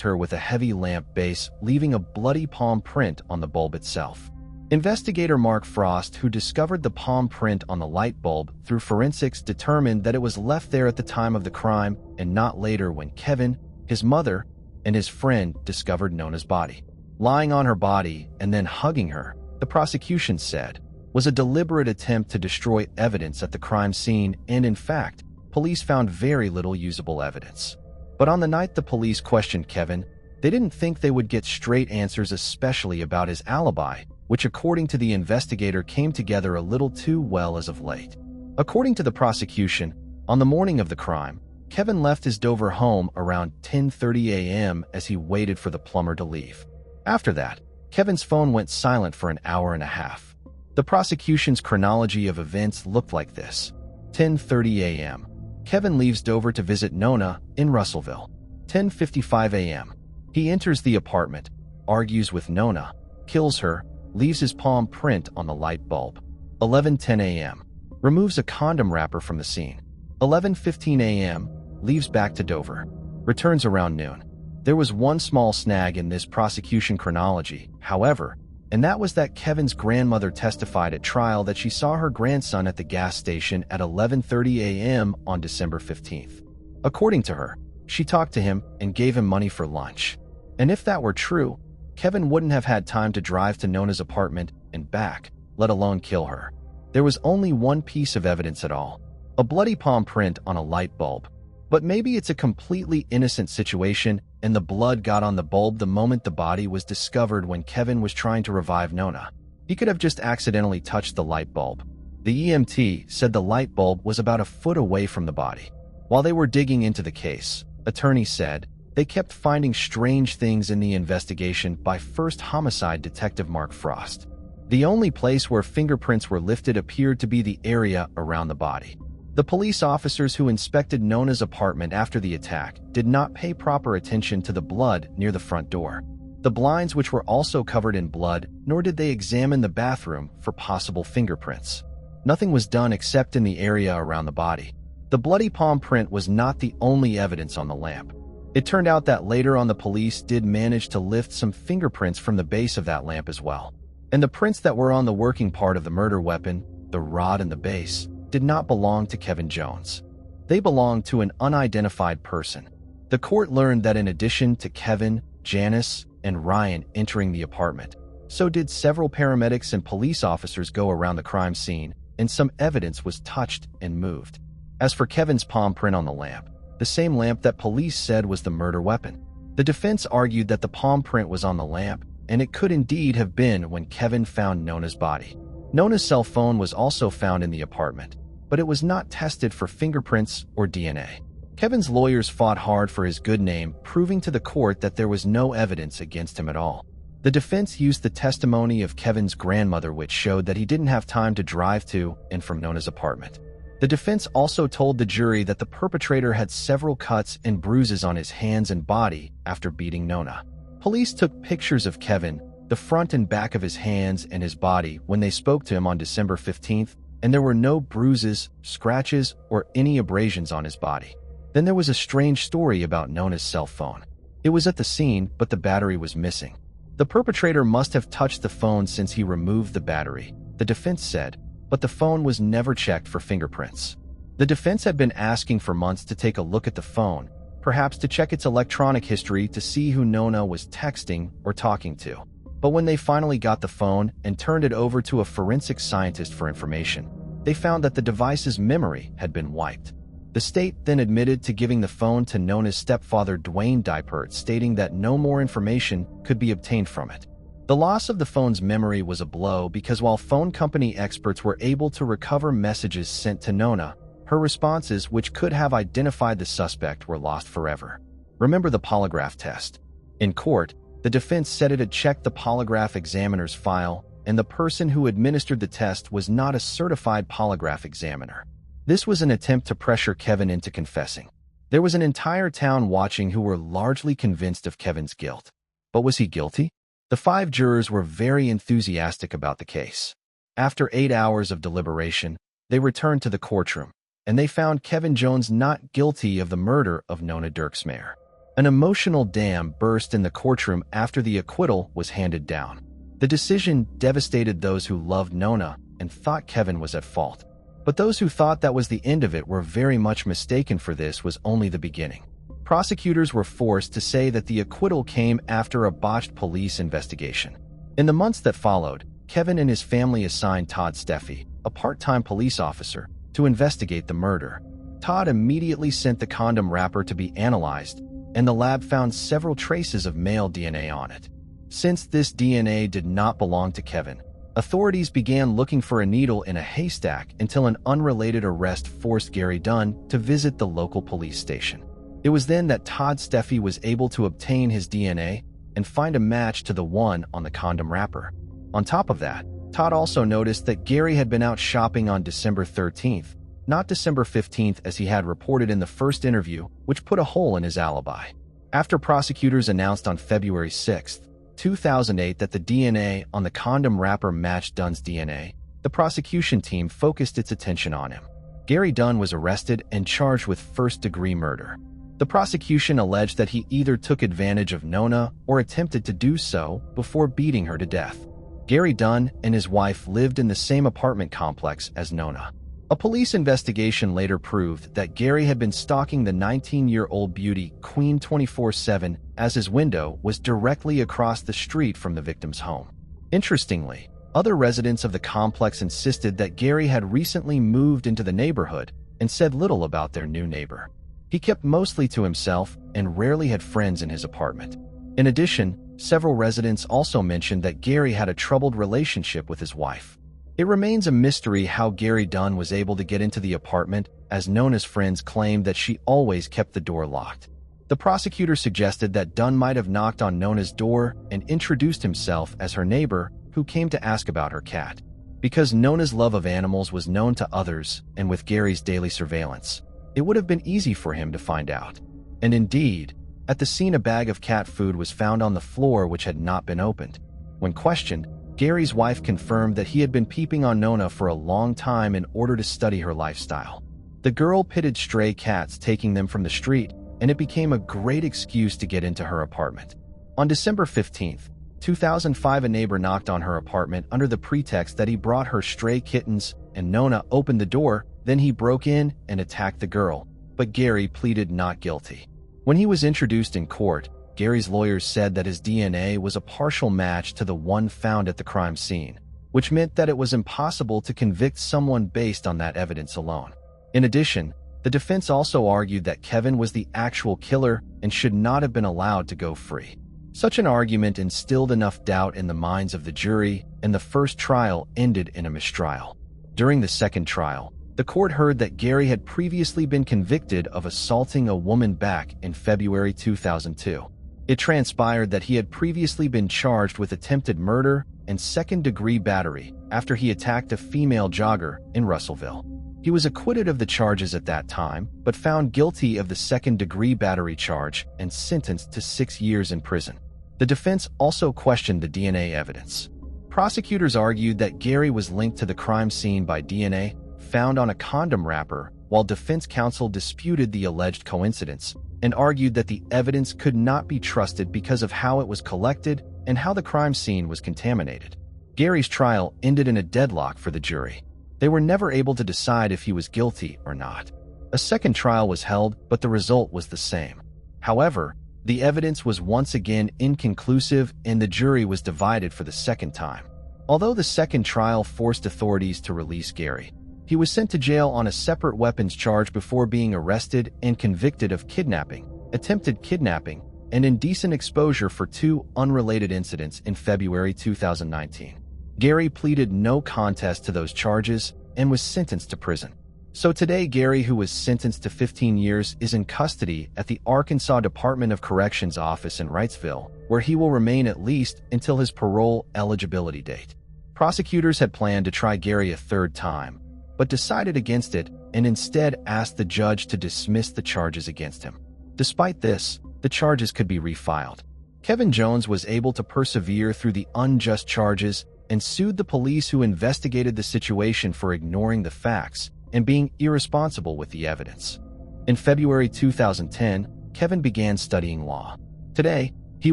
her with a heavy lamp base, leaving a bloody palm print on the bulb itself. Investigator Mark Frost, who discovered the palm print on the light bulb through forensics, determined that it was left there at the time of the crime and not later when Kevin, his mother, and his friend discovered Nona's body. Lying on her body and then hugging her, the prosecution said, was a deliberate attempt to destroy evidence at the crime scene, and in fact, police found very little usable evidence. But on the night the police questioned Kevin, they didn't think they would get straight answers, especially about his alibi, which according to the investigator came together a little too well as of late. According to the prosecution, on the morning of the crime, Kevin left his Dover home around 10:30 a.m. as he waited for the plumber to leave. After that, Kevin's phone went silent for an hour and a half. The prosecution's chronology of events looked like this. 10:30 a.m. Kevin leaves Dover to visit Nona in Russellville. 10:55 a.m. He enters the apartment, argues with Nona, kills her, leaves his palm print on the light bulb. 11:10 a.m. Removes a condom wrapper from the scene. 11:15 a.m. Leaves back to Dover. Returns around noon. There was one small snag in this prosecution chronology, however, and that was that Kevin's grandmother testified at trial that she saw her grandson at the gas station at 11:30 a.m. on December 15th. According to her, she talked to him and gave him money for lunch. And if that were true, Kevin wouldn't have had time to drive to Nona's apartment and back, let alone kill her. There was only one piece of evidence at all, a bloody palm print on a light bulb. But maybe it's a completely innocent situation and the blood got on the bulb the moment the body was discovered when Kevin was trying to revive Nona. He could have just accidentally touched the light bulb. The EMT said the light bulb was about a foot away from the body. While they were digging into the case, attorneys said, they kept finding strange things in the investigation by first homicide detective Mark Frost. The only place where fingerprints were lifted appeared to be the area around the body. The police officers who inspected Nona's apartment after the attack did not pay proper attention to the blood near the front door, the blinds which were also covered in blood, nor did they examine the bathroom for possible fingerprints. Nothing was done except in the area around the body. The bloody palm print was not the only evidence on the lamp. It turned out that later on the police did manage to lift some fingerprints from the base of that lamp as well. And the prints that were on the working part of the murder weapon, the rod and the base, did not belong to Kevin Jones. They belonged to an unidentified person. The court learned that in addition to Kevin, Janice, and Ryan entering the apartment, so did several paramedics and police officers go around the crime scene, and some evidence was touched and moved. As for Kevin's palm print on the lamp, the same lamp that police said was the murder weapon, the defense argued that the palm print was on the lamp, and it could indeed have been when Kevin found Nona's body. Nona's cell phone was also found in the apartment, but it was not tested for fingerprints or DNA. Kevin's lawyers fought hard for his good name, proving to the court that there was no evidence against him at all. The defense used the testimony of Kevin's grandmother, which showed that he didn't have time to drive to and from Nona's apartment. The defense also told the jury that the perpetrator had several cuts and bruises on his hands and body after beating Nona. Police took pictures of Kevin, the front and back of his hands and his body, when they spoke to him on December 15th, and there were no bruises, scratches, or any abrasions on his body. Then there was a strange story about Nona's cell phone. It was at the scene, but the battery was missing. The perpetrator must have touched the phone since he removed the battery, the defense said, but the phone was never checked for fingerprints. The defense had been asking for months to take a look at the phone, perhaps to check its electronic history to see who Nona was texting or talking to. But when they finally got the phone and turned it over to a forensic scientist for information, they found that the device's memory had been wiped. The state then admitted to giving the phone to Nona's stepfather, Dwayne Dipert, stating that no more information could be obtained from it. The loss of the phone's memory was a blow because while phone company experts were able to recover messages sent to Nona, her responses, which could have identified the suspect, were lost forever. Remember the polygraph test? In court, the defense said it had checked the polygraph examiner's file, and the person who administered the test was not a certified polygraph examiner. This was an attempt to pressure Kevin into confessing. There was an entire town watching who were largely convinced of Kevin's guilt. But was he guilty? The 5 jurors were very enthusiastic about the case. After 8 hours of deliberation, they returned to the courtroom, and they found Kevin Jones not guilty of the murder of Nona Dirksmeyer. An emotional dam burst in the courtroom after the acquittal was handed down. The decision devastated those who loved Nona and thought Kevin was at fault. But those who thought that was the end of it were very much mistaken, for this was only the beginning. Prosecutors were forced to say that the acquittal came after a botched police investigation. In the months that followed, Kevin and his family assigned Todd Steffi, a part-time police officer, to investigate the murder. Todd immediately sent the condom wrapper to be analyzed, and the lab found several traces of male DNA on it. Since this DNA did not belong to Kevin, authorities began looking for a needle in a haystack until an unrelated arrest forced Gary Dunn to visit the local police station. It was then that Todd Steffi was able to obtain his DNA and find a match to the one on the condom wrapper. On top of that, Todd also noticed that Gary had been out shopping on December 13th, not December 15th as he had reported in the first interview, which put a hole in his alibi. After prosecutors announced on February 6, 2008 that the DNA on the condom wrapper matched Dunn's DNA, the prosecution team focused its attention on him. Gary Dunn was arrested and charged with first-degree murder. The prosecution alleged that he either took advantage of Nona or attempted to do so before beating her to death. Gary Dunn and his wife lived in the same apartment complex as Nona. A police investigation later proved that Gary had been stalking the 19-year-old beauty queen 24/7 as his window was directly across the street from the victim's home. Interestingly, other residents of the complex insisted that Gary had recently moved into the neighborhood and said little about their new neighbor. He kept mostly to himself and rarely had friends in his apartment. In addition, several residents also mentioned that Gary had a troubled relationship with his wife. It remains a mystery how Gary Dunn was able to get into the apartment, as Nona's friends claimed that she always kept the door locked. The prosecutor suggested that Dunn might have knocked on Nona's door and introduced himself as her neighbor who came to ask about her cat. Because Nona's love of animals was known to others, and with Gary's daily surveillance, it would have been easy for him to find out. And indeed, at the scene a bag of cat food was found on the floor which had not been opened. When questioned, Gary's wife confirmed that he had been peeping on Nona for a long time in order to study her lifestyle. The girl pitted stray cats, taking them from the street, and it became a great excuse to get into her apartment. On December 15th, 2005, a neighbor knocked on her apartment under the pretext that he brought her stray kittens, and Nona opened the door. Then he broke in and attacked the girl, but Gary pleaded not guilty. When he was introduced in court, Gary's lawyers said that his DNA was a partial match to the one found at the crime scene, which meant that it was impossible to convict someone based on that evidence alone. In addition, the defense also argued that Kevin was the actual killer and should not have been allowed to go free. Such an argument instilled enough doubt in the minds of the jury, and the first trial ended in a mistrial. During the second trial, the court heard that Gary had previously been convicted of assaulting a woman back in February 2002. It transpired that he had previously been charged with attempted murder and second-degree battery after he attacked a female jogger in Russellville. He was acquitted of the charges at that time, but found guilty of the second-degree battery charge and sentenced to 6 years in prison. The defense also questioned the DNA evidence. Prosecutors argued that Gary was linked to the crime scene by DNA found on a condom wrapper, while defense counsel disputed the alleged coincidence and argued that the evidence could not be trusted because of how it was collected and how the crime scene was contaminated. Gary's trial ended in a deadlock for the jury. They were never able to decide if he was guilty or not. A second trial was held, but the result was the same. However, the evidence was once again inconclusive and the jury was divided for the second time. Although the second trial forced authorities to release Gary, he was sent to jail on a separate weapons charge before being arrested and convicted of kidnapping, attempted kidnapping, and indecent exposure for 2 unrelated incidents in February 2019. Gary pleaded no contest to those charges and was sentenced to prison. So today, Gary, who was sentenced to 15 years, is in custody at the Arkansas Department of Corrections office in Wrightsville, where he will remain at least until his parole eligibility date. Prosecutors had planned to try Gary a third time, but decided against it and instead asked the judge to dismiss the charges against him. Despite this, the charges could be refiled. Kevin Jones was able to persevere through the unjust charges and sued the police who investigated the situation for ignoring the facts and being irresponsible with the evidence. In February 2010, Kevin began studying law. Today, he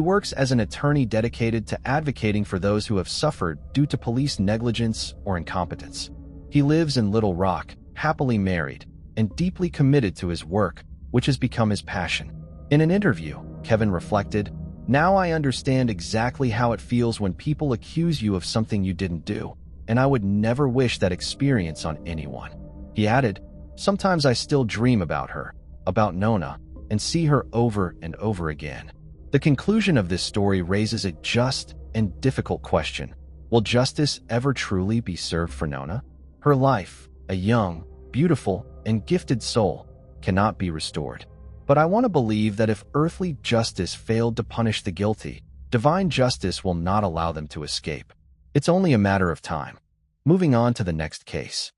works as an attorney dedicated to advocating for those who have suffered due to police negligence or incompetence. He lives in Little Rock, happily married, and deeply committed to his work, which has become his passion. In an interview, Kevin reflected, "Now I understand exactly how it feels when people accuse you of something you didn't do, and I would never wish that experience on anyone." He added, "Sometimes I still dream about her, about Nona, and see her over and over again." The conclusion of this story raises a just and difficult question. Will justice ever truly be served for Nona? Her life, a young, beautiful, and gifted soul, cannot be restored. But I want to believe that if earthly justice failed to punish the guilty, divine justice will not allow them to escape. It's only a matter of time. Moving on to the next case.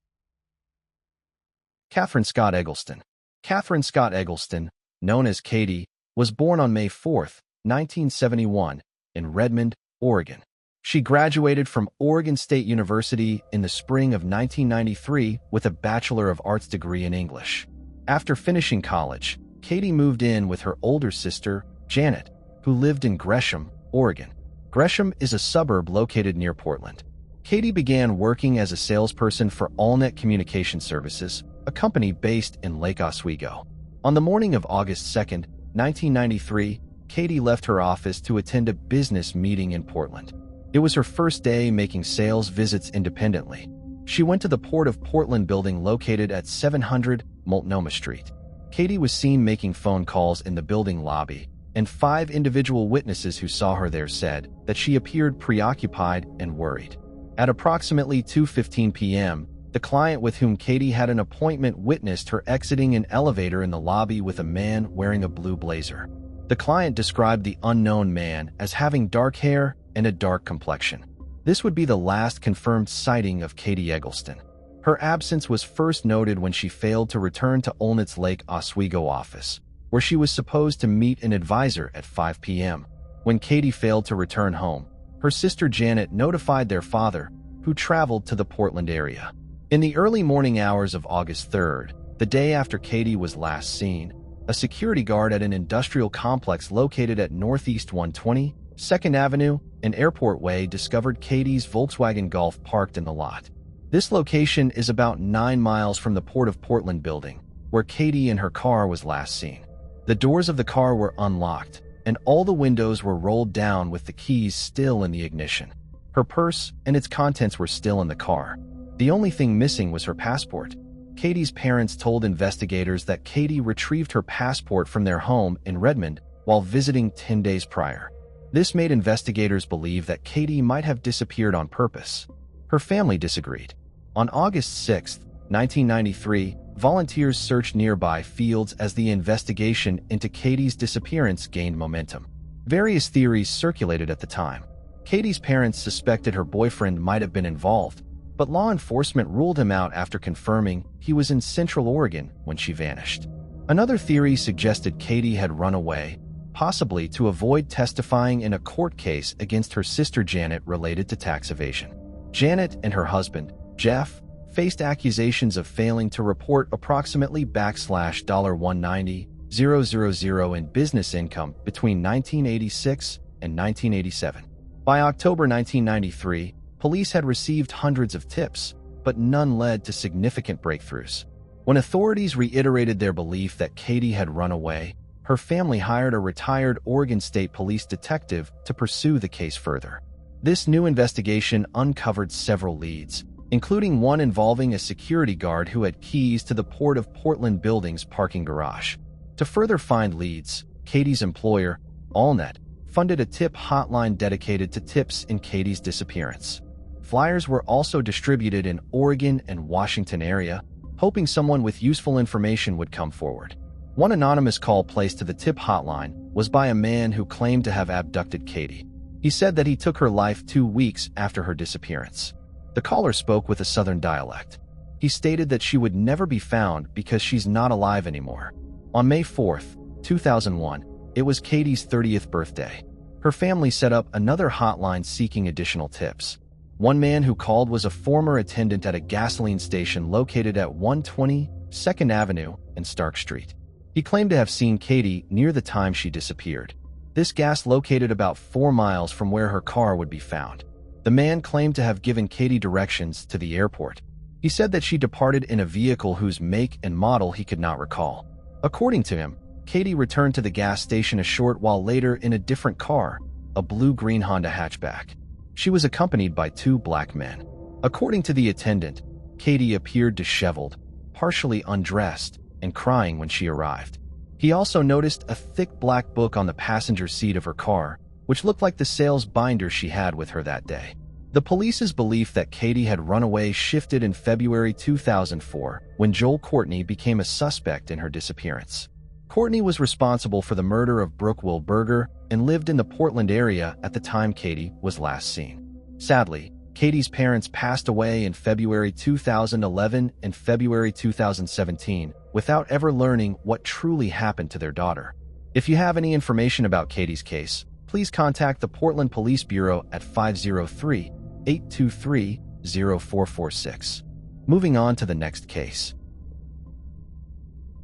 Catherine Scott Eggleston. Catherine Scott Eggleston, known as Katie, was born on May 4, 1971, in Redmond, Oregon. She graduated from Oregon State University in the spring of 1993 with a Bachelor of Arts degree in English. After finishing college, Katie moved in with her older sister, Janet, who lived in Gresham, Oregon. Gresham is a suburb located near Portland. Katie began working as a salesperson for AllNet Communication Services, a company based in Lake Oswego. On the morning of August 2, 1993, Katie left her office to attend a business meeting in Portland. It was her first day making sales visits independently. She went to the Port of Portland building located at 700 Multnomah Street. Katie was seen making phone calls in the building lobby, and 5 individual witnesses who saw her there said that she appeared preoccupied and worried. At approximately 2:15 p.m., the client with whom Katie had an appointment witnessed her exiting an elevator in the lobby with a man wearing a blue blazer. The client described the unknown man as having dark hair and a dark complexion. This would be the last confirmed sighting of Katie Eggleston. Her absence was first noted when she failed to return to AllNet's Lake Oswego office, where she was supposed to meet an advisor at 5 p.m. When Katie failed to return home, her sister Janet notified their father, who traveled to the Portland area. In the early morning hours of August 3rd, the day after Katie was last seen, a security guard at an industrial complex located at Northeast 120, 2nd Avenue, and Airport Way discovered Katie's Volkswagen Golf parked in the lot. This location is about 9 miles from the Port of Portland building, where Katie and her car was last seen. The doors of the car were unlocked, and all the windows were rolled down with the keys still in the ignition. Her purse and its contents were still in the car. The only thing missing was her passport. Katie's parents told investigators that Katie retrieved her passport from their home in Redmond while visiting 10 days prior. This made investigators believe that Katie might have disappeared on purpose. Her family disagreed. On August 6, 1993, volunteers searched nearby fields as the investigation into Katie's disappearance gained momentum. Various theories circulated at the time. Katie's parents suspected her boyfriend might have been involved, but law enforcement ruled him out after confirming he was in Central Oregon when she vanished. Another theory suggested Katie had run away, possibly to avoid testifying in a court case against her sister Janet related to tax evasion. Janet and her husband, Jeff, faced accusations of failing to report approximately $190,000 in business income between 1986 and 1987. By October 1993, police had received hundreds of tips, but none led to significant breakthroughs. When authorities reiterated their belief that Katie had run away, her family hired a retired Oregon State Police detective to pursue the case further. This new investigation uncovered several leads, including one involving a security guard who had keys to the Port of Portland building's parking garage. To further find leads, Katie's employer, AllNet, funded a tip hotline dedicated to tips in Katie's disappearance. Flyers were also distributed in Oregon and Washington area, hoping someone with useful information would come forward. One anonymous call placed to the tip hotline was by a man who claimed to have abducted Katie. He said that he took her life 2 weeks after her disappearance. The caller spoke with a southern dialect. He stated that she would never be found because she's not alive anymore. On May 4, 2001, it was Katie's 30th birthday. Her family set up another hotline seeking additional tips. One man who called was a former attendant at a gasoline station located at 120 2nd Avenue and Stark Street. He claimed to have seen Katie near the time she disappeared. This gas located about 4 miles from where her car would be found. The man claimed to have given Katie directions to the airport. He said that she departed in a vehicle whose make and model he could not recall. According to him, Katie returned to the gas station a short while later in a different car, a blue-green Honda hatchback. She was accompanied by 2 black men. According to the attendant, Katie appeared disheveled, partially undressed, and crying when she arrived. He also noticed a thick black book on the passenger seat of her car, which looked like the sales binder she had with her that day. The police's belief that Katie had run away shifted in February 2004 when Joel Courtney became a suspect in her disappearance. Courtney was responsible for the murder of Brooke Wilberger and lived in the Portland area at the time Katie was last seen. Sadly, Katie's parents passed away in February 2011 and February 2017 without ever learning what truly happened to their daughter. If you have any information about Katie's case, please contact the Portland Police Bureau at 503-823-0446. Moving on to the next case.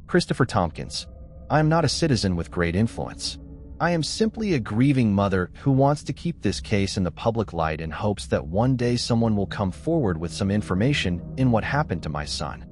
Christopher Tompkins. I am not a citizen with great influence. I am simply a grieving mother who wants to keep this case in the public light in hopes that one day someone will come forward with some information in what happened to my son.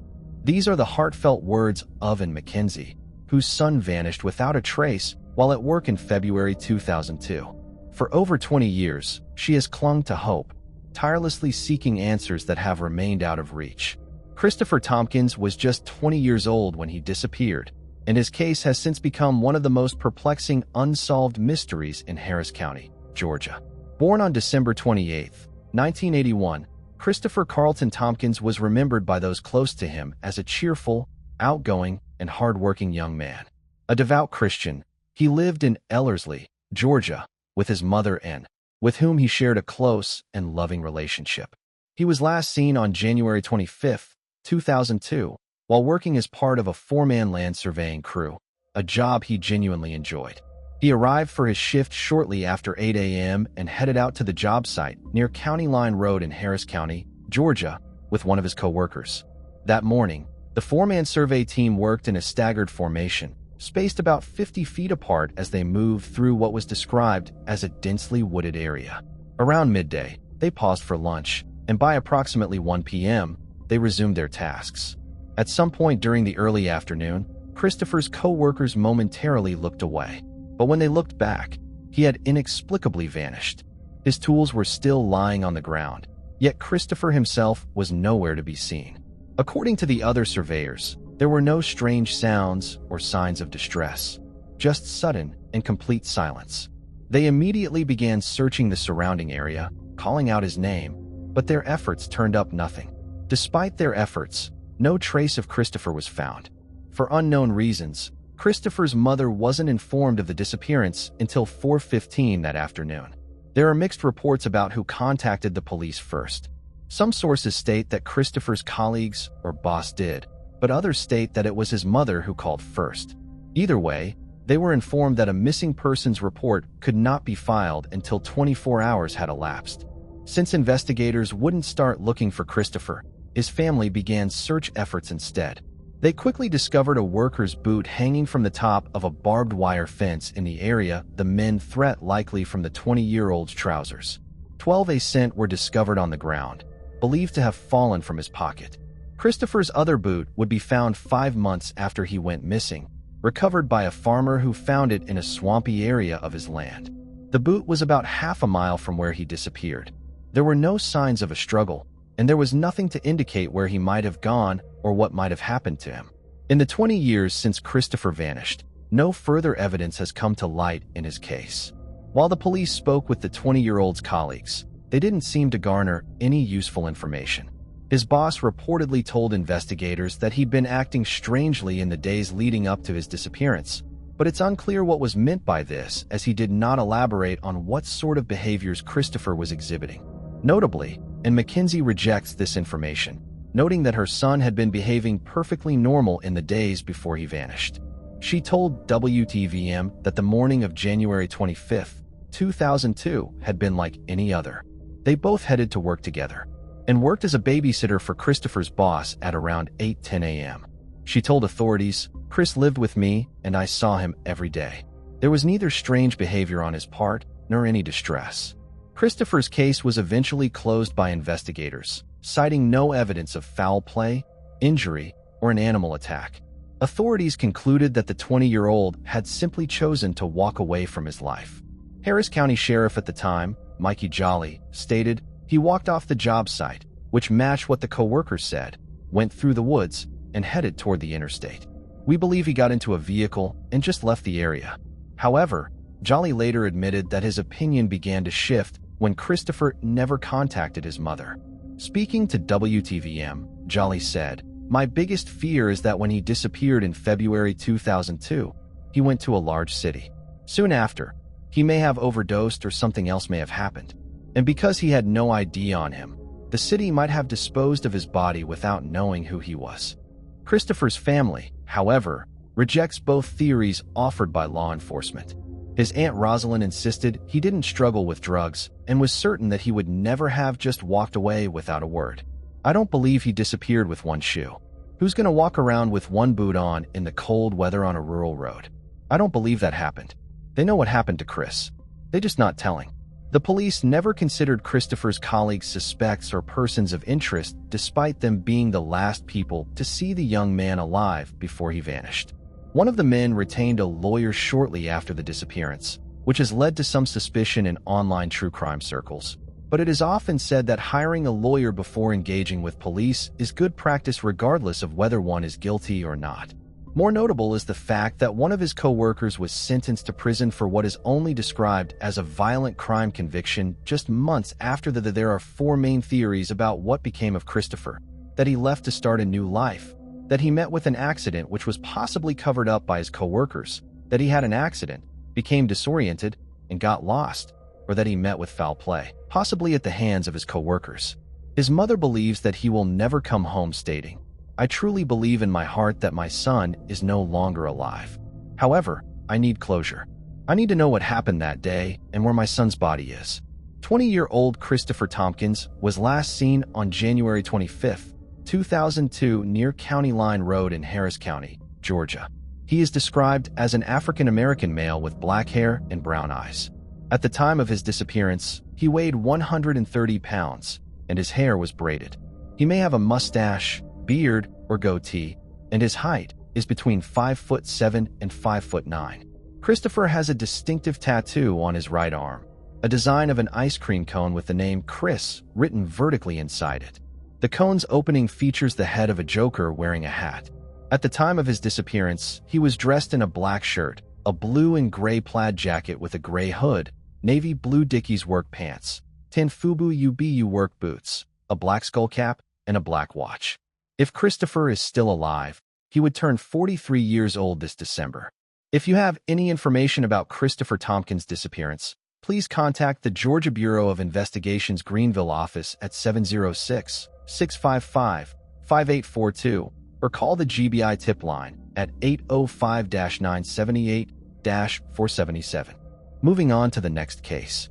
These are the heartfelt words of Ann McKenzie, whose son vanished without a trace while at work in February 2002. For over 20 years, she has clung to hope, tirelessly seeking answers that have remained out of reach. Christopher Tompkins was just 20 years old when he disappeared, and his case has since become one of the most perplexing unsolved mysteries in Harris County, Georgia. Born on December 28, 1981, Christopher Carlton Tompkins was remembered by those close to him as a cheerful, outgoing, and hardworking young man. A devout Christian, he lived in Ellerslie, Georgia, with his mother Ann, with whom he shared a close and loving relationship. He was last seen on January 25, 2002, while working as part of a 4-man land surveying crew, a job he genuinely enjoyed. He arrived for his shift shortly after 8 a.m. and headed out to the job site near County Line Road in Harris County, Georgia, with one of his co-workers. That morning, the 4-man survey team worked in a staggered formation, spaced about 50 feet apart as they moved through what was described as a densely wooded area. Around midday, they paused for lunch, and by approximately 1 p.m., they resumed their tasks. At some point during the early afternoon, Christopher's co-workers momentarily looked away, but when they looked back, he had inexplicably vanished. His tools were still lying on the ground, yet Christopher himself was nowhere to be seen. According to the other surveyors, there were no strange sounds or signs of distress, just sudden and complete silence. They immediately began searching the surrounding area, calling out his name, but their efforts turned up nothing. Despite their efforts, no trace of Christopher was found. For unknown reasons, Christopher's mother wasn't informed of the disappearance until 4:15 that afternoon. There are mixed reports about who contacted the police first. Some sources state that Christopher's colleagues or boss did, but others state that it was his mother who called first. Either way, they were informed that a missing persons report could not be filed until 24 hours had elapsed. Since investigators wouldn't start looking for Christopher, his family began search efforts instead. They quickly discovered a worker's boot hanging from the top of a barbed wire fence in the area, the men threat likely from the 20-year-old's trousers. 12 cents were discovered on the ground, believed to have fallen from his pocket. Christopher's other boot would be found 5 months after he went missing, recovered by a farmer who found it in a swampy area of his land. The boot was about half a mile from where he disappeared. There were no signs of a struggle, and there was nothing to indicate where he might have gone or what might have happened to him. In the 20 years since Christopher vanished, no further evidence has come to light in his case. While the police spoke with the 20-year-old's colleagues, they didn't seem to garner any useful information. His boss reportedly told investigators that he'd been acting strangely in the days leading up to his disappearance, but it's unclear what was meant by this, as he did not elaborate on what sort of behaviors Christopher was exhibiting. Notably, Ann McKenzie rejects this information, noting that her son had been behaving perfectly normal in the days before he vanished. She told WTVM that the morning of January 25, 2002 had been like any other. They both headed to work together and worked as a babysitter for Christopher's boss at around 8:10 a.m. She told authorities, "Chris lived with me, and I saw him every day. There was neither strange behavior on his part nor any distress." Christopher's case was eventually closed by investigators, citing no evidence of foul play, injury, or an animal attack. Authorities concluded that the 20-year-old had simply chosen to walk away from his life. Harris County Sheriff at the time, Mikey Jolly, stated he walked off the job site, which matched what the co-worker said, went through the woods, and headed toward the interstate. "We believe he got into a vehicle and just left the area." However, Jolly later admitted that his opinion began to shift when Christopher never contacted his mother. Speaking to WTVM, Jolly said, "My biggest fear is that when he disappeared in February 2002, he went to a large city. Soon after, he may have overdosed or something else may have happened. And because he had no ID on him, the city might have disposed of his body without knowing who he was." Christopher's family, however, rejects both theories offered by law enforcement. His Aunt Rosalind insisted he didn't struggle with drugs and was certain that he would never have just walked away without a word. "I don't believe he disappeared with one shoe. Who's going to walk around with one boot on in the cold weather on a rural road? I don't believe that happened. They know what happened to Chris. They're just not telling." The police never considered Christopher's colleagues suspects or persons of interest, despite them being the last people to see the young man alive before he vanished. One of the men retained a lawyer shortly after the disappearance, which has led to some suspicion in online true crime circles. But it is often said that hiring a lawyer before engaging with police is good practice regardless of whether one is guilty or not. More notable is the fact that one of his co-workers was sentenced to prison for what is only described as a violent crime conviction just months after there are four main theories about what became of Christopher: that he left to start a new life, that he met with an accident which was possibly covered up by his co-workers, that he had an accident, became disoriented, and got lost, or that he met with foul play, possibly at the hands of his co-workers. His mother believes that he will never come home, stating, "I truly believe in my heart that my son is no longer alive. However, I need closure. I need to know what happened that day and where my son's body is." 20-year-old Christopher Tompkins was last seen on January 25, 2002 near County Line Road in Harris County, Georgia. He is described as an African-American male with black hair and brown eyes. At the time of his disappearance, he weighed 130 pounds, and his hair was braided. He may have a mustache, beard, or goatee, and his height is between 5'7" and 5'9". Christopher has a distinctive tattoo on his right arm, a design of an ice cream cone with the name Chris written vertically inside it. The cone's opening features the head of a joker wearing a hat. At the time of his disappearance, he was dressed in a black shirt, a blue and gray plaid jacket with a gray hood, navy blue Dickies work pants, tan Fubu UBU work boots, a black skull cap, and a black watch. If Christopher is still alive, he would turn 43 years old this December. If you have any information about Christopher Tompkins' disappearance, please contact the Georgia Bureau of Investigation's Greenville office at 706-655-5842 or call the GBI tip line at 805-978-477. Moving on to the next case.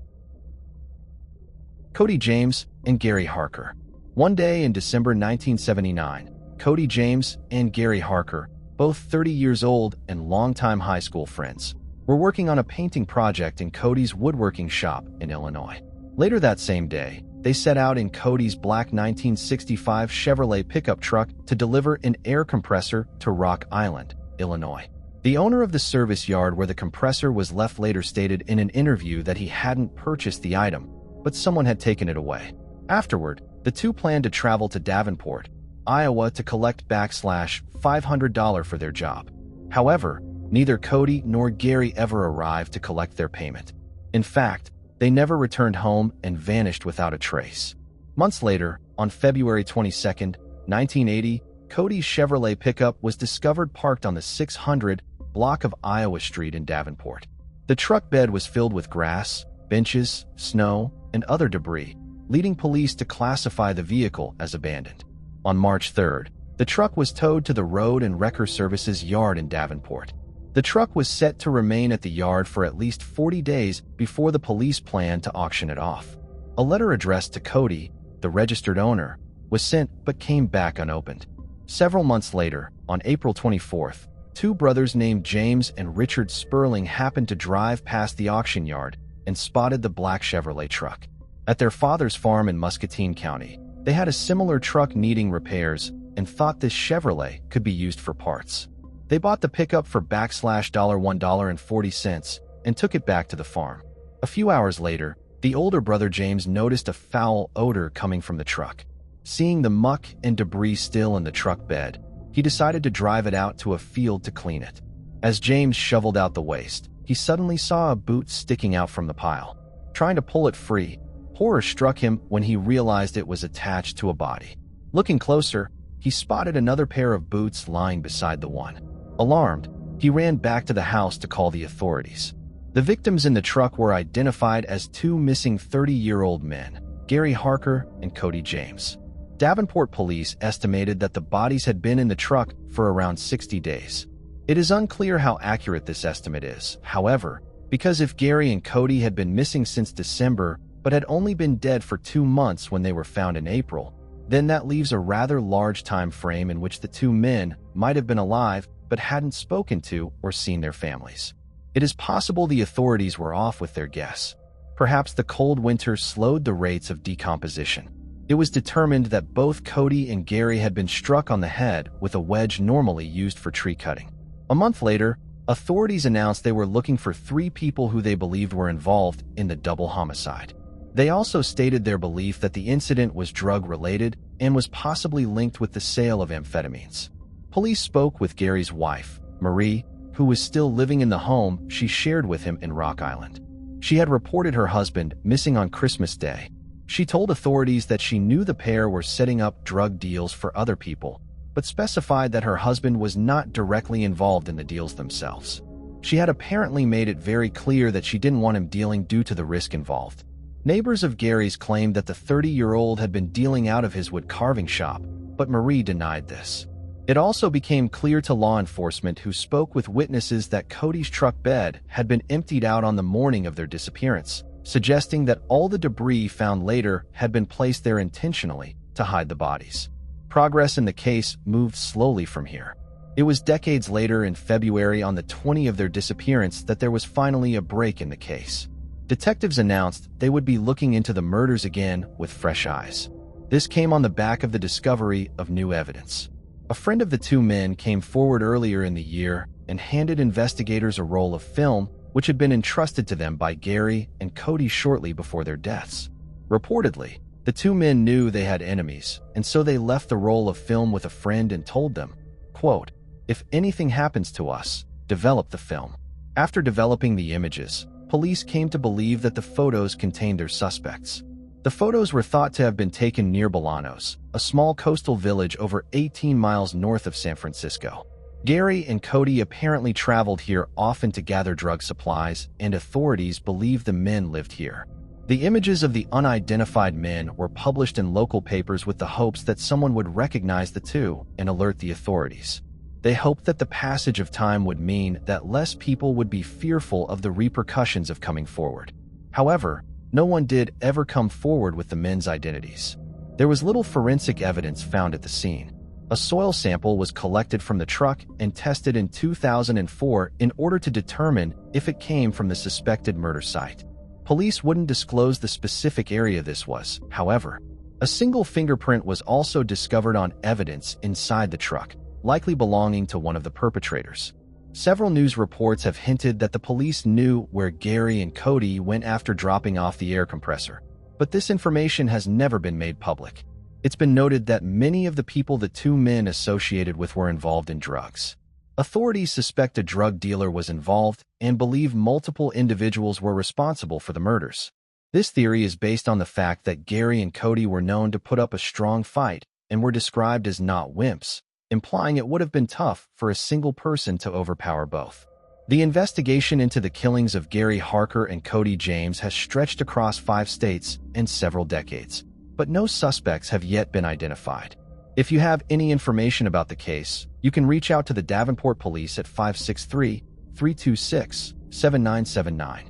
Cody James and Gary Harker. One day in December 1979, Cody James and Gary Harker, both 30 years old and longtime high school friends, were working on a painting project in Cody's woodworking shop in Illinois. Later that same day, they set out in Cody's black 1965 Chevrolet pickup truck to deliver an air compressor to Rock Island, Illinois. The owner of the service yard where the compressor was left later stated in an interview that he hadn't purchased the item, but someone had taken it away. Afterward, the two planned to travel to Davenport, Iowa to collect $500 for their job. However, neither Cody nor Gary ever arrived to collect their payment. In fact, they never returned home and vanished without a trace. Months later, on February 22, 1980, Cody's Chevrolet pickup was discovered parked on the 600 block of Iowa Street in Davenport. The truck bed was filled with grass, benches, snow, and other debris, leading police to classify the vehicle as abandoned. On March 3rd, the truck was towed to the Road and Wrecker Services yard in Davenport. The truck was set to remain at the yard for at least 40 days before the police planned to auction it off. A letter addressed to Cody, the registered owner, was sent but came back unopened. Several months later, On April 24th, two brothers named James and Richard Sperling happened to drive past the auction yard and spotted the black Chevrolet truck. At their father's farm in Muscatine County, they had a similar truck needing repairs and thought this Chevrolet could be used for parts. They bought the pickup for $1.40 and took it back to the farm. A few hours later, the older brother James noticed a foul odor coming from the truck. Seeing the muck and debris still in the truck bed, he decided to drive it out to a field to clean it. As James shoveled out the waste, he suddenly saw a boot sticking out from the pile. Trying to pull it free, horror struck him when he realized it was attached to a body. Looking closer, he spotted another pair of boots lying beside the one. Alarmed, he ran back to the house to call the authorities. The victims in the truck were identified as two missing 30-year-old men, Gary Harker and Cody James. Davenport police estimated that the bodies had been in the truck for around 60 days. It is unclear how accurate this estimate is, however, because if Gary and Cody had been missing since December but had only been dead for 2 months when they were found in April, then that leaves a rather large time frame in which the two men might have been alive but hadn't spoken to or seen their families. It is possible the authorities were off with their guess. Perhaps the cold winter slowed the rates of decomposition. It was determined that both Cody and Gary had been struck on the head with a wedge normally used for tree cutting. A month later, authorities announced they were looking for 3 people who they believed were involved in the double homicide. They also stated their belief that the incident was drug-related and was possibly linked with the sale of amphetamines. Police spoke with Gary's wife, Marie, who was still living in the home she shared with him in Rock Island. She had reported her husband missing on Christmas Day. She told authorities that she knew the pair were setting up drug deals for other people, but specified that her husband was not directly involved in the deals themselves. She had apparently made it very clear that she didn't want him dealing due to the risk involved. Neighbors of Gary's claimed that the 30-year-old had been dealing out of his wood carving shop, but Marie denied this. It also became clear to law enforcement who spoke with witnesses that Cody's truck bed had been emptied out on the morning of their disappearance, suggesting that all the debris found later had been placed there intentionally to hide the bodies. Progress in the case moved slowly from here. It was decades later, in February on the 20th of their disappearance, that there was finally a break in the case. Detectives announced they would be looking into the murders again with fresh eyes. This came on the back of the discovery of new evidence. A friend of the two men came forward earlier in the year and handed investigators a roll of film which had been entrusted to them by Gary and Cody shortly before their deaths. Reportedly, the two men knew they had enemies, and so they left the roll of film with a friend and told them, quote, "If anything happens to us, develop the film." After developing the images, police came to believe that the photos contained their suspects. The photos were thought to have been taken near Bolanos, a small coastal village over 18 miles north of San Francisco. Gary and Cody apparently traveled here often to gather drug supplies, and authorities believe the men lived here. The images of the unidentified men were published in local papers with the hopes that someone would recognize the two and alert the authorities. They hoped that the passage of time would mean that less people would be fearful of the repercussions of coming forward. However, no one did ever come forward with the men's identities. There was little forensic evidence found at the scene. A soil sample was collected from the truck and tested in 2004 in order to determine if it came from the suspected murder site. Police wouldn't disclose the specific area this was, however. A single fingerprint was also discovered on evidence inside the truck, likely belonging to one of the perpetrators. Several news reports have hinted that the police knew where Gary and Cody went after dropping off the air compressor, but this information has never been made public. It's been noted that many of the people the two men associated with were involved in drugs. Authorities suspect a drug dealer was involved and believe multiple individuals were responsible for the murders. This theory is based on the fact that Gary and Cody were known to put up a strong fight and were described as not wimps, implying it would have been tough for a single person to overpower both. The investigation into the killings of Gary Harker and Cody James has stretched across 5 states and several decades, but no suspects have yet been identified. If you have any information about the case, you can reach out to the Davenport Police at 563-326-7979.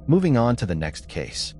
Moving on to the next case.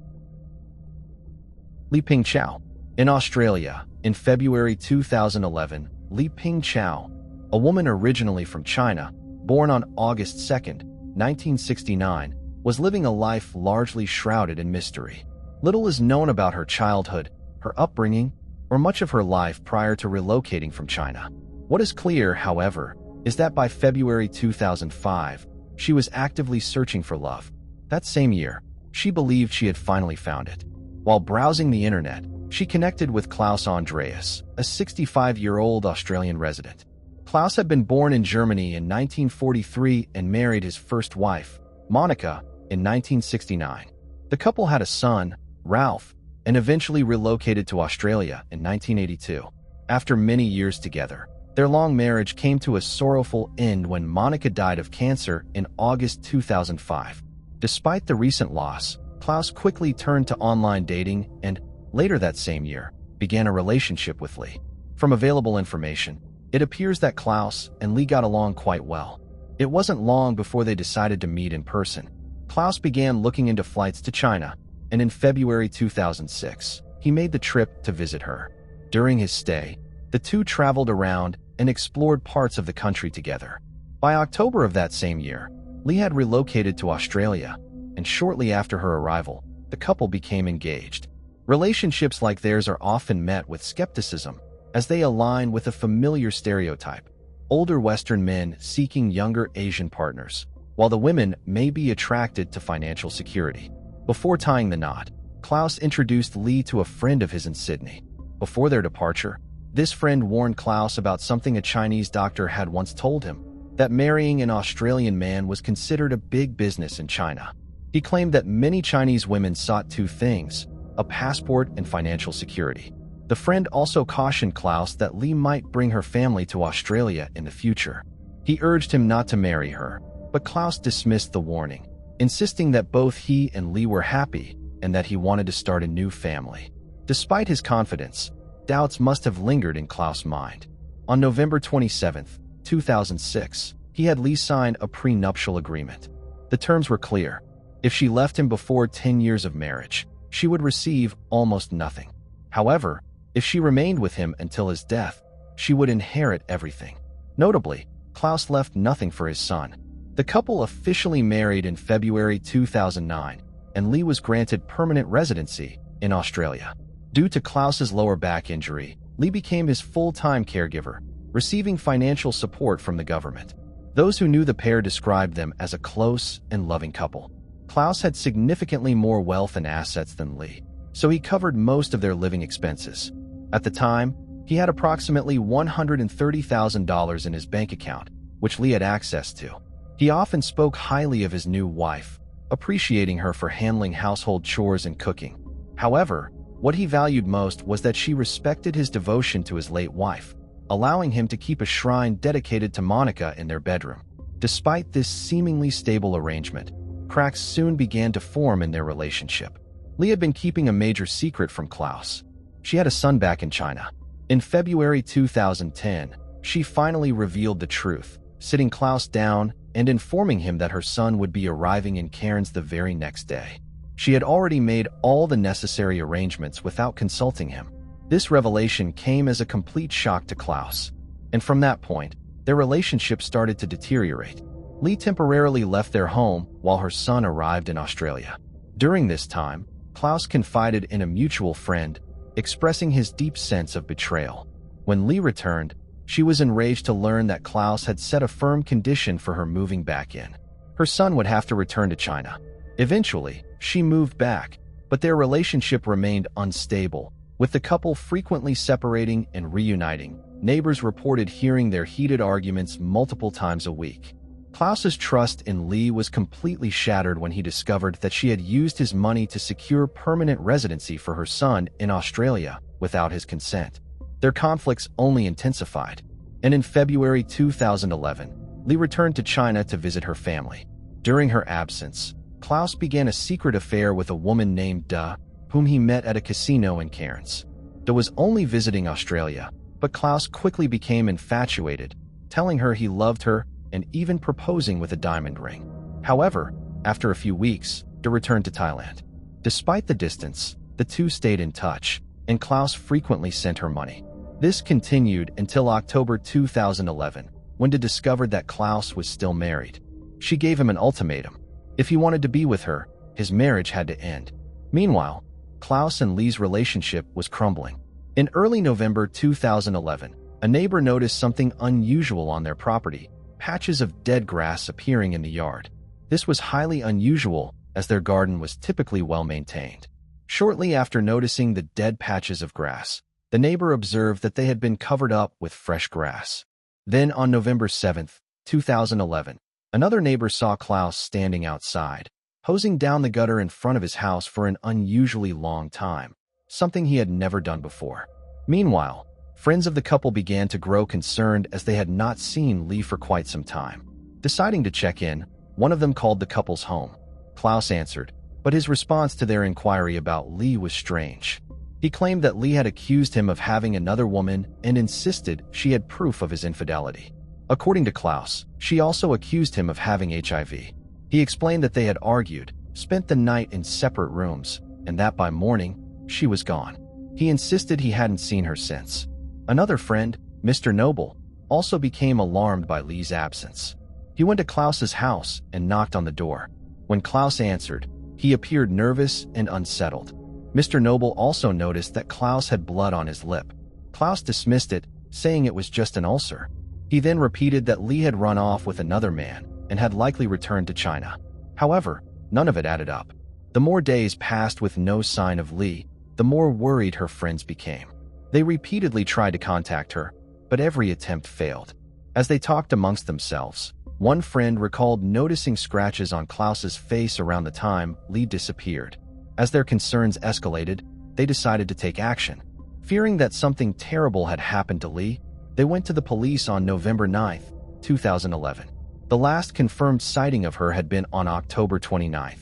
Li Ping Chow. In Australia, in February 2011, Li Ping Chow, a woman originally from China, born on August 2, 1969, was living a life largely shrouded in mystery. Little is known about her childhood, her upbringing, or much of her life prior to relocating from China. What is clear, however, is that by February 2005, she was actively searching for love. That same year, she believed she had finally found it. While browsing the internet, she connected with Klaus Andreas, a 65-year-old Australian resident. Klaus had been born in Germany in 1943 and married his first wife, Monica, in 1969. The couple had a son, Ralph, and eventually relocated to Australia in 1982. After many years together, their long marriage came to a sorrowful end when Monica died of cancer in August 2005. Despite the recent loss, Klaus quickly turned to online dating and, later that same year, began a relationship with Lee. From available information, it appears that Klaus and Lee got along quite well. It wasn't long before they decided to meet in person. Klaus began looking into flights to China, and in February 2006, he made the trip to visit her. During his stay, the two traveled around and explored parts of the country together. By October of that same year, Lee had relocated to Australia, and shortly after her arrival, the couple became engaged. Relationships like theirs are often met with skepticism, as they align with a familiar stereotype: older Western men seeking younger Asian partners, while the women may be attracted to financial security. Before tying the knot, Klaus introduced Lee to a friend of his in Sydney. Before their departure, this friend warned Klaus about something a Chinese doctor had once told him: that marrying an Australian man was considered a big business in China. He claimed that many Chinese women sought two things: a passport and financial security. The friend also cautioned Klaus that Lee might bring her family to Australia in the future. He urged him not to marry her, but Klaus dismissed the warning, insisting that both he and Lee were happy and that he wanted to start a new family. Despite his confidence, doubts must have lingered in Klaus' mind. On November 27, 2006, he had Lee sign a prenuptial agreement. The terms were clear. If she left him before 10 years of marriage, she would receive almost nothing. However, if she remained with him until his death, she would inherit everything. Notably, Klaus left nothing for his son. The couple officially married in February 2009, and Lee was granted permanent residency in Australia. Due to Klaus's lower back injury, Lee became his full-time caregiver, receiving financial support from the government. Those who knew the pair described them as a close and loving couple. Klaus had significantly more wealth and assets than Lee, so he covered most of their living expenses. At the time, he had approximately $130,000 in his bank account, which Lee had access to. He often spoke highly of his new wife, appreciating her for handling household chores and cooking. However, what he valued most was that she respected his devotion to his late wife, allowing him to keep a shrine dedicated to Monica in their bedroom. Despite this seemingly stable arrangement, cracks soon began to form in their relationship. Lee had been keeping a major secret from Klaus. She had a son back in China. In February 2010, she finally revealed the truth, sitting Klaus down and informing him that her son would be arriving in Cairns the very next day. She had already made all the necessary arrangements without consulting him. This revelation came as a complete shock to Klaus, and from that point, their relationship started to deteriorate. Lee temporarily left their home while her son arrived in Australia. During this time, Klaus confided in a mutual friend, expressing his deep sense of betrayal. When Lee returned, she was enraged to learn that Klaus had set a firm condition for her moving back in. Her son would have to return to China. Eventually, she moved back, but their relationship remained unstable, with the couple frequently separating and reuniting. Neighbors reported hearing their heated arguments multiple times a week. Klaus's trust in Lee was completely shattered when he discovered that she had used his money to secure permanent residency for her son in Australia without his consent. Their conflicts only intensified, and in February 2011, Lee returned to China to visit her family. During her absence, Klaus began a secret affair with a woman named Da, whom he met at a casino in Cairns. Da was only visiting Australia, but Klaus quickly became infatuated, telling her he loved her and even proposing with a diamond ring. However, after a few weeks, Da returned to Thailand. Despite the distance, the two stayed in touch, and Klaus frequently sent her money. This continued until October 2011, when to discover that Klaus was still married. She gave him an ultimatum. If he wanted to be with her, his marriage had to end. Meanwhile, Klaus and Lee's relationship was crumbling. In early November 2011, a neighbor noticed something unusual on their property, patches of dead grass appearing in the yard. This was highly unusual, as their garden was typically well maintained. Shortly after noticing the dead patches of grass, the neighbor observed that they had been covered up with fresh grass. Then on November 7, 2011, another neighbor saw Klaus standing outside, hosing down the gutter in front of his house for an unusually long time, something he had never done before. Meanwhile, friends of the couple began to grow concerned as they had not seen Lee for quite some time. Deciding to check in, one of them called the couple's home. Klaus answered, but his response to their inquiry about Lee was strange. He claimed that Lee had accused him of having another woman and insisted she had proof of his infidelity. According to Klaus, she also accused him of having HIV. He explained that they had argued, spent the night in separate rooms, and that by morning, she was gone. He insisted he hadn't seen her since. Another friend, Mr. Noble, also became alarmed by Lee's absence. He went to Klaus's house and knocked on the door. When Klaus answered, he appeared nervous and unsettled. Mr. Noble also noticed that Klaus had blood on his lip. Klaus dismissed it, saying it was just an ulcer. He then repeated that Lee had run off with another man and had likely returned to China. However, none of it added up. The more days passed with no sign of Lee, the more worried her friends became. They repeatedly tried to contact her, but every attempt failed. As they talked amongst themselves, one friend recalled noticing scratches on Klaus's face around the time Lee disappeared. As their concerns escalated, they decided to take action. Fearing that something terrible had happened to Lee, they went to the police on November 9, 2011. The last confirmed sighting of her had been on October 29.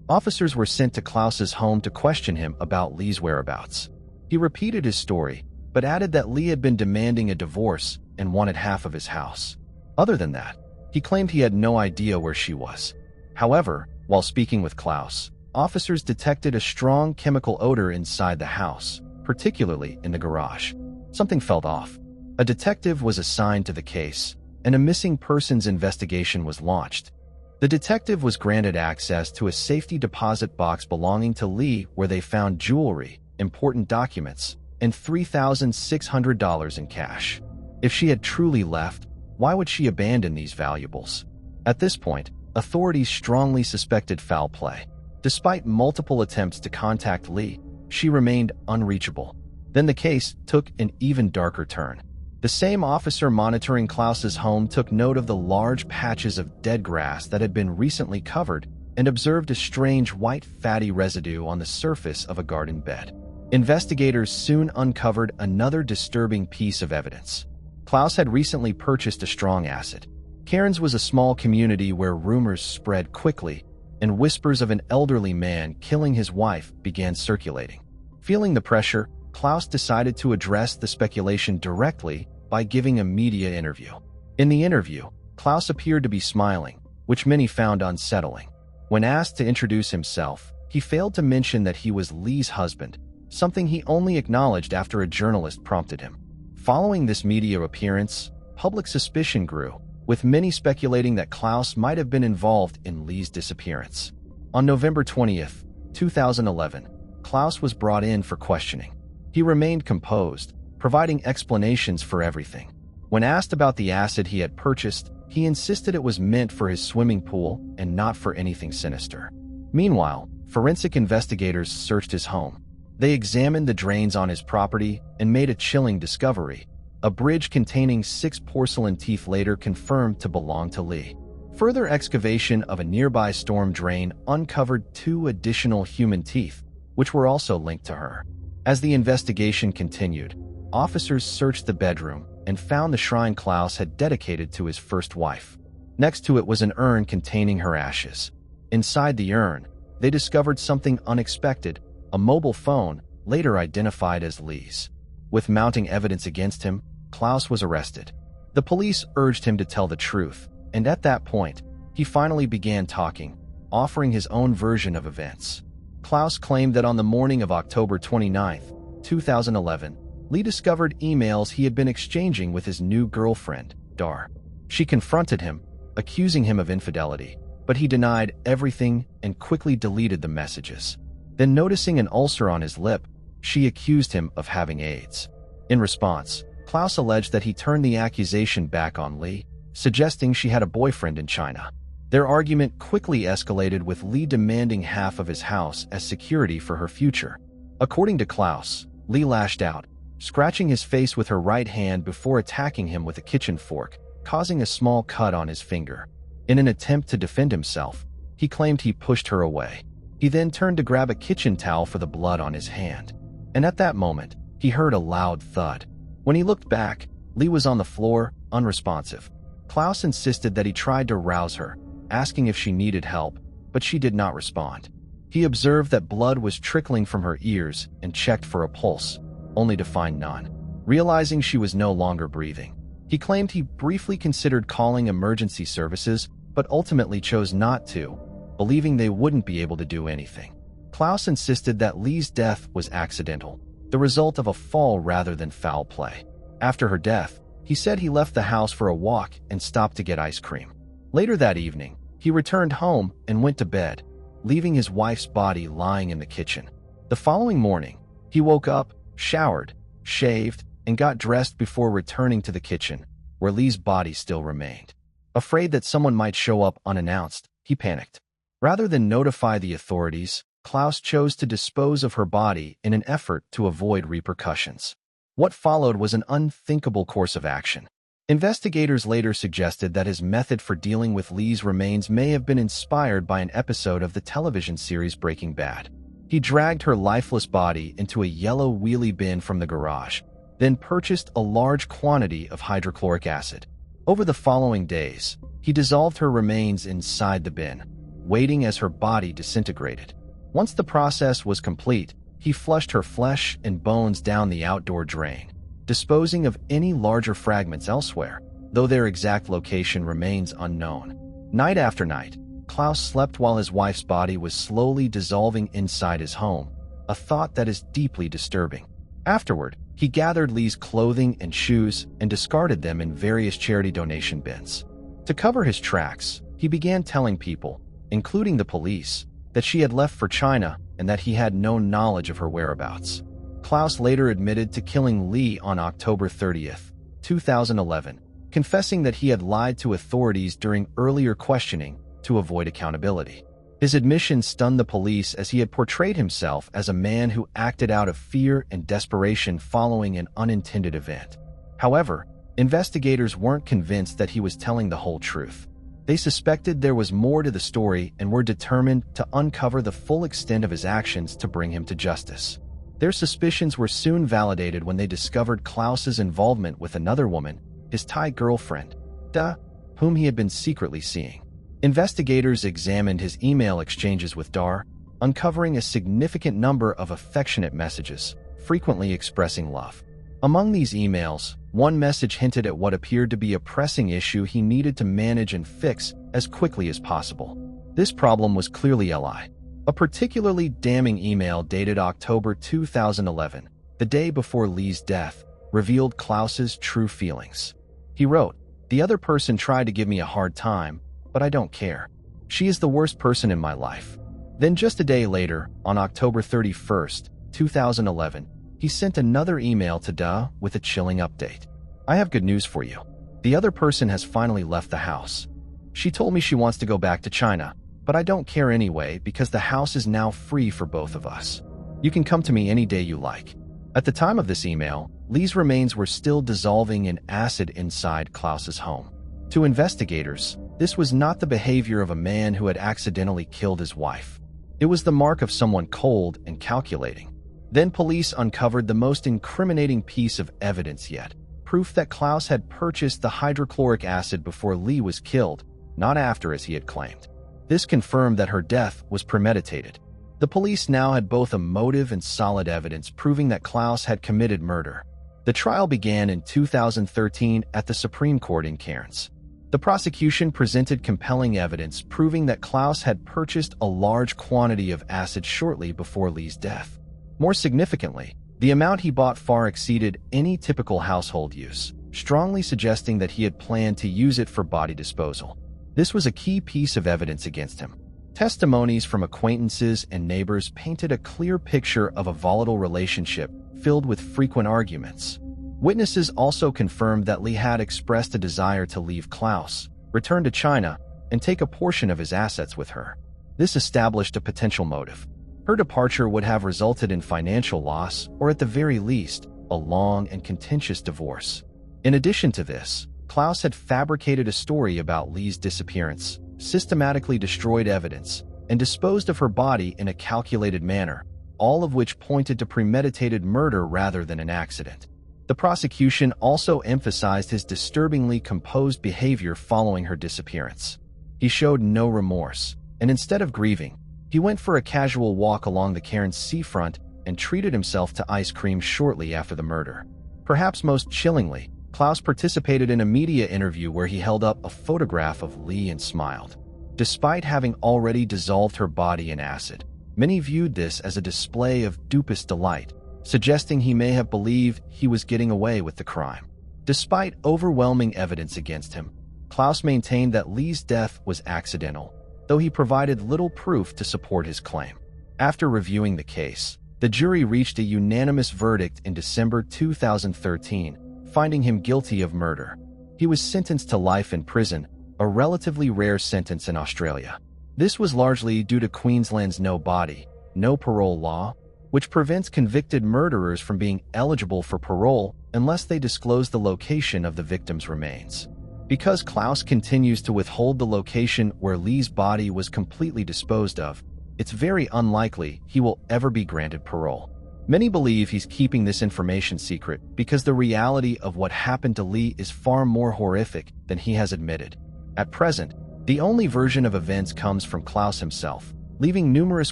Officers were sent to Klaus's home to question him about Lee's whereabouts. He repeated his story, but added that Lee had been demanding a divorce and wanted half of his house. Other than that, he claimed he had no idea where she was. However, while speaking with Klaus, officers detected a strong chemical odor inside the house, particularly in the garage. Something felt off. A detective was assigned to the case, and a missing persons investigation was launched. The detective was granted access to a safety deposit box belonging to Lee where they found jewelry, important documents, and $3,600 in cash. If she had truly left, why would she abandon these valuables? At this point, authorities strongly suspected foul play. Despite multiple attempts to contact Lee, she remained unreachable. Then the case took an even darker turn. The same officer monitoring Klaus's home took note of the large patches of dead grass that had been recently covered and observed a strange white fatty residue on the surface of a garden bed. Investigators soon uncovered another disturbing piece of evidence. Klaus had recently purchased a strong acid. Cairns was a small community where rumors spread quickly, and whispers of an elderly man killing his wife began circulating. Feeling the pressure, Klaus decided to address the speculation directly by giving a media interview. In the interview, Klaus appeared to be smiling, which many found unsettling. When asked to introduce himself, he failed to mention that he was Lee's husband, something he only acknowledged after a journalist prompted him. Following this media appearance, public suspicion grew, with many speculating that Klaus might have been involved in Lee's disappearance. On November 20, 2011, Klaus was brought in for questioning. He remained composed, providing explanations for everything. When asked about the acid he had purchased, he insisted it was meant for his swimming pool and not for anything sinister. Meanwhile, forensic investigators searched his home. They examined the drains on his property and made a chilling discovery. A bridge containing 6 porcelain teeth later confirmed to belong to Lee. Further excavation of a nearby storm drain uncovered 2 additional human teeth, which were also linked to her. As the investigation continued, officers searched the bedroom and found the shrine Klaus had dedicated to his first wife. Next to it was an urn containing her ashes. Inside the urn, they discovered something unexpected, a mobile phone, later identified as Lee's. With mounting evidence against him, Klaus was arrested. The police urged him to tell the truth, and at that point, he finally began talking, offering his own version of events. Klaus claimed that on the morning of October 29, 2011, Lee discovered emails he had been exchanging with his new girlfriend, Dar. She confronted him, accusing him of infidelity, but he denied everything and quickly deleted the messages. Then, noticing an ulcer on his lip, she accused him of having AIDS. In response, Klaus alleged that he turned the accusation back on Lee, suggesting she had a boyfriend in China. Their argument quickly escalated, with Lee demanding half of his house as security for her future. According to Klaus, Lee lashed out, scratching his face with her right hand before attacking him with a kitchen fork, causing a small cut on his finger. In an attempt to defend himself, he claimed he pushed her away. He then turned to grab a kitchen towel for the blood on his hand. And at that moment, he heard a loud thud. When he looked back, Lee was on the floor, unresponsive. Klaus insisted that he tried to rouse her, asking if she needed help, but she did not respond. He observed that blood was trickling from her ears and checked for a pulse, only to find none. Realizing she was no longer breathing, he claimed he briefly considered calling emergency services, but ultimately chose not to, believing they wouldn't be able to do anything. Klaus insisted that Lee's death was accidental, the result of a fall rather than foul play. After her death, he said he left the house for a walk and stopped to get ice cream. Later that evening, he returned home and went to bed, leaving his wife's body lying in the kitchen. The following morning, he woke up, showered, shaved, and got dressed before returning to the kitchen, where Lee's body still remained. Afraid that someone might show up unannounced, he panicked. Rather than notify the authorities, Klaus chose to dispose of her body in an effort to avoid repercussions. What followed was an unthinkable course of action. Investigators later suggested that his method for dealing with Lee's remains may have been inspired by an episode of the television series Breaking Bad. He dragged her lifeless body into a yellow wheelie bin from the garage, then purchased a large quantity of hydrochloric acid. Over the following days, he dissolved her remains inside the bin, waiting as her body disintegrated. Once the process was complete, he flushed her flesh and bones down the outdoor drain, disposing of any larger fragments elsewhere, though their exact location remains unknown. Night after night, Klaus slept while his wife's body was slowly dissolving inside his home, a thought that is deeply disturbing. Afterward, he gathered Lee's clothing and shoes and discarded them in various charity donation bins. To cover his tracks, he began telling people, including the police, that she had left for China and that he had no knowledge of her whereabouts. Klaus later admitted to killing Lee on October 30th, 2011, confessing that he had lied to authorities during earlier questioning to avoid accountability. His admission stunned the police, as he had portrayed himself as a man who acted out of fear and desperation following an unintended event. However, investigators weren't convinced that he was telling the whole truth. They suspected there was more to the story and were determined to uncover the full extent of his actions to bring him to justice. Their suspicions were soon validated when they discovered Klaus's involvement with another woman, his Thai girlfriend, Da, whom he had been secretly seeing. Investigators examined his email exchanges with Dar, uncovering a significant number of affectionate messages, frequently expressing love. Among these emails, one message hinted at what appeared to be a pressing issue he needed to manage and fix as quickly as possible. This problem was clearly Li. A particularly damning email dated October 2011, the day before Lee's death, revealed Klaus's true feelings. He wrote, "The other person tried to give me a hard time, but I don't care. She is the worst person in my life." Then just a day later, on October 31st, 2011, he sent another email to Da with a chilling update. "I have good news for you. The other person has finally left the house. She told me she wants to go back to China, but I don't care anyway because the house is now free for both of us. You can come to me any day you like." At the time of this email, Lee's remains were still dissolving in acid inside Klaus's home. To investigators, this was not the behavior of a man who had accidentally killed his wife. It was the mark of someone cold and calculating. Then police uncovered the most incriminating piece of evidence yet, proof that Klaus had purchased the hydrochloric acid before Lee was killed, not after as he had claimed. This confirmed that her death was premeditated. The police now had both a motive and solid evidence proving that Klaus had committed murder. The trial began in 2013 at the Supreme Court in Cairns. The prosecution presented compelling evidence proving that Klaus had purchased a large quantity of acid shortly before Lee's death. More significantly, the amount he bought far exceeded any typical household use, strongly suggesting that he had planned to use it for body disposal. This was a key piece of evidence against him. Testimonies from acquaintances and neighbors painted a clear picture of a volatile relationship filled with frequent arguments. Witnesses also confirmed that Li had expressed a desire to leave Klaus, return to China, and take a portion of his assets with her. This established a potential motive. Her departure would have resulted in financial loss, or at the very least, a long and contentious divorce. In addition to this, Klaus had fabricated a story about Li's disappearance, systematically destroyed evidence, and disposed of her body in a calculated manner, all of which pointed to premeditated murder rather than an accident. The prosecution also emphasized his disturbingly composed behavior following her disappearance. He showed no remorse, and instead of grieving, he went for a casual walk along the Cairns seafront and treated himself to ice cream shortly after the murder. Perhaps most chillingly, Klaus participated in a media interview where he held up a photograph of Li and smiled. Despite having already dissolved her body in acid, many viewed this as a display of dubious delight, suggesting he may have believed he was getting away with the crime. Despite overwhelming evidence against him, Klaus maintained that Li's death was accidental, though he provided little proof to support his claim. After reviewing the case, the jury reached a unanimous verdict in December 2013, finding him guilty of murder. He was sentenced to life in prison, a relatively rare sentence in Australia. This was largely due to Queensland's no body, no parole law, which prevents convicted murderers from being eligible for parole unless they disclose the location of the victim's remains. Because Klaus continues to withhold the location where Li's body was completely disposed of, it's very unlikely he will ever be granted parole. Many believe he's keeping this information secret because the reality of what happened to Li is far more horrific than he has admitted. At present, the only version of events comes from Klaus himself, leaving numerous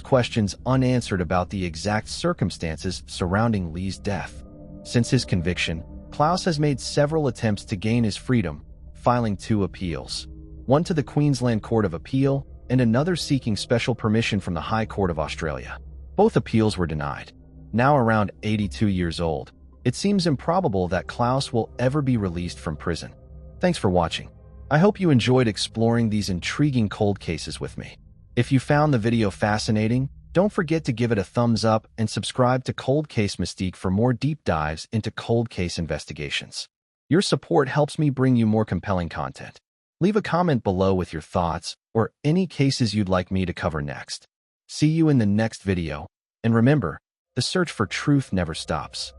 questions unanswered about the exact circumstances surrounding Li's death. Since his conviction, Klaus has made several attempts to gain his freedom, filing 2 appeals, one to the Queensland Court of Appeal and another seeking special permission from the High Court of Australia. Both appeals were denied. Now around 82 years old, it seems improbable that Klaus will ever be released from prison. Thanks for watching. I hope you enjoyed exploring these intriguing cold cases with me. If you found the video fascinating, don't forget to give it a thumbs up and subscribe to Cold Case Mystique for more deep dives into cold case investigations. Your support helps me bring you more compelling content. Leave a comment below with your thoughts or any cases you'd like me to cover next. See you in the next video, and remember, the search for truth never stops.